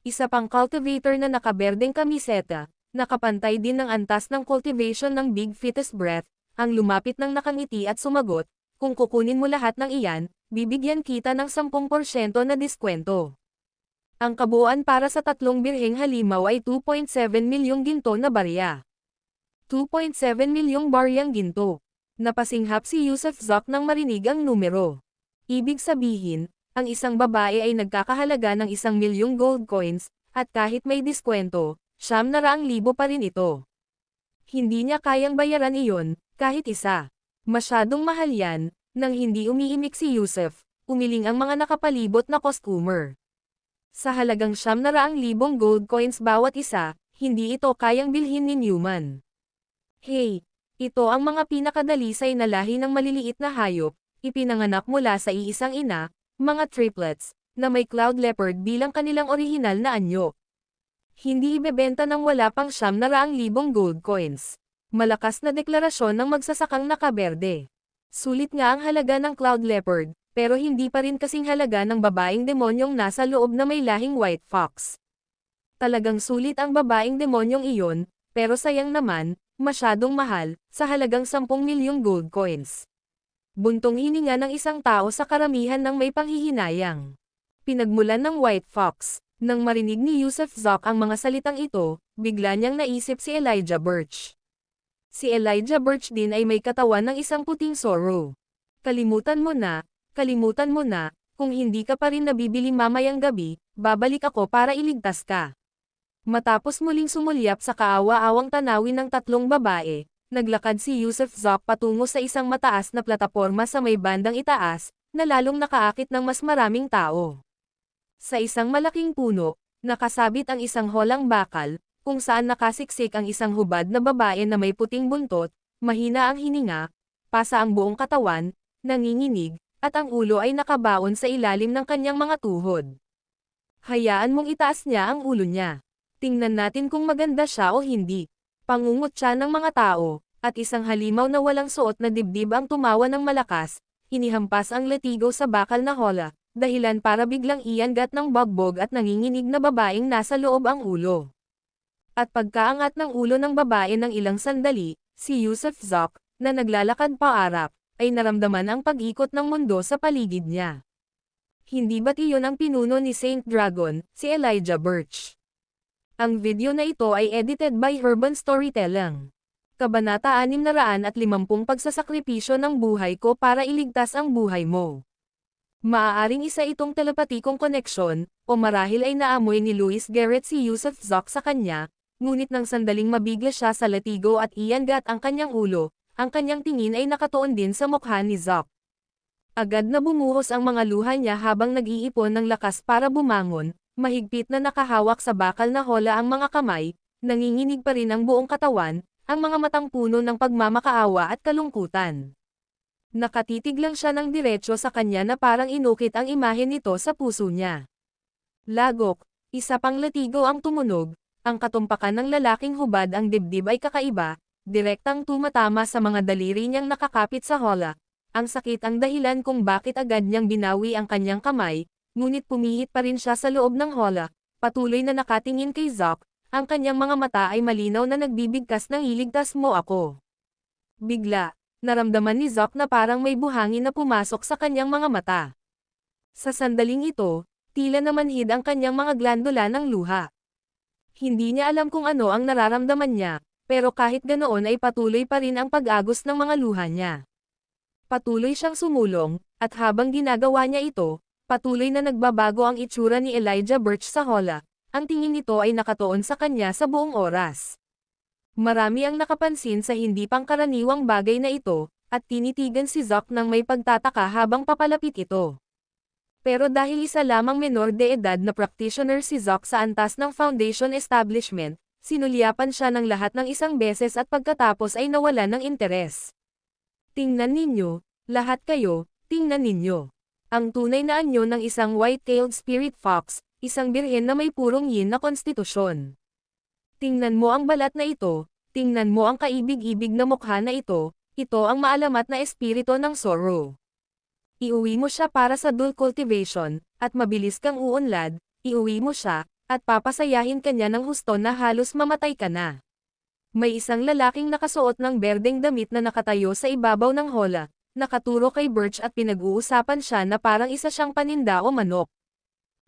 Isa pang cultivator na nakaberdeng kamiseta, nakapantay din ng antas ng cultivation ng big fetus breath, ang lumapit ng nakangiti at sumagot, kung kukunin mo lahat ng iyan, bibigyan kita ng 10% na diskwento. Ang kabuuan para sa tatlong birheng halimaw ay 2.7 milyong ginto na barya. 2.7 milyong baryang ginto. Napasinghap si Yusuf Zok nang marinig ang numero. Ibig sabihin, ang isang babae ay nagkakahalaga ng 1 milyong gold coins, at kahit may diskwento, 900,000 pa rin ito. Hindi niya kayang bayaran iyon, kahit isa. Masyadong mahal yan, nang hindi umiimik si Yusuf, umiling ang mga nakapalibot na customer. Sa halagang 900,000 gold coins bawat isa, hindi ito kayang bilhin ni Newman. Hey, ito ang mga pinakadalisay na lahi ng maliliit na hayop, ipinanganak mula sa iisang ina, mga triplets, na may cloud leopard bilang kanilang orihinal na anyo. Hindi ibebenta ng wala pang 900,000 gold coins. Malakas na deklarasyon ng magsasakang nakaberde. Sulit nga ang halaga ng cloud leopard, pero hindi pa rin kasing halaga ng babaeng demonyong nasa loob na may lahing white fox. Talagang sulit ang babaeng demonyong iyon, pero sayang naman, masyadong mahal, sa halagang 10 milyong gold coins. Buntong hininga ng isang tao sa karamihan ng may panghihinayang. Pinagmulan ng white fox. Nang marinig ni Yusuf Zok ang mga salitang ito, bigla niyang naisip si Elijah Birch. Si Elijah Birch din ay may katawan ng isang puting sorrow. Kalimutan mo na, kung hindi ka pa rin nabibili mamayang gabi, babalik ako para iligtas ka. Matapos muling sumulyap sa kaawa-awang tanawin ng tatlong babae, naglakad si Yusuf Zok patungo sa isang mataas na plataporma sa may bandang itaas, na lalong nakaakit ng mas maraming tao. Sa isang malaking puno, nakasabit ang isang holang bakal, kung saan nakasiksik ang isang hubad na babae na may puting buntot, mahina ang hininga, pasa ang buong katawan, nanginginig, at ang ulo ay nakabaon sa ilalim ng kanyang mga tuhod. Hayaan mong itaas niya ang ulo niya. Tingnan natin kung maganda siya o hindi. Pangungot siya ng mga tao, at isang halimaw na walang suot na dibdib ang tumawa ng malakas, inihampas ang latigo sa bakal na hola, dahilan para biglang iangat ng bagbog at nanginginig na babaeng nasa loob ang ulo. At pagkaangat ng ulo ng babae ng ilang sandali, si Yusuf Zok, na naglalakad paarap, ay naramdaman ang pag-ikot ng mundo sa paligid niya. Hindi ba't iyon ang pinuno ni Saint Dragon, si Elijah Birch? Ang video na ito ay edited by Urban Storytelling. Kabanata 650 Pagsasakripisyo ng buhay ko para iligtas ang buhay mo. Maaaring isa itong telepatikong koneksyon, o marahil ay naamoy ni Louis Garrett si Yusuf Zok sa kanya, ngunit nang sandaling mabigla siya sa latigo at iangat ang kanyang ulo, ang kanyang tingin ay nakatuon din sa mukha ni Zok. Agad na bumuhos ang mga luha niya habang nag-iipon ng lakas para bumangon, mahigpit na nakahawak sa bakal na hola ang mga kamay, nanginginig pa rin ang buong katawan, ang mga matang puno ng pagmamakaawa at kalungkutan. Nakatitig lang siya ng diretsyo sa kanya na parang inukit ang imahe nito sa puso niya. Lagok, isa pang latigo ang tumunog, ang katumpakan ng lalaking hubad ang dibdib ay kakaiba, direktang tumatama sa mga daliri niyang nakakapit sa hola. Ang sakit ang dahilan kung bakit agad niyang binawi ang kanyang kamay, ngunit pumihit pa rin siya sa loob ng hola, patuloy na nakatingin kay Zok, ang kanyang mga mata ay malinaw na nagbibigkas ng iligtas mo ako. Bigla, naramdaman ni Zok na parang may buhangin na pumasok sa kanyang mga mata. Sa sandaling ito, tila namanhid ang kanyang mga glandula ng luha. Hindi niya alam kung ano ang nararamdaman niya, pero kahit ganoon ay patuloy pa rin ang pag-agos ng mga luha niya. Patuloy siyang sumulong, at habang ginagawa niya ito, patuloy na nagbabago ang itsura ni Elijah Birch sa hola, ang tingin nito ay nakatuon sa kanya sa buong oras. Marami ang nakapansin sa hindi pangkaraniwang bagay na ito, at tinitigan si Zok ng may pagtataka habang papalapit ito. Pero dahil isa lamang menor de edad na practitioner si Zok sa antas ng Foundation Establishment, sinulyapan siya ng lahat ng isang beses at pagkatapos ay nawalan ng interes. Tingnan ninyo, lahat kayo, tingnan ninyo. Ang tunay na anyo ng isang white-tailed spirit fox, isang birhen na may purong yin na konstitusyon. Tingnan mo ang balat na ito, tingnan mo ang kaibig-ibig na mukha na ito ang maalamat na espiritu ng sorrow. Iuwi mo siya para sa dual cultivation, at mabilis kang uunlad, iuwi mo siya, at papasayahin ka niya ng husto na halos mamatay ka na. May isang lalaking nakasuot ng berdeng damit na nakatayo sa ibabaw ng hola, nakaturo kay Birch at pinag-uusapan siya na parang isa siyang paninda o manok.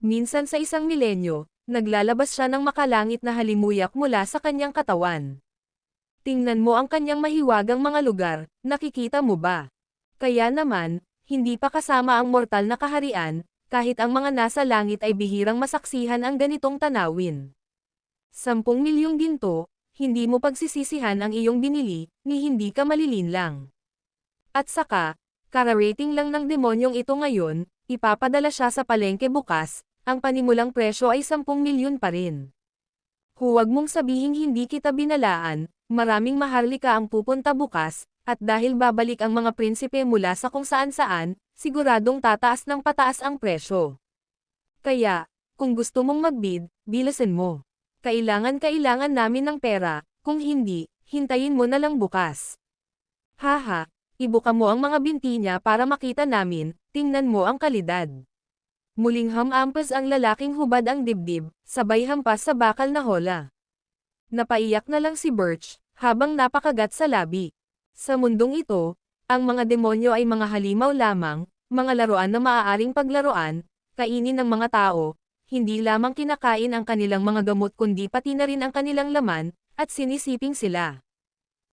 Minsan sa isang milenyo, naglalabas siya ng makalangit na halimuyak mula sa kanyang katawan. Tingnan mo ang kanyang mahiwagang mga lugar, nakikita mo ba? Kaya naman, hindi pa kasama ang mortal na kaharian, kahit ang mga nasa langit ay bihirang masaksihan ang ganitong tanawin. 10 milyong ginto, hindi mo pagsisisihan ang iyong binili, ni hindi ka malilinlang. At saka, kararating lang ng demonyong ito ngayon, ipapadala siya sa palengke bukas, ang panimulang presyo ay 10 milyon pa rin. Huwag mong sabihing hindi kita binalaan, maraming maharlika ang pupunta bukas, at dahil babalik ang mga prinsipe mula sa kung saan-saan, siguradong tataas ng pataas ang presyo. Kaya, kung gusto mong magbid, bilasin mo. Kailangan namin ng pera, kung hindi, hintayin mo na lang bukas. Haha. Ibuka mo ang mga binti niya para makita namin, tingnan mo ang kalidad. Muling hamampas ang lalaking hubad ang dibdib, sabay hampas sa bakal na hola. Napaiyak na lang si Birch, habang napakagat sa labi. Sa mundong ito, ang mga demonyo ay mga halimaw lamang, mga laruan na maaaring paglaruan, kainin ng mga tao, hindi lamang kinakain ang kanilang mga gamot kundi pati na rin ang kanilang laman, at sinisiping sila.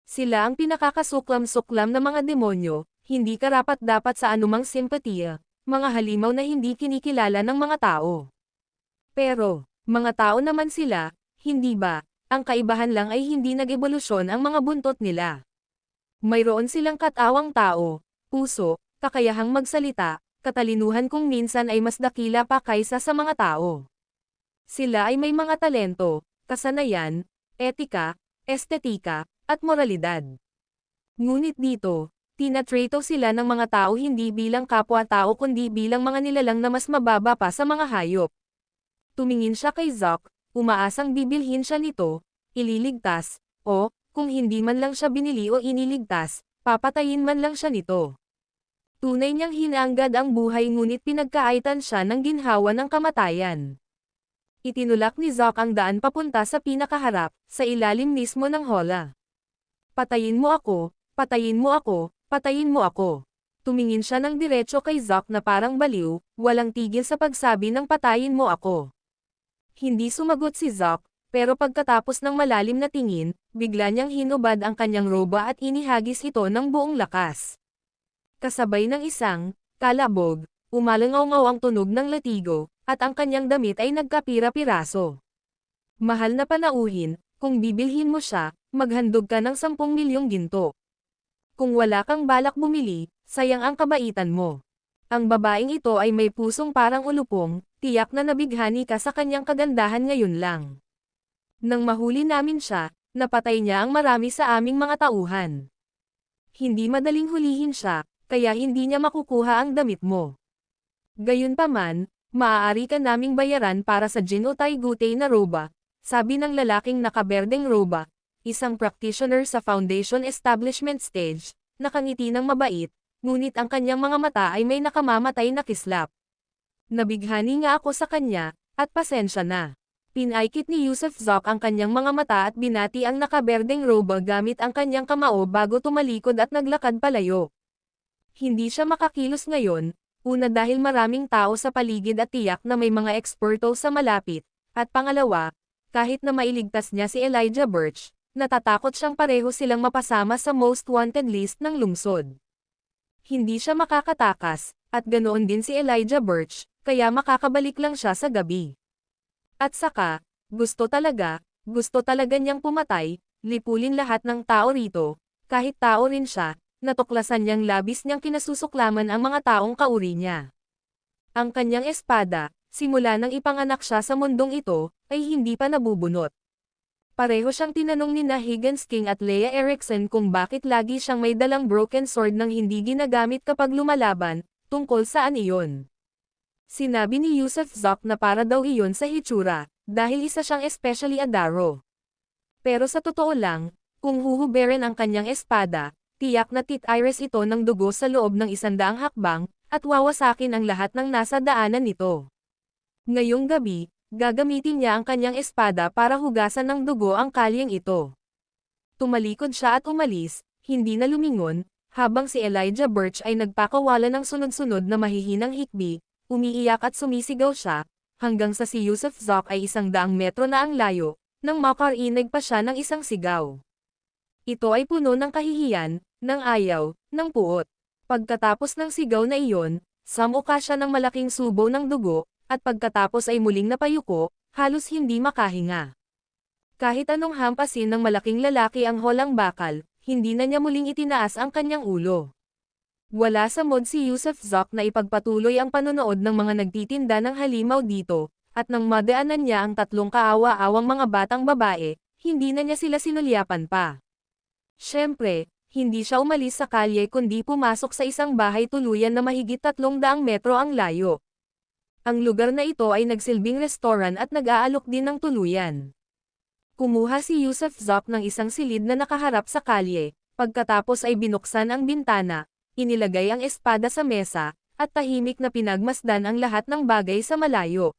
Sila ang pinakakasuklam-suklam na mga demonyo, hindi karapat-dapat sa anumang simpatiya, mga halimaw na hindi kinikilala ng mga tao. Pero, mga tao naman sila, hindi ba? Ang kaibahan lang ay hindi nag-ebolusyon ang mga buntot nila. Mayroon silang katawang tao, puso, kakayahang magsalita, katalinuhan kung minsan ay mas dakila pa kaysa sa mga tao. Sila ay may mga talento, kasanayan, etika, estetika, at moralidad. Ngunit dito, tinatrato sila ng mga tao hindi bilang kapwa-tao kundi bilang mga nilalang na mas mababa pa sa mga hayop. Tumingin siya kay Zack, umaasang bibilhin siya nito, ililigtas, o, kung hindi man lang siya binili o iniligtas, papatayin man lang siya nito. Tunay niyang hinanggad ang buhay ngunit pinagkaaitan siya ng ginhawa ng kamatayan. Itinulak ni Zack ang daan papunta sa pinakaharap, sa ilalim mismo ng hola. Patayin mo ako, patayin mo ako, patayin mo ako. Tumingin siya ng diretso kay Zack na parang baliw, walang tigil sa pagsabi ng patayin mo ako. Hindi sumagot si Zack, pero pagkatapos ng malalim na tingin, bigla niyang hinubad ang kanyang roba at inihagis ito ng buong lakas. Kasabay ng isang kalabog, umalangaw-ngaw ang tunog ng latigo, at ang kanyang damit ay nagkapira-piraso. Mahal na panauhin, kung bibilhin mo siya, maghandog ka ng 10 milyong ginto. Kung wala kang balak bumili, sayang ang kabaitan mo. Ang babaeng ito ay may pusong parang ulupong, tiyak na nabighani ka sa kanyang kagandahan ngayon lang. Nang mahuli namin siya, napatay niya ang marami sa aming mga tauhan. Hindi madaling hulihin siya, kaya hindi niya makukuha ang damit mo. Gayunpaman, maaari ka naming bayaran para sa gin o Thai gutay na roba, sabi ng lalaking nakaberdeng roba, isang practitioner sa foundation establishment stage, nakangiti ng mabait, ngunit ang kanyang mga mata ay may nakamamatay na kislap. Nabighani nga ako sa kanya, at pasensya na. Pinaikit ni Yusuf Zack ang kanyang mga mata at binati ang nakaberdeng roba gamit ang kanyang kamao bago tumalikod at naglakad palayo. Hindi siya makakilos ngayon, una dahil maraming tao sa paligid at tiyak na may mga eksperto sa malapit, at pangalawa, kahit na mailigtas niya si Elijah Birch, natatakot siyang pareho silang mapasama sa most wanted list ng lungsod. Hindi siya makakatakas, at ganoon din si Elijah Birch, kaya makakabalik lang siya sa gabi. At saka, gusto talaga niyang pumatay, lipulin lahat ng tao rito, kahit tao rin siya, natuklasan niyang labis niyang kinasusuklaman ang mga taong kauri niya. Ang kanyang espada, simula nang ipanganak siya sa mundong ito, ay hindi pa nabubunot. Pareho siyang tinanong ni Higgins King at Leia Erickson kung bakit lagi siyang may dalang broken sword nang hindi ginagamit kapag lumalaban, tungkol saan iyon. Sinabi ni Yusuf Zack na para daw iyon sa hitsura, dahil isa siyang especially adaro. Pero sa totoo lang, kung huhuberin ang kanyang espada, tiyak na titiris ito ng dugo sa loob ng 100 hakbang, at wawasakin ang lahat ng nasa daanan nito. Ngayong gabi, gagamitin niya ang kanyang espada para hugasan ng dugo ang kalyeng ito. Tumalikod siya at umalis, hindi na lumingon, habang si Elijah Birch ay nagpakawala ng sunod-sunod na mahihinang hikbi, umiiyak at sumisigaw siya, hanggang sa si Yusuf Zack ay 100 metro na ang layo, nang makarinig pa siya ng isang sigaw. Ito ay puno ng kahihiyan, ng ayaw, ng puot. Pagkatapos ng sigaw na iyon, samuka siya ng malaking subo ng dugo, at pagkatapos ay muling napayuko, halos hindi makahinga. Kahit anong hampasin ng malaking lalaki ang holang bakal, hindi na niya muling itinaas ang kanyang ulo. Wala sa mod si Yusuf Zack na ipagpatuloy ang panonood ng mga nagtitinda ng halimaw dito, at nang madaanan niya ang 3 kaawa-awang mga batang babae, hindi na niya sila sinulyapan pa. Siyempre, hindi siya umalis sa kalye kundi pumasok sa isang bahay tuluyan na mahigit 300 metro ang layo. Ang lugar na ito ay nagsilbing restoran at nag-aalok din ng tuluyan. Kumuha si Yusuf Zack ng isang silid na nakaharap sa kalye, pagkatapos ay binuksan ang bintana, inilagay ang espada sa mesa, at tahimik na pinagmasdan ang lahat ng bagay sa malayo.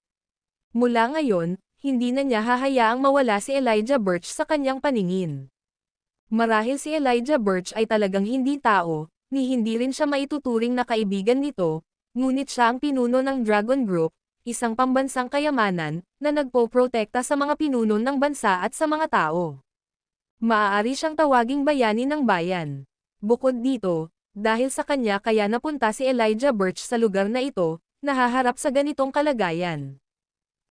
Mula ngayon, hindi na niya hahayaang mawala si Elijah Birch sa kanyang paningin. Marahil si Elijah Birch ay talagang hindi tao, ni hindi rin siya maituturing na kaibigan nito, ngunit siya ang pinuno ng Dragon Group, isang pambansang kayamanan, na nagpoprotekta sa mga pinuno ng bansa at sa mga tao. Maaari siyang tawaging bayani ng bayan. Bukod dito, Dahil sa kanya kaya napunta si Elijah Birch sa lugar na ito, nahaharap sa ganitong kalagayan.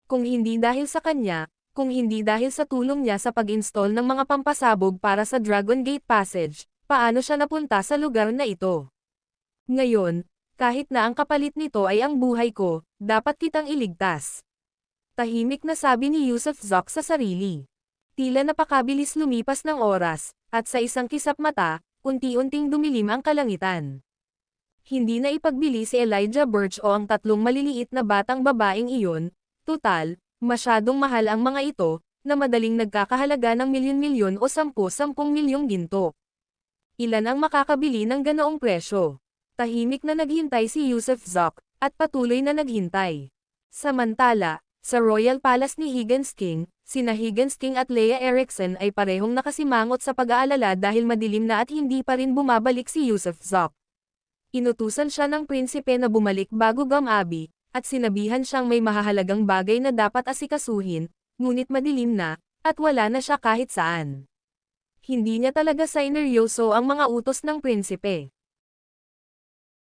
Kung hindi dahil sa kanya, kung hindi dahil sa tulong niya sa pag-install ng mga pampasabog para sa Dragon Gate Passage, paano siya napunta sa lugar na ito? Ngayon, kahit na ang kapalit nito ay ang buhay ko, dapat kitang iligtas. Tahimik na sabi ni Yusuf Zok sa sarili. Tila napakabilis lumipas ng oras, at sa isang kisap mata, unti-unting dumilim ang kalangitan. Hindi na ipagbili si Elijah Birch o ang tatlong maliliit na batang babaeng iyon, tutal, masyadong mahal ang mga ito, na madaling nagkakahalaga ng milyon-milyon o 10-10 milyong ginto. Ilan ang makakabili ng ganoong presyo? Tahimik na naghintay si Yusuf Zok, at patuloy na naghintay. Samantala, sa Royal Palace ni Higgins King, sina Higgins King at Leia Erickson ay parehong nakasimangot sa pag-aalala dahil madilim na at hindi pa rin bumabalik si Yusuf Zok. Inutusan siya ng prinsipe na bumalik bago Gamabi, at sinabihan siyang may mahahalagang bagay na dapat asikasuhin, ngunit madilim na, at wala na siya kahit saan. Hindi niya talaga sineryoso ang mga utos ng prinsipe.